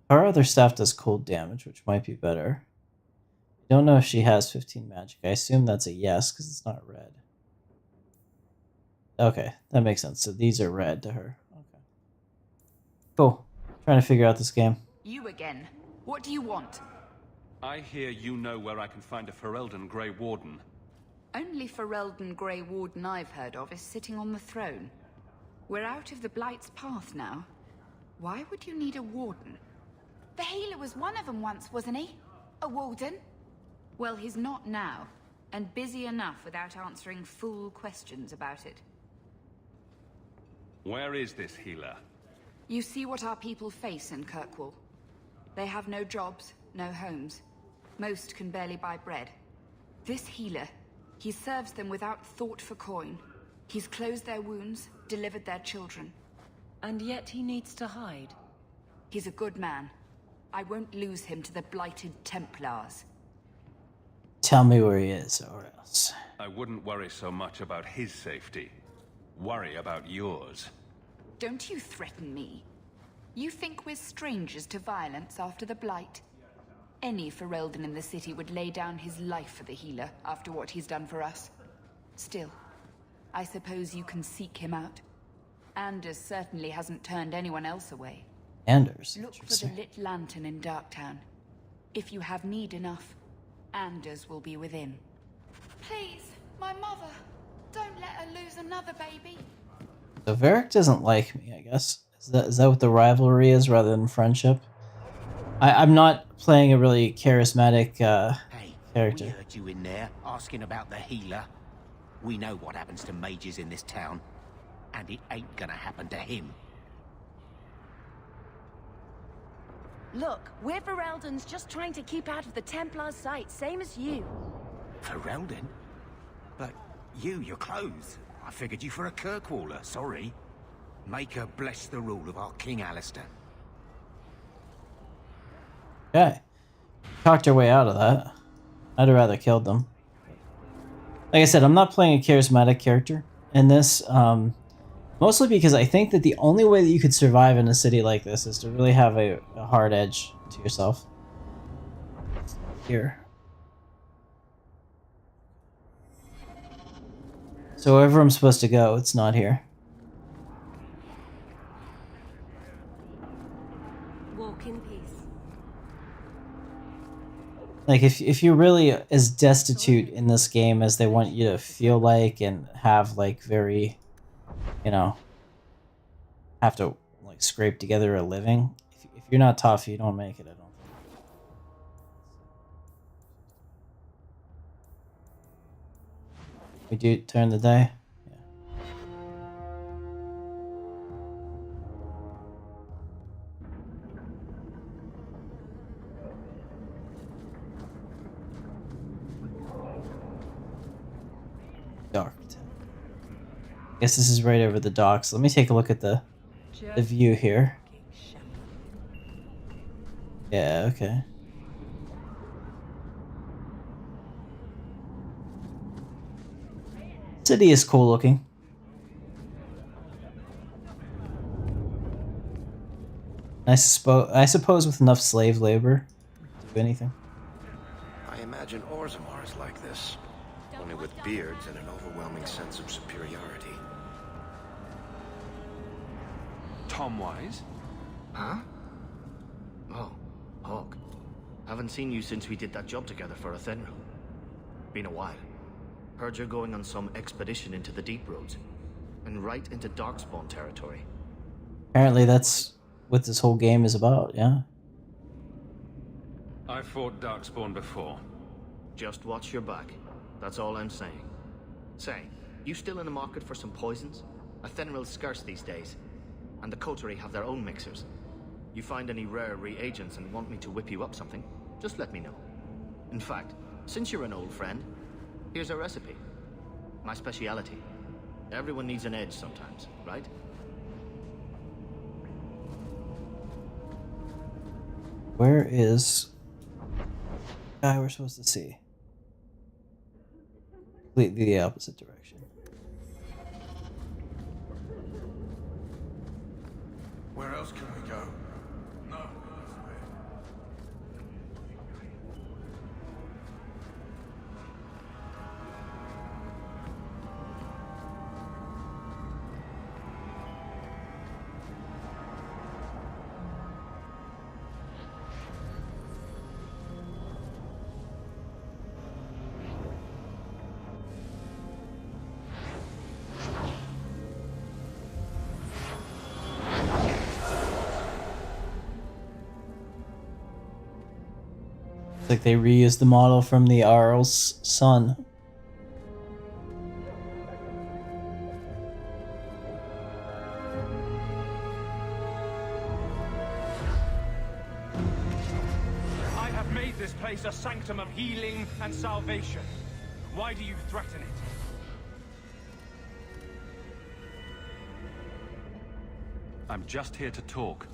Her other staff does cold damage, which might be better. I don't know if she has 15 magic. I assume that's a yes, because it's not red. Okay, that makes sense. So these are red to her. Okay. Cool. Trying to figure out this game. You again. What do you want? I hear you know where I can find a Ferelden Grey Warden. Only Ferelden Grey Warden I've heard of is sitting on the throne. We're out of the Blight's path now. Why would you need a warden? the healer was one of them once, wasn't he? A warden? Well, he's not now, and busy enough without answering fool questions about it. Where is this healer? You see what our people face in Kirkwall. They have no jobs, no homes. Most can barely buy bread. This healer, he serves them without thought for coin. He's closed their wounds, delivered their children. And yet he needs to hide. He's a good man. I won't lose him to the blighted Templars. Tell me where he is, or else. I wouldn't worry so much about his safety. Worry about yours. Don't you threaten me. You think we're strangers to violence after the Blight? Any Ferelden in the city would lay down his life for the healer after what he's done for us. Still, I suppose you can seek him out. Anders certainly hasn't turned anyone else away. Anders? Look for the lit lantern in Darktown. If you have need enough, Anders will be within. Please, my mother. Don't let her lose another baby. So Varric doesn't like me, I guess. Is that what the rivalry is rather than friendship? I'm not playing a really charismatic character. We heard you in there asking about the healer. We know what happens to mages in this town, and it ain't gonna happen to him. Look, we're Fereldans just trying to keep out of the Templar's sight, same as you. Ferelden? But you're clothes. I figured you for a Kirkwaller, sorry. Make her bless the rule of our King Alistair. Okay. Talked our way out of that. I'd have rather killed them. Like I said, I'm not playing a charismatic character in this, mostly because I think that the only way that you could survive in a city like this is to really have a hard edge to yourself. Here. So wherever I'm supposed to go, it's not here. Walk in peace. Like, if you're really as destitute in this game as they want you to feel like and have, like, very, you know, have to, like, scrape together a living, if you're not tough, you don't make it, I don't think. We do turn the day? Yeah. Dark. Guess this is right over the docks. Let me take a look at the view here. Yeah, okay. City is cool looking. I suppose with enough slave labor, do anything. imagine Orzammar is like this. Only with beards and an overwhelming sense of superiority. Tom Wise? Huh? Oh, Hawk. Haven't seen you since we did that job together for Athenril. Been a while. Heard you're going on some expedition into the Deep Roads. And right into Darkspawn territory. Apparently that's what this whole game is about, yeah? I've fought Darkspawn before. Just watch your back. That's all I'm saying. Say, you still in the market for some poisons? Athenril's scarce these days. And the Coterie have their own mixers. You find any rare reagents and want me to whip you up something, just let me know. In fact, since you're an old friend, here's a recipe. My speciality. Everyone needs an edge sometimes, right? Where is the guy we're supposed to see? Completely the opposite direction. Where else can we go? No. It's like they reused the model from the Arl's son. I have made this place a sanctum of healing and salvation. Why do you threaten it? I'm just here to talk.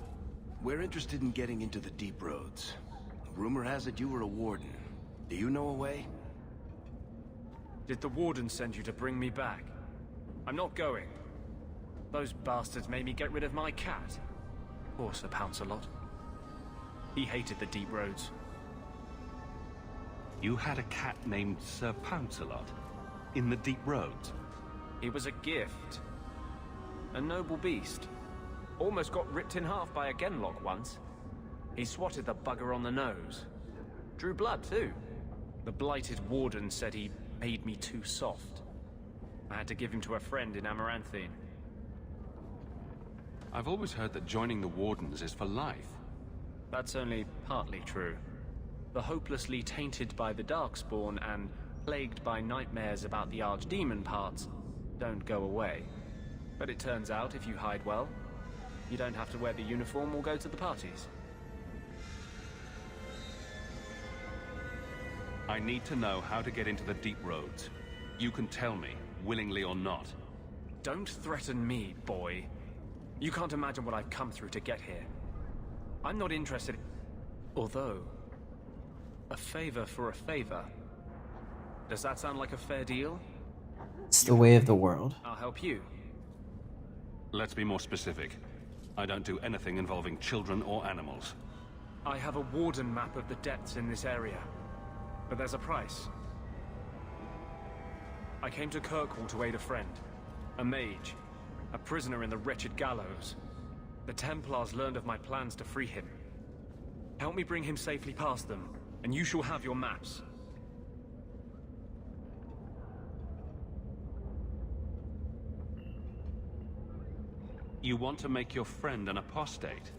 We're interested in getting into the Deep Roads. Rumor has it you were a warden. Do you know a way? Did the warden send you to bring me back? I'm not going. Those bastards made me get rid of my cat. Poor Sir Pouncelot. He hated the Deep Roads. You had a cat named Sir Pouncelot in the Deep Roads? He was a gift. A noble beast. Almost got ripped in half by a Genlock once. He swatted the bugger on the nose. Drew blood, too. The blighted warden said he made me too soft. I had to give him to a friend in Amaranthine. I've always heard that joining the Wardens is for life. That's only partly true. The hopelessly tainted by the Darkspawn and plagued by nightmares about the Archdemon parts don't go away. But it turns out if you hide well, you don't have to wear the uniform or go to the parties. I need to know how to get into the Deep Roads. You can tell me, willingly or not. Don't threaten me, boy. You can't imagine what I've come through to get here. I'm not interested. Although, a favor for a favor. Does that sound like a fair deal? It's the way of the world. I'll help you. Let's be more specific. I don't do anything involving children or animals. I have a warden map of the depths in this area. But there's a price. I came to Kirkwall to aid a friend. A mage. A prisoner in the wretched gallows. The Templars learned of my plans to free him. Help me bring him safely past them, and you shall have your maps. You want to make your friend an apostate?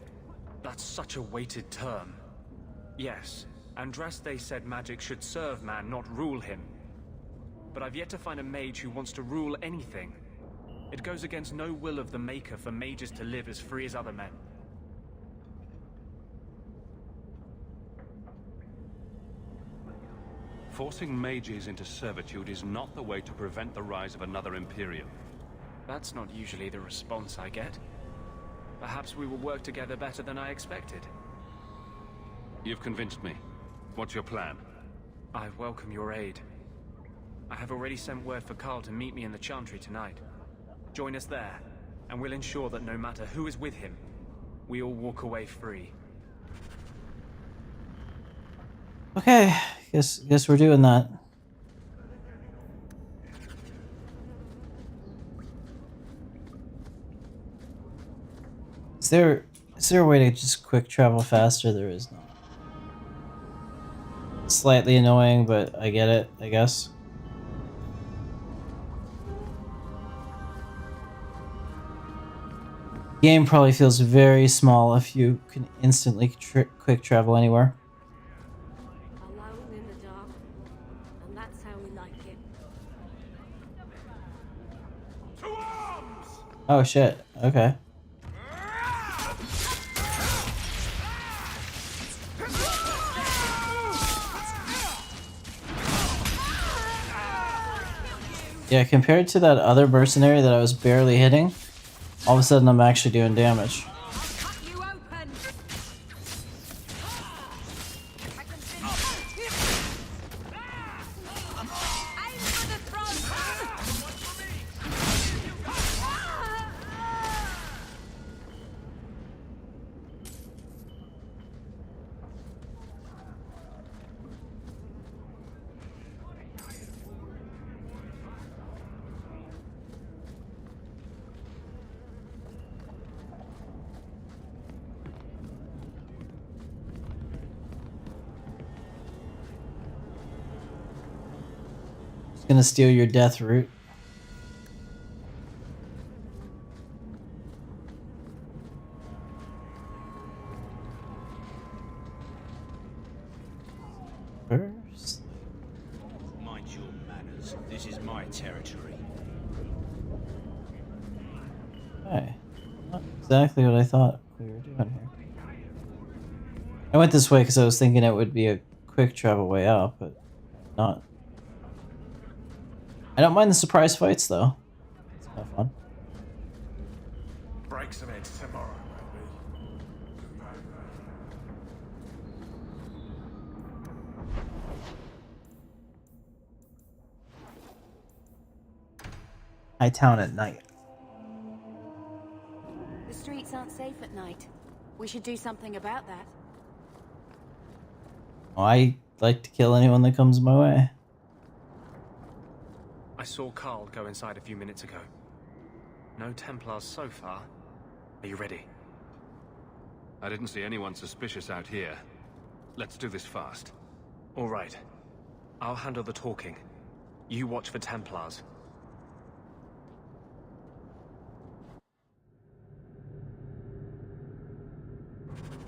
That's such a weighted term. Yes, Andraste said magic should serve man, not rule him. But I've yet to find a mage who wants to rule anything. It goes against no will of the Maker for mages to live as free as other men. Forcing mages into servitude is not the way to prevent the rise of another Imperium. That's not usually the response I get. Perhaps we will work together better than I expected. You've convinced me. What's your plan? I welcome your aid. I have already sent word for Carl to meet me in the Chantry tonight. Join us there, and we'll ensure that no matter who is with him, we all walk away free. Okay, Guess we're doing that. Is there a way to just quick travel faster? There is not. Slightly annoying, but I get it, I guess. Game probably feels very small if you can instantly quick travel anywhere. Alone in the dark, and that's how we like it. To arms! Oh shit, okay. Yeah, compared to that other mercenary that I was barely hitting, all of a sudden I'm actually doing damage. Gonna steal your death route. First. Mind your manners. This is my territory. Okay. Not exactly what I thought we were doing here. I went this way because I was thinking it would be a quick travel way out, but not. I don't mind the surprise fights, though. It's kind of fun. Break some eggs tomorrow, maybe. High town at night. The streets aren't safe at night. We should do something about that. Oh, I like to kill anyone that comes my way. I saw Carl go inside a few minutes ago. No Templars so far. Are you ready? I didn't see anyone suspicious out here. Let's do this fast. All right. I'll handle the talking. You watch for Templars.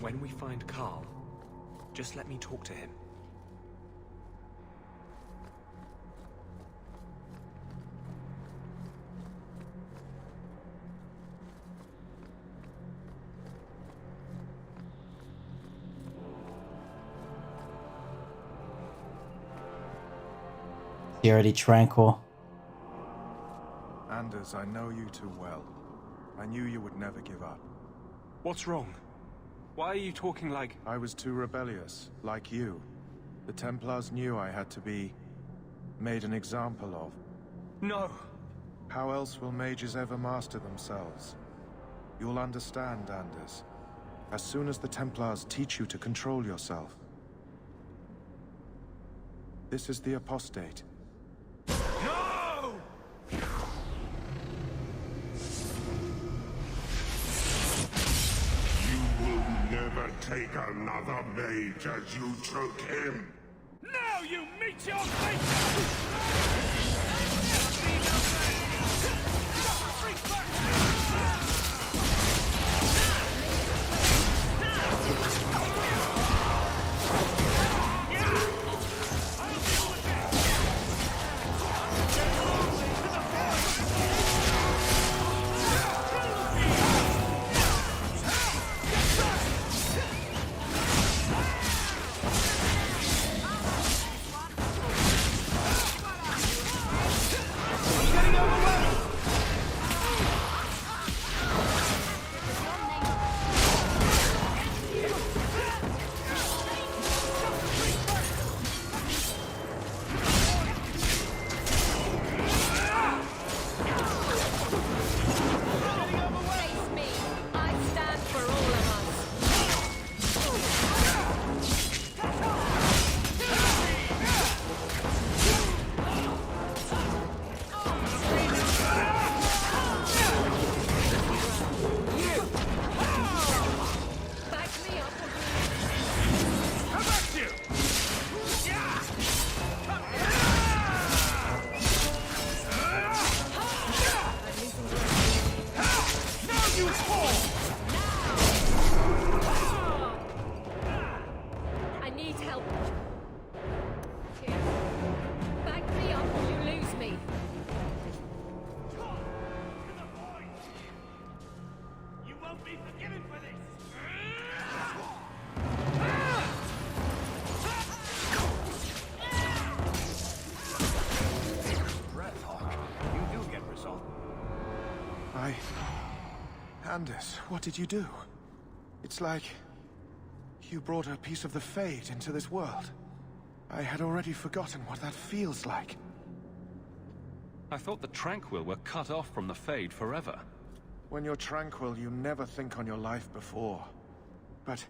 When we find Carl, just let me talk to him. You're already tranquil. Anders, I know you too well. I knew you would never give up. What's wrong? Why are you talking like... I was too rebellious, like you. The Templars knew I had to be made an example of. No! How else will mages ever master themselves? You'll understand, Anders. As soon as the Templars teach you to control yourself. This is the apostate. No! You will never take another mage as you took him. Now you meet your fate! Anders, what did you do? It's like you brought a piece of the Fade into this world. I had already forgotten what that feels like. I thought the Tranquil were cut off from the Fade forever. When you're tranquil, you never think on your life before. But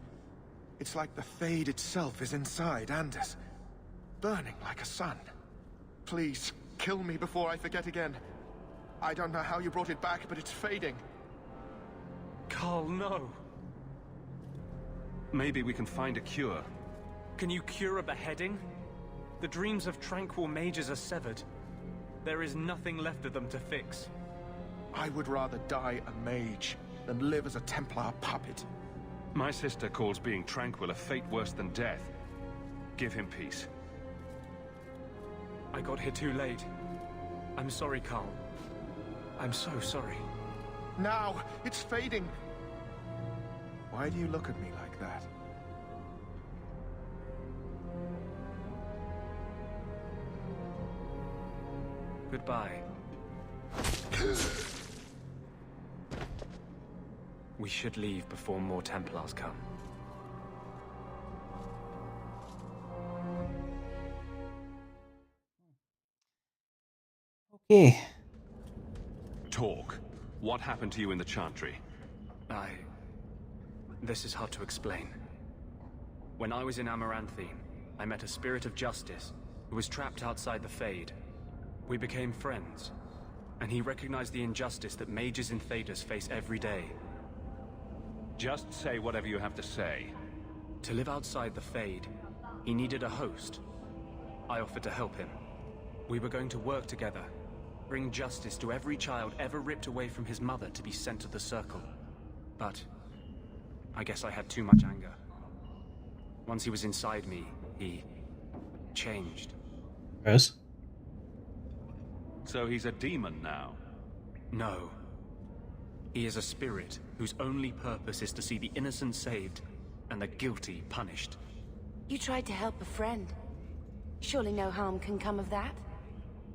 it's like the Fade itself is inside Anders, burning like a sun. Please, kill me before I forget again. I don't know how you brought it back, but it's fading. Carl, no. Maybe we can find a cure. Can you cure a beheading? The dreams of tranquil mages are severed. There is nothing left of them to fix. I would rather die a mage than live as a Templar puppet. My sister calls being tranquil a fate worse than death. Give him peace. I got here too late. I'm sorry, Carl. I'm so sorry. Now! It's fading! Why do you look at me like that? Goodbye. We should leave before more Templars come. Okay. Talk. What happened to you in the Chantry? This is hard to explain. When I was in Amaranthine, I met a spirit of justice who was trapped outside the Fade. We became friends, and he recognized the injustice that mages and Thaders face every day. Just say whatever you have to say. To live outside the Fade, he needed a host. I offered to help him. We were going to work together, bring justice to every child ever ripped away from his mother to be sent to the Circle. But I guess I had too much anger. Once he was inside me, he changed. Yes. So he's a demon now? No. He is a spirit whose only purpose is to see the innocent saved and the guilty punished. You tried to help a friend. Surely no harm can come of that?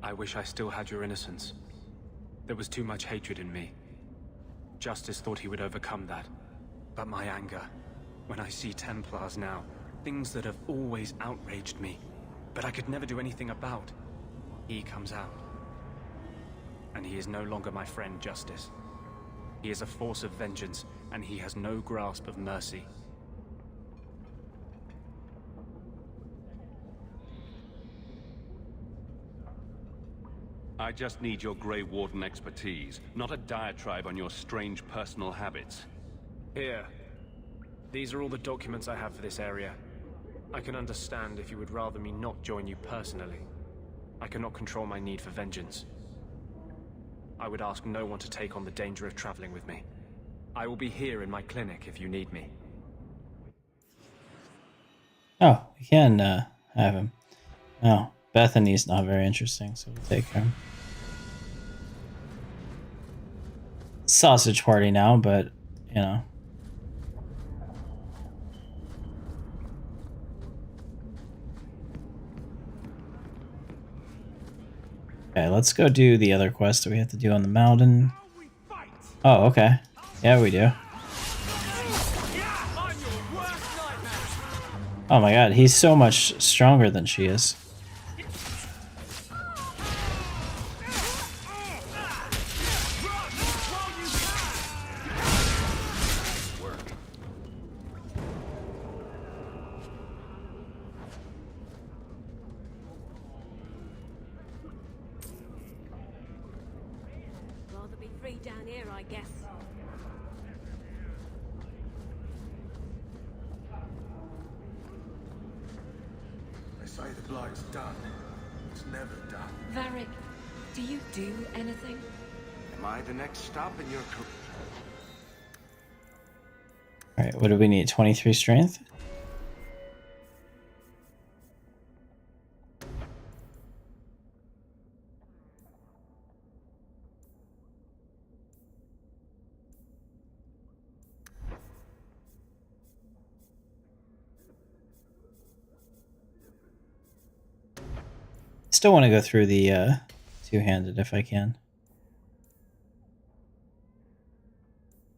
I wish I still had your innocence. There was too much hatred in me. Justice thought he would overcome that. But my anger, when I see Templars now, things that have always outraged me, but I could never do anything about, he comes out. And he is no longer my friend, Justice. He is a force of vengeance, and he has no grasp of mercy. I just need your Grey Warden expertise, not a diatribe on your strange personal habits. Here. These are all the documents I have for this area. I can understand if you would rather me not join you personally. I cannot control my need for vengeance. I would ask no one to take on the danger of traveling with me. I will be here in my clinic if you need me. Oh, we can have him. Oh, Bethany's not very interesting, so we'll take her. Sausage party now, but, you know. Okay, let's go do the other quest that we have to do on the mountain. Oh, okay. Yeah, we do. Oh my god, he's so much stronger than she is. Rather be free down here, I guess. They say the blight's done. It's never done. Varric, do you do anything? Am I the next stop in your career? Alright, what do we need? 23 strength? Still want to go through the two-handed if I can.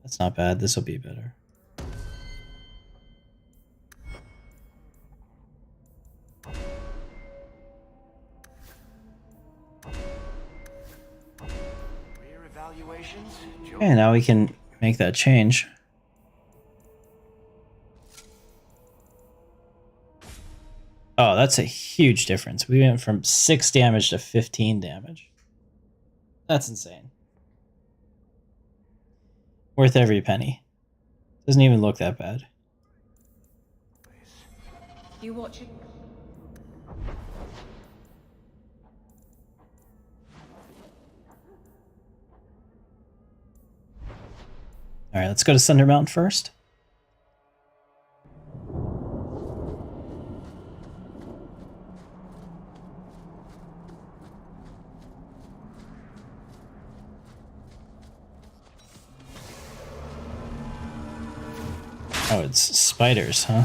That's not bad. This will be better. Okay, now we can make that change. Oh, that's a huge difference. We went from 6 damage to 15 damage. That's insane. Worth every penny. Doesn't even look that bad. You watching? Alright, let's go to Thunder Mountain first. Oh, it's spiders, huh?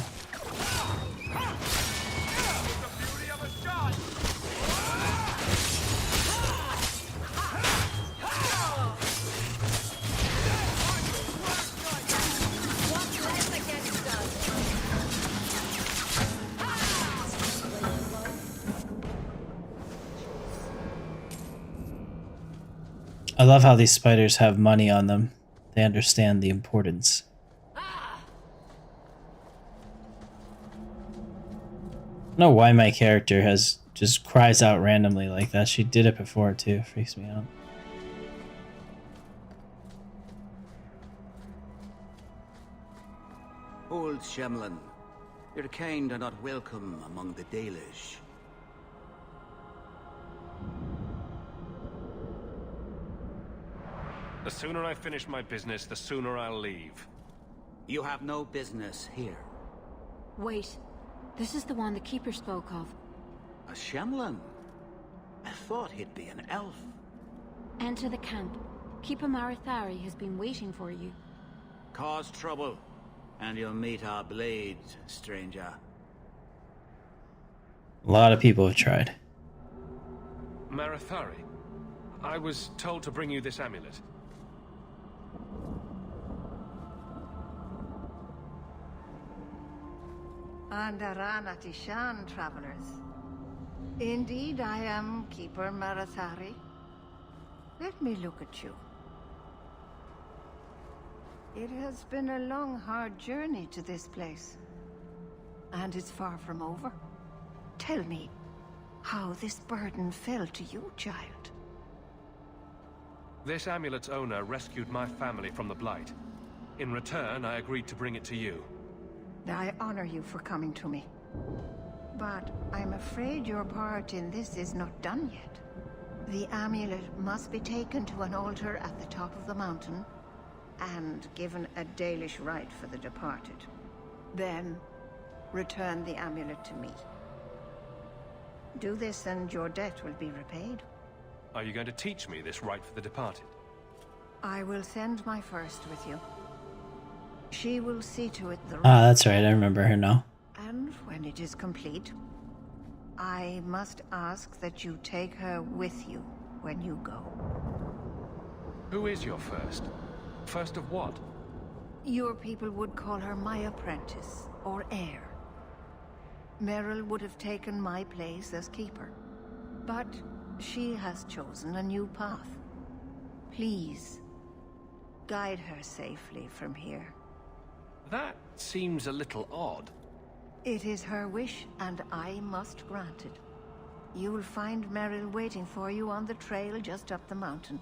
I love how these spiders have money on them. They understand the importance. I don't know why my character just cries out randomly like that. She did it before too. It freaks me out. Old Shemlin, your kind are not welcome among the Dalish. The sooner I finish my business, the sooner I'll leave. You have no business here. Wait, this is the one the Keeper spoke of. A Shemlin? I thought he'd be an elf. Enter the camp. Keeper Marathari has been waiting for you. Cause trouble, and you'll meet our blades, stranger. A lot of people have tried. Marathari, I was told to bring you this amulet. Andaranatishan, travelers. Indeed, I am Keeper Marathari. Let me look at you. It has been a long, hard journey to this place. And it's far from over. Tell me how this burden fell to you, child. This amulet's owner rescued my family from the Blight. In return, I agreed to bring it to you. I honor you for coming to me. But I'm afraid your part in this is not done yet. The amulet must be taken to an altar at the top of the mountain and given a Dalish rite for the departed. Then, return the amulet to me. Do this and your debt will be repaid. Are you going to teach me this rite for the departed? I will send my first with you. She will see to it the Ah, that's right. I remember her now. And when it is complete, I must ask that you take her with you when you go. Who is your first? First of what? Your people would call her my apprentice, or heir. Meryl would have taken my place as keeper. But she has chosen a new path. Please, guide her safely from here. That seems a little odd. It is her wish, and I must grant it. You will find Meryl waiting for you on the trail just up the mountain.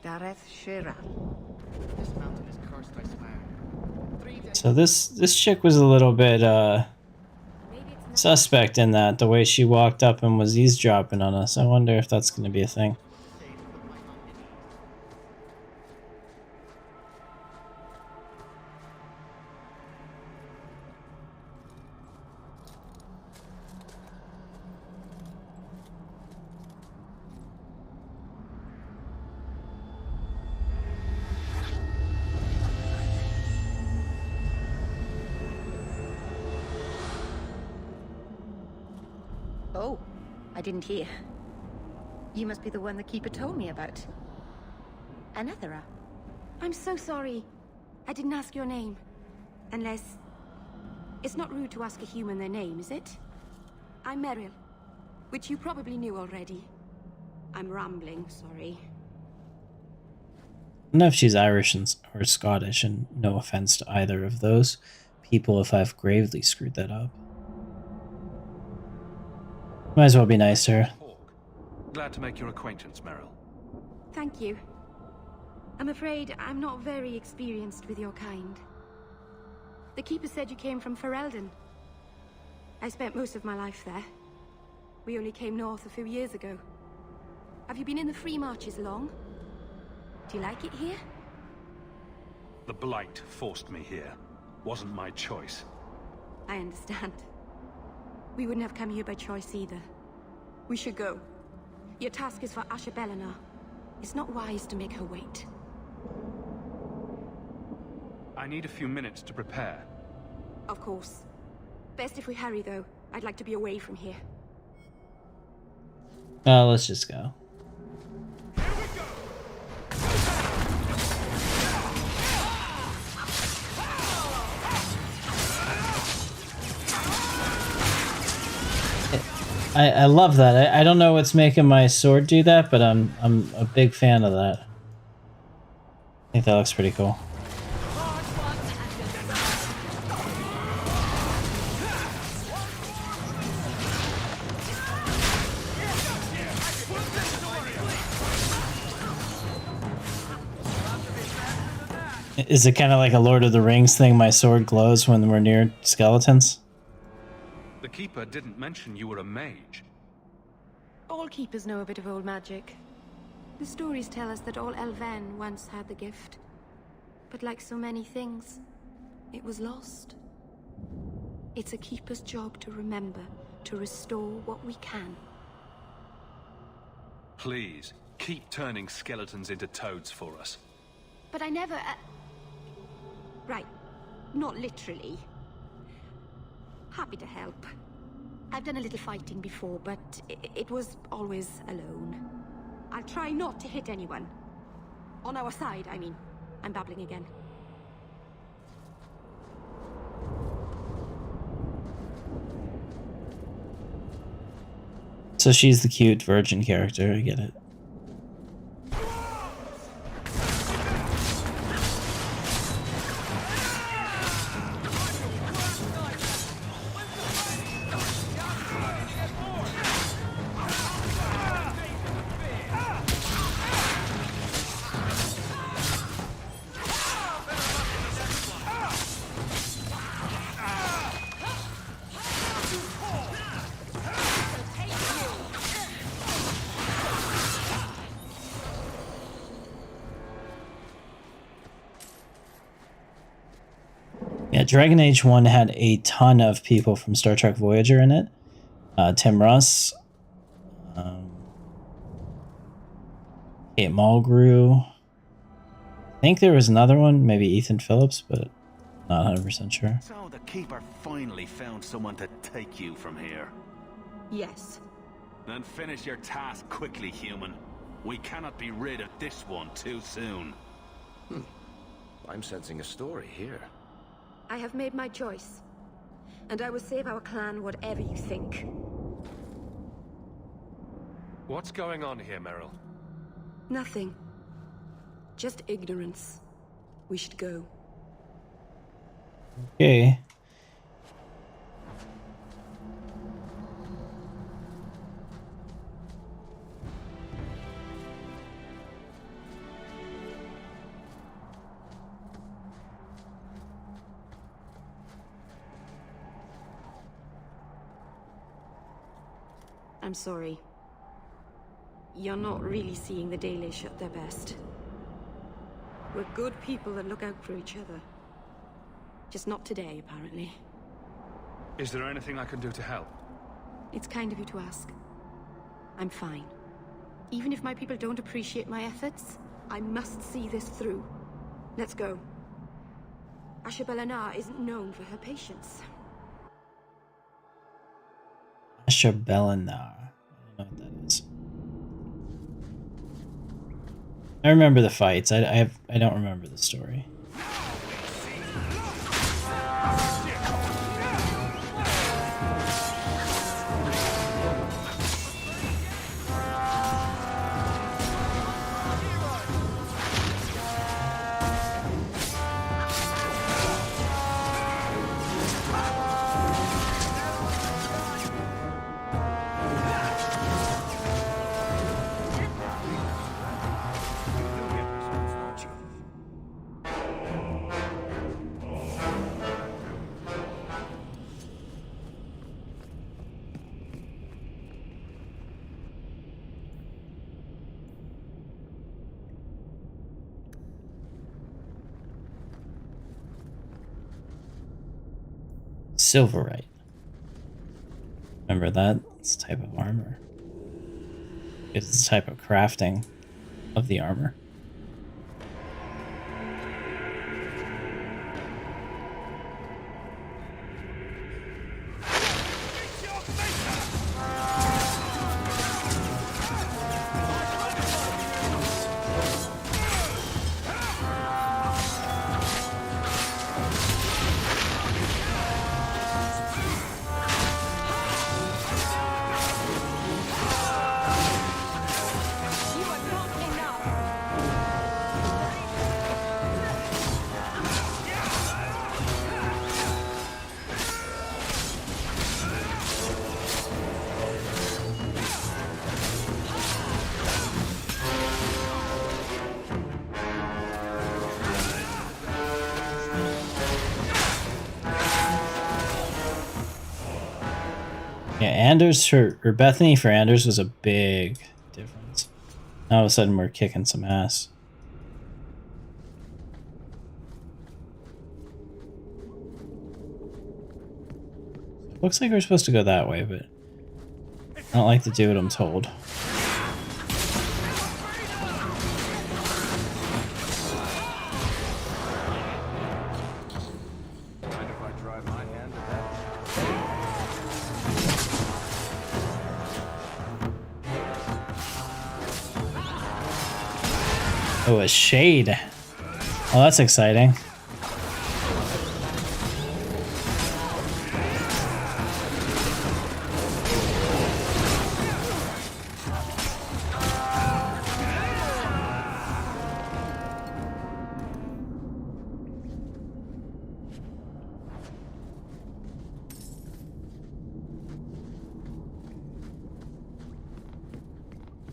Dareth Shira. This mountain is cursed, I swear. So this chick was a little bit suspect in that, the way she walked up and was eavesdropping on us. I wonder if that's going to be a thing. Oh, I didn't hear. You must be the one the Keeper told me about. Anethera. I'm so sorry. I didn't ask your name. Unless... It's not rude to ask a human their name, is it? I'm Meryl, which you probably knew already. I'm rambling, sorry. I don't know if she's Irish or Scottish, and no offense to either of those people if I've gravely screwed that up. Might as well be nice to her. Glad to make your acquaintance, Meryl. Thank you. I'm afraid I'm not very experienced with your kind. The Keeper said you came from Ferelden. I spent most of my life there. We only came north a few years ago. Have you been in the Free Marches long? Do you like it here? The Blight forced me here. Wasn't my choice. I understand. We wouldn't have come here by choice either. We should go. Your task is for Asher Bellinar. It's not wise to make her wait. I need a few minutes to prepare. Of course. Best if we hurry, though. I'd like to be away from here. Let's just go. I love that. I don't know what's making my sword do that, but I'm a big fan of that. I think that looks pretty cool. Is it kind of like a Lord of the Rings thing? My sword glows when we're near skeletons? The Keeper didn't mention you were a mage. All keepers know a bit of old magic. The stories tell us that all Elven once had the gift. But like so many things, it was lost. It's a keeper's job to remember, to restore what we can. Please, keep turning skeletons into toads for us. But I never... Right. Not literally. Happy to help. I've done a little fighting before, but it was always alone. I'll try not to hit anyone. On our side, I mean. I'm babbling again. So she's the cute virgin character, I get it. Yeah, Dragon Age 1 had a ton of people from Star Trek Voyager in it. Tim Russ, Kate Mulgrew. I think there was another one, maybe Ethan Phillips, but not 100% sure. So the Keeper finally found someone to take you from here. Yes. Then finish your task quickly, human. We cannot be rid of this one too soon. I'm sensing a story here. I have made my choice. And I will save our clan whatever you think. What's going on here, Meryl? Nothing. Just ignorance. We should go. Okay. I'm sorry. You're not really seeing the Dalish at their best. We're good people that look out for each other. Just not today, apparently. Is there anything I can do to help? It's kind of you to ask. I'm fine. Even if my people don't appreciate my efforts, I must see this through. Let's go. Asher Bellinar isn't known for her patience. Asher Bellinar. I don't know what that is. I remember the fights. I don't remember the story. Silverite. Remember that? It's a type of armor. It's a type of crafting of the armor. Yeah, Anders or Bethany for Anders was a big difference. Now all of a sudden we're kicking some ass. Looks like we're supposed to go that way, but I don't like to do what I'm told. Oh, a shade. Well, that's exciting.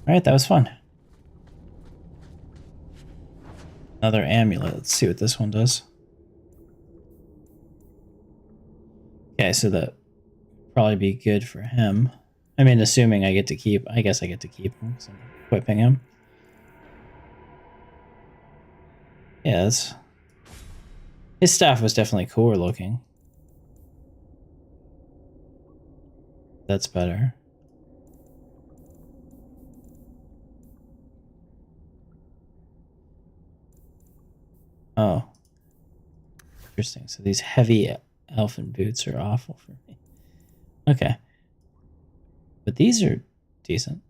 All right, that was fun. Another amulet. Let's see what this one does. Okay, so that probably be good for him. I mean, assuming I get to keep. I guess I get to keep him because I'm equipping him. Yeah, his staff was definitely cooler looking. That's better. Oh. Interesting. So these heavy elfin boots are awful for me. Okay. But these are decent.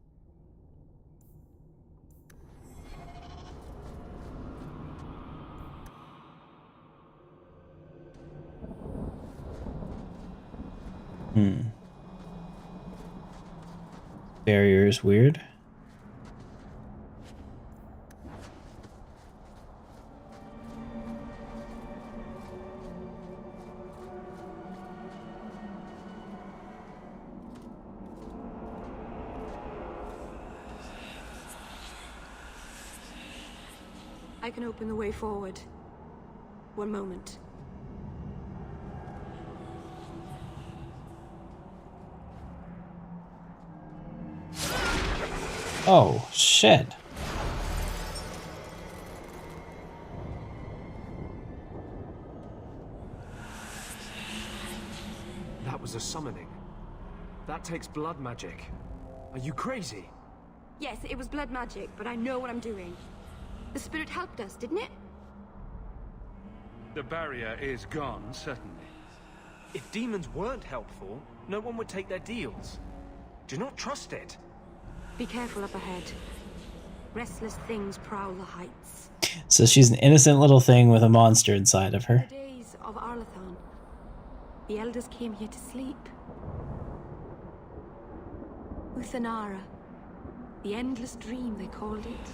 Barrier is weird. I can open the way forward. One moment. Oh, shit. That was a summoning. That takes blood magic. Are you crazy? Yes, it was blood magic, but I know what I'm doing. The spirit helped us, didn't it? The barrier is gone, certainly. If demons weren't helpful, no one would take their deals. Do not trust it. Be careful up ahead. Restless things prowl the heights. So she's an innocent little thing with a monster inside of her. The days of Arlathon. The elders came here to sleep. Uthanara. The endless dream, they called it.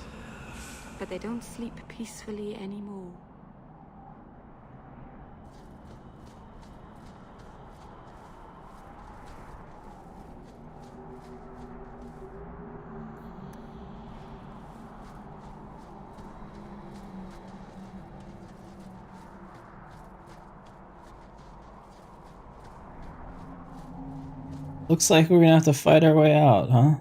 But they don't sleep peacefully anymore. Looks like we're gonna have to fight our way out, huh?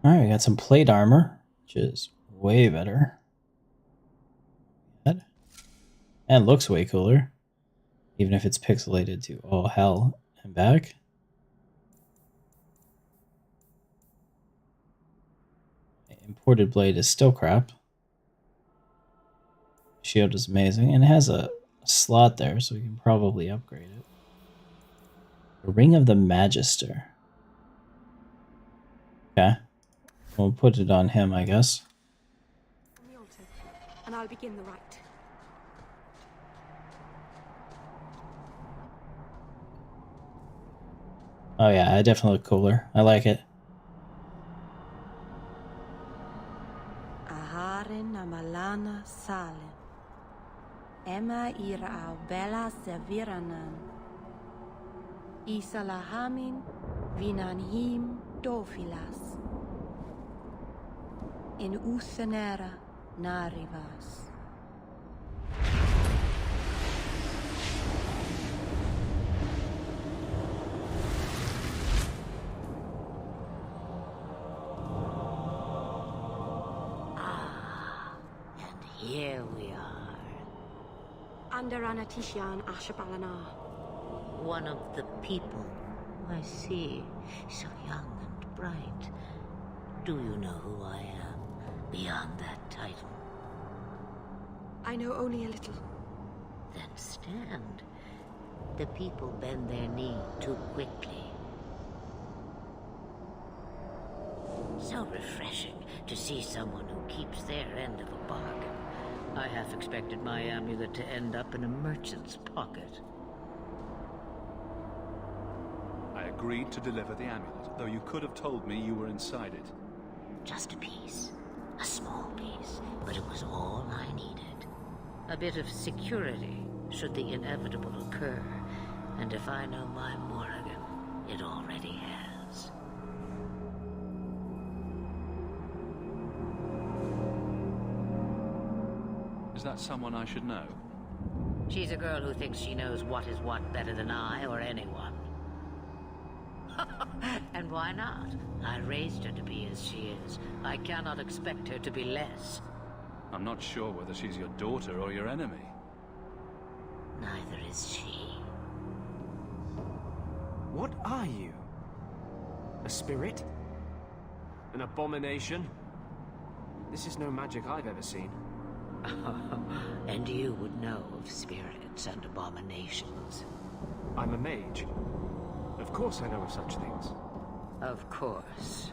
Alright, we got some plate armor, which is way better. And looks way cooler. Even if it's pixelated to all hell and back. Imported blade is still crap. Shield is amazing, and it has a slot there, so we can probably upgrade it. The Ring of the Magister. Okay. We'll put it on him, I guess. On the altar, and I'll begin the rite. Oh yeah, I definitely look cooler. I like it. Aharin amalana sale. Emma ira au bella serviranan. Isalahamin vinanhim dofilas. In Uthanera narivas. Here we are. Under Anatishan Ashabalana. One of the people. I see. So young and bright. Do you know who I am, beyond that title? I know only a little. Then stand. The people bend their knee too quickly. So refreshing to see someone who keeps their end of a bargain. I half expected my amulet to end up in a merchant's pocket. I agreed to deliver the amulet, though you could have told me you were inside it. Just a piece. A small piece, but it was all I needed. A bit of security, should the inevitable occur. And if I know my Morrigan, it already has. Is that someone I should know? She's a girl who thinks she knows what is what better than I or anyone. And why not? I raised her to be as she is. I cannot expect her to be less. I'm not sure whether she's your daughter or your enemy. Neither is she. What are you? A spirit? An abomination? This is no magic I've ever seen. And you would know of spirits and abominations. I'm a mage. Of course I know of such things. Of course.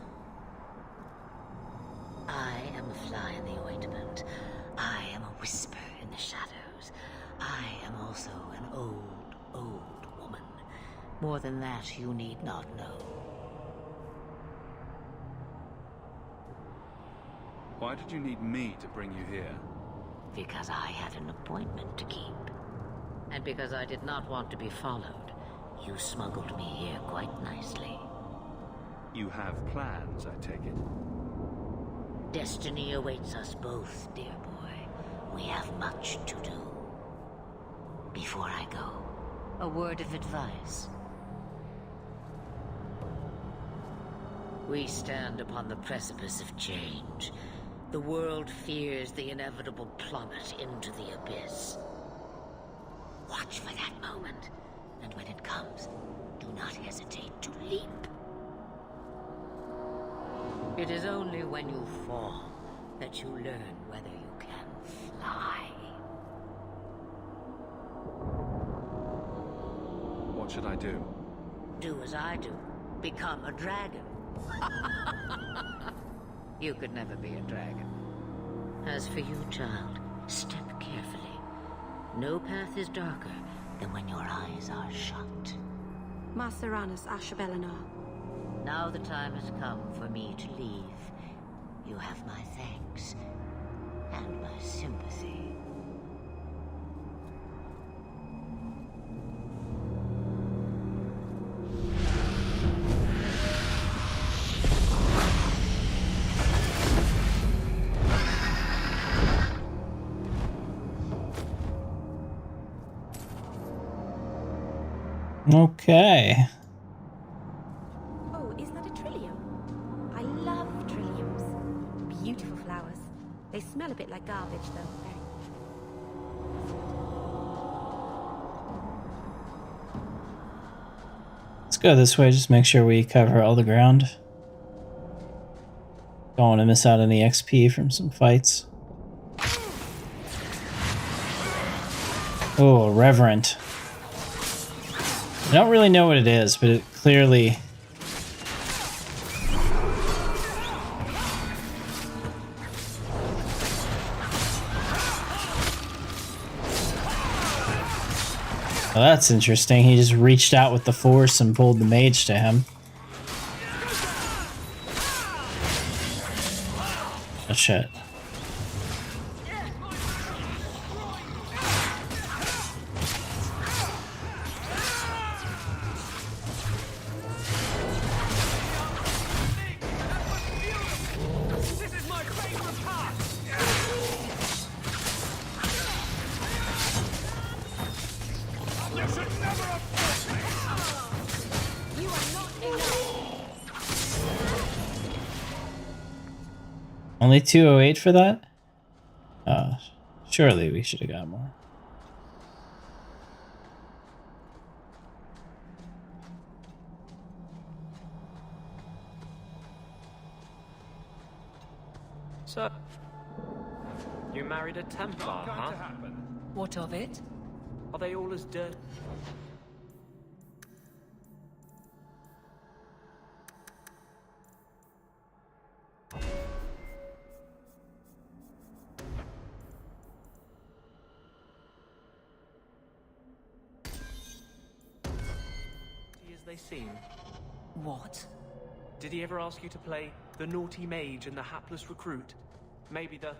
I am a fly in the ointment. I am a whisper in the shadows. I am also an old, old woman. More than that, you need not know. Why did you need me to bring you here? Because I had an appointment to keep. And because I did not want to be followed, you smuggled me here quite nicely. You have plans, I take it. Destiny awaits us both, dear boy. We have much to do. Before I go, a word of advice. We stand upon the precipice of change. The world fears the inevitable plummet into the abyss. Watch for that moment, and when it comes, do not hesitate to leap. It is only when you fall that you learn whether you can fly. What should I do? Do as I do. Become a dragon. You could never be a dragon. As for you, child, step carefully. No path is darker than when your eyes are shut. Maceranus Ashabelinar. Now the time has come for me to leave. You have my thanks and my sympathy. Okay. Oh, is that a trillium? I love trilliums. Beautiful flowers. They smell a bit like garbage, though. Let's go this way, just make sure we cover all the ground. Don't want to miss out any XP from some fights. Oh, a Reverend. I don't really know what it is, but it clearly... Well, that's interesting. He just reached out with the Force and pulled the mage to him. Oh, shit. Only 208 for that? Surely we should have got more. So, you married a Templar, huh? What of it? Are they all as dirty? As they seem. What? Did he ever ask you to play the naughty mage and the hapless recruit? Maybe the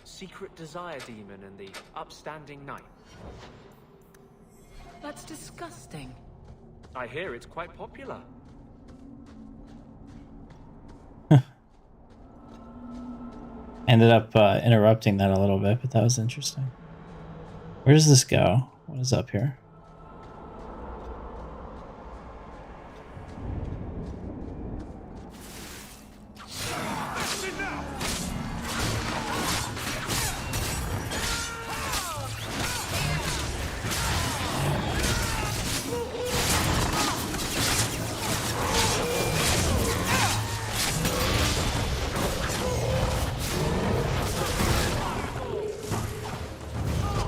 secret desire demon and the upstanding knight? That's disgusting. I hear it's quite popular. Ended up interrupting that a little bit, but that was interesting. Where does this go? What is up here?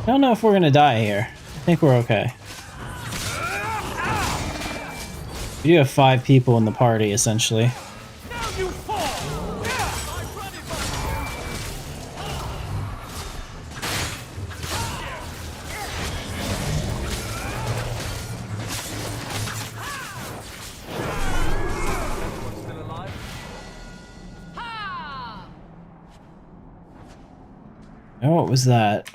I don't know if we're gonna die here. I think we're okay. We do have 5 people in the party, essentially. Oh, what was that?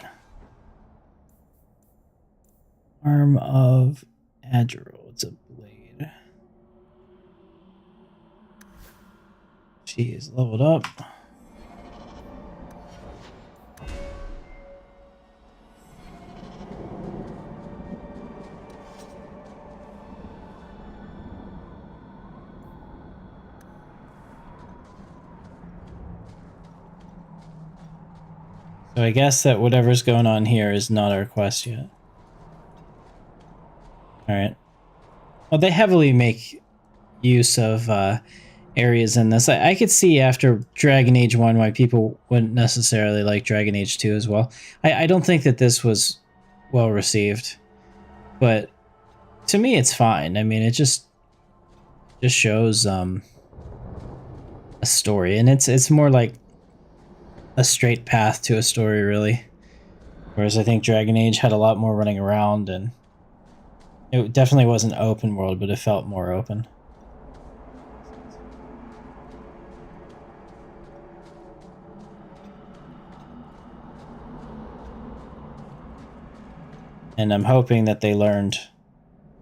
Arm of Adgerol. It's a blade. She is leveled up. So I guess that whatever's going on here is not our quest yet. Alright. Well, they heavily make use of areas in this. I could see after Dragon Age 1 why people wouldn't necessarily like Dragon Age 2 as well. I don't think that this was well received. But to me it's fine. I mean, it just shows a story, and it's more like a straight path to a story, really. Whereas I think Dragon Age had a lot more running around, and it definitely wasn't open world, but it felt more open. And I'm hoping that they learned.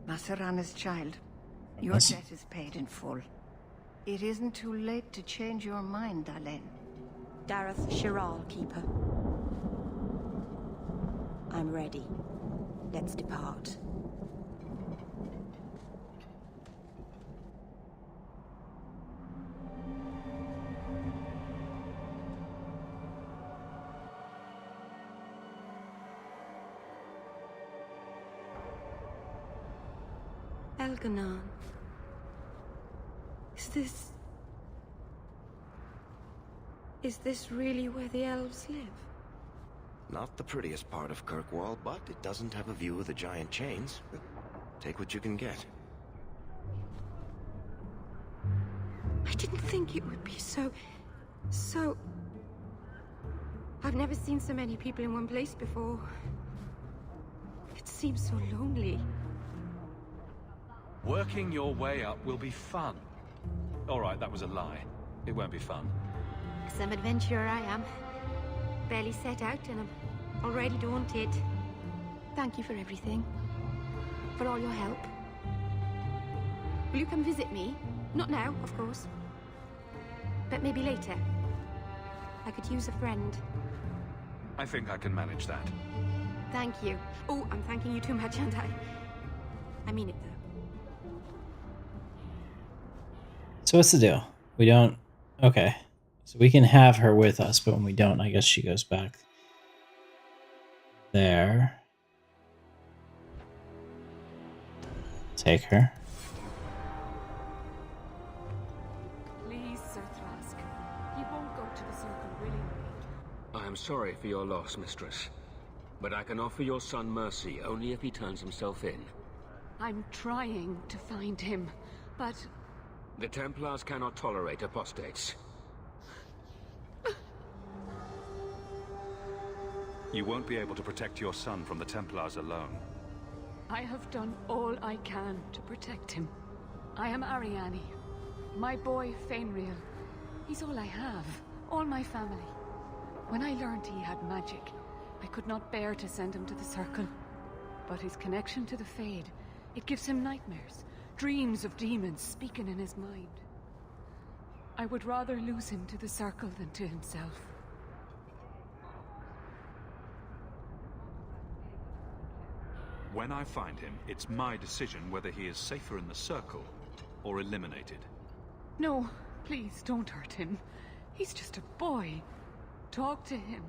Masarana's child, your debt is paid in full. It isn't too late to change your mind, Dalen. Dareth Shiral, Keeper. I'm ready. Let's depart. Elganon. Is this really where the elves live? Not the prettiest part of Kirkwall, but it doesn't have a view of the giant chains. But take what you can get. I didn't think it would be so... I've never seen so many people in one place before. It seems so lonely. Working your way up will be fun. Alright, that was a lie. It won't be fun. Some adventurer I am. Barely set out and I'm already daunted. Thank you for everything. For all your help. Will you come visit me? Not now, of course. But maybe later. I could use a friend. I think I can manage that. Thank you. Oh, I'm thanking you too much, aren't I? I mean it, though. So what's the deal? We don't... Okay. So we can have her with us, but when we don't, I guess she goes back there. Take her. Please, Sir Thrask. He won't go to the circle willingly. I am sorry for your loss, Mistress. But I can offer your son mercy only if he turns himself in. I'm trying to find him, but... The Templars cannot tolerate apostates. You won't be able to protect your son from the Templars alone. I have done all I can to protect him. I am Ariane. My boy, Fainriel. He's all I have. All my family. When I learned he had magic, I could not bear to send him to the Circle. But his connection to the Fade, it gives him nightmares. Dreams of demons speaking in his mind. I would rather lose him to the Circle than to himself. When I find him, it's my decision whether he is safer in the Circle or eliminated. No, please don't hurt him. He's just a boy. Talk to him.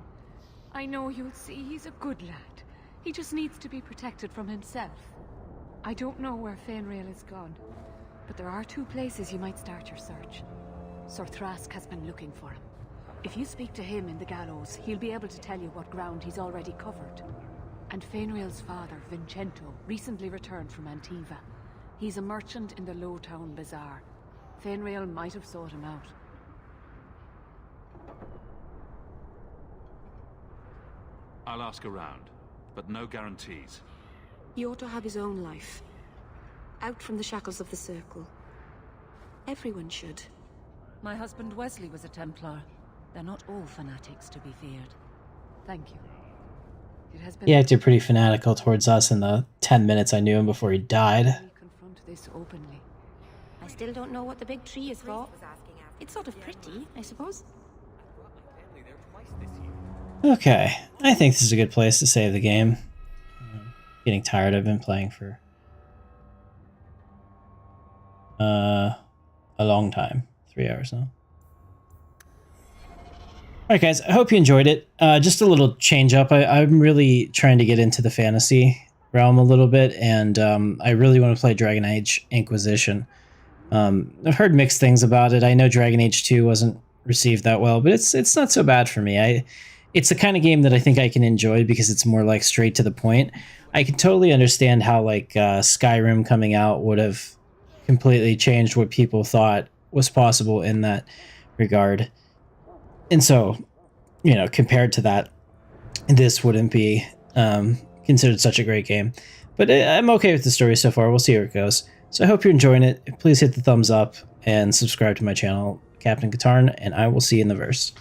I know you'll see he's a good lad. He just needs to be protected from himself. I don't know where Fainriel is gone, but there are 2 places you might start your search. Sir Thrask has been looking for him. If you speak to him in the gallows, he'll be able to tell you what ground he's already covered. And Fainriel's father, Vincento, recently returned from Antiva. He's a merchant in the Lowtown Bazaar. Fainriel might have sought him out. I'll ask around, but no guarantees. He ought to have his own life. Out from the shackles of the Circle. Everyone should. My husband Wesley was a Templar. They're not all fanatics to be feared. Thank you. It has been He acted pretty fanatical towards us in the 10 minutes I knew him before he died. confront this openly. I still don't know what the big tree is for. It's sort of pretty, I suppose. Okay, I think this is a good place to save the game. Getting tired. I've been playing for a long time. 3 hours now. Alright guys, I hope you enjoyed it. Just a little change up. I'm really trying to get into the fantasy realm a little bit, and I really want to play Dragon Age Inquisition. I've heard mixed things about it. I know Dragon Age 2 wasn't received that well, but it's not so bad for me. It's the kind of game that I think I can enjoy because it's more like straight to the point. I can totally understand how like Skyrim coming out would have completely changed what people thought was possible in that regard. And so, you know, compared to that, this wouldn't be considered such a great game. But I'm okay with the story so far. We'll see where it goes. So I hope you're enjoying it. Please hit the thumbs up and subscribe to my channel, Captain Katarn, and I will see you in the verse.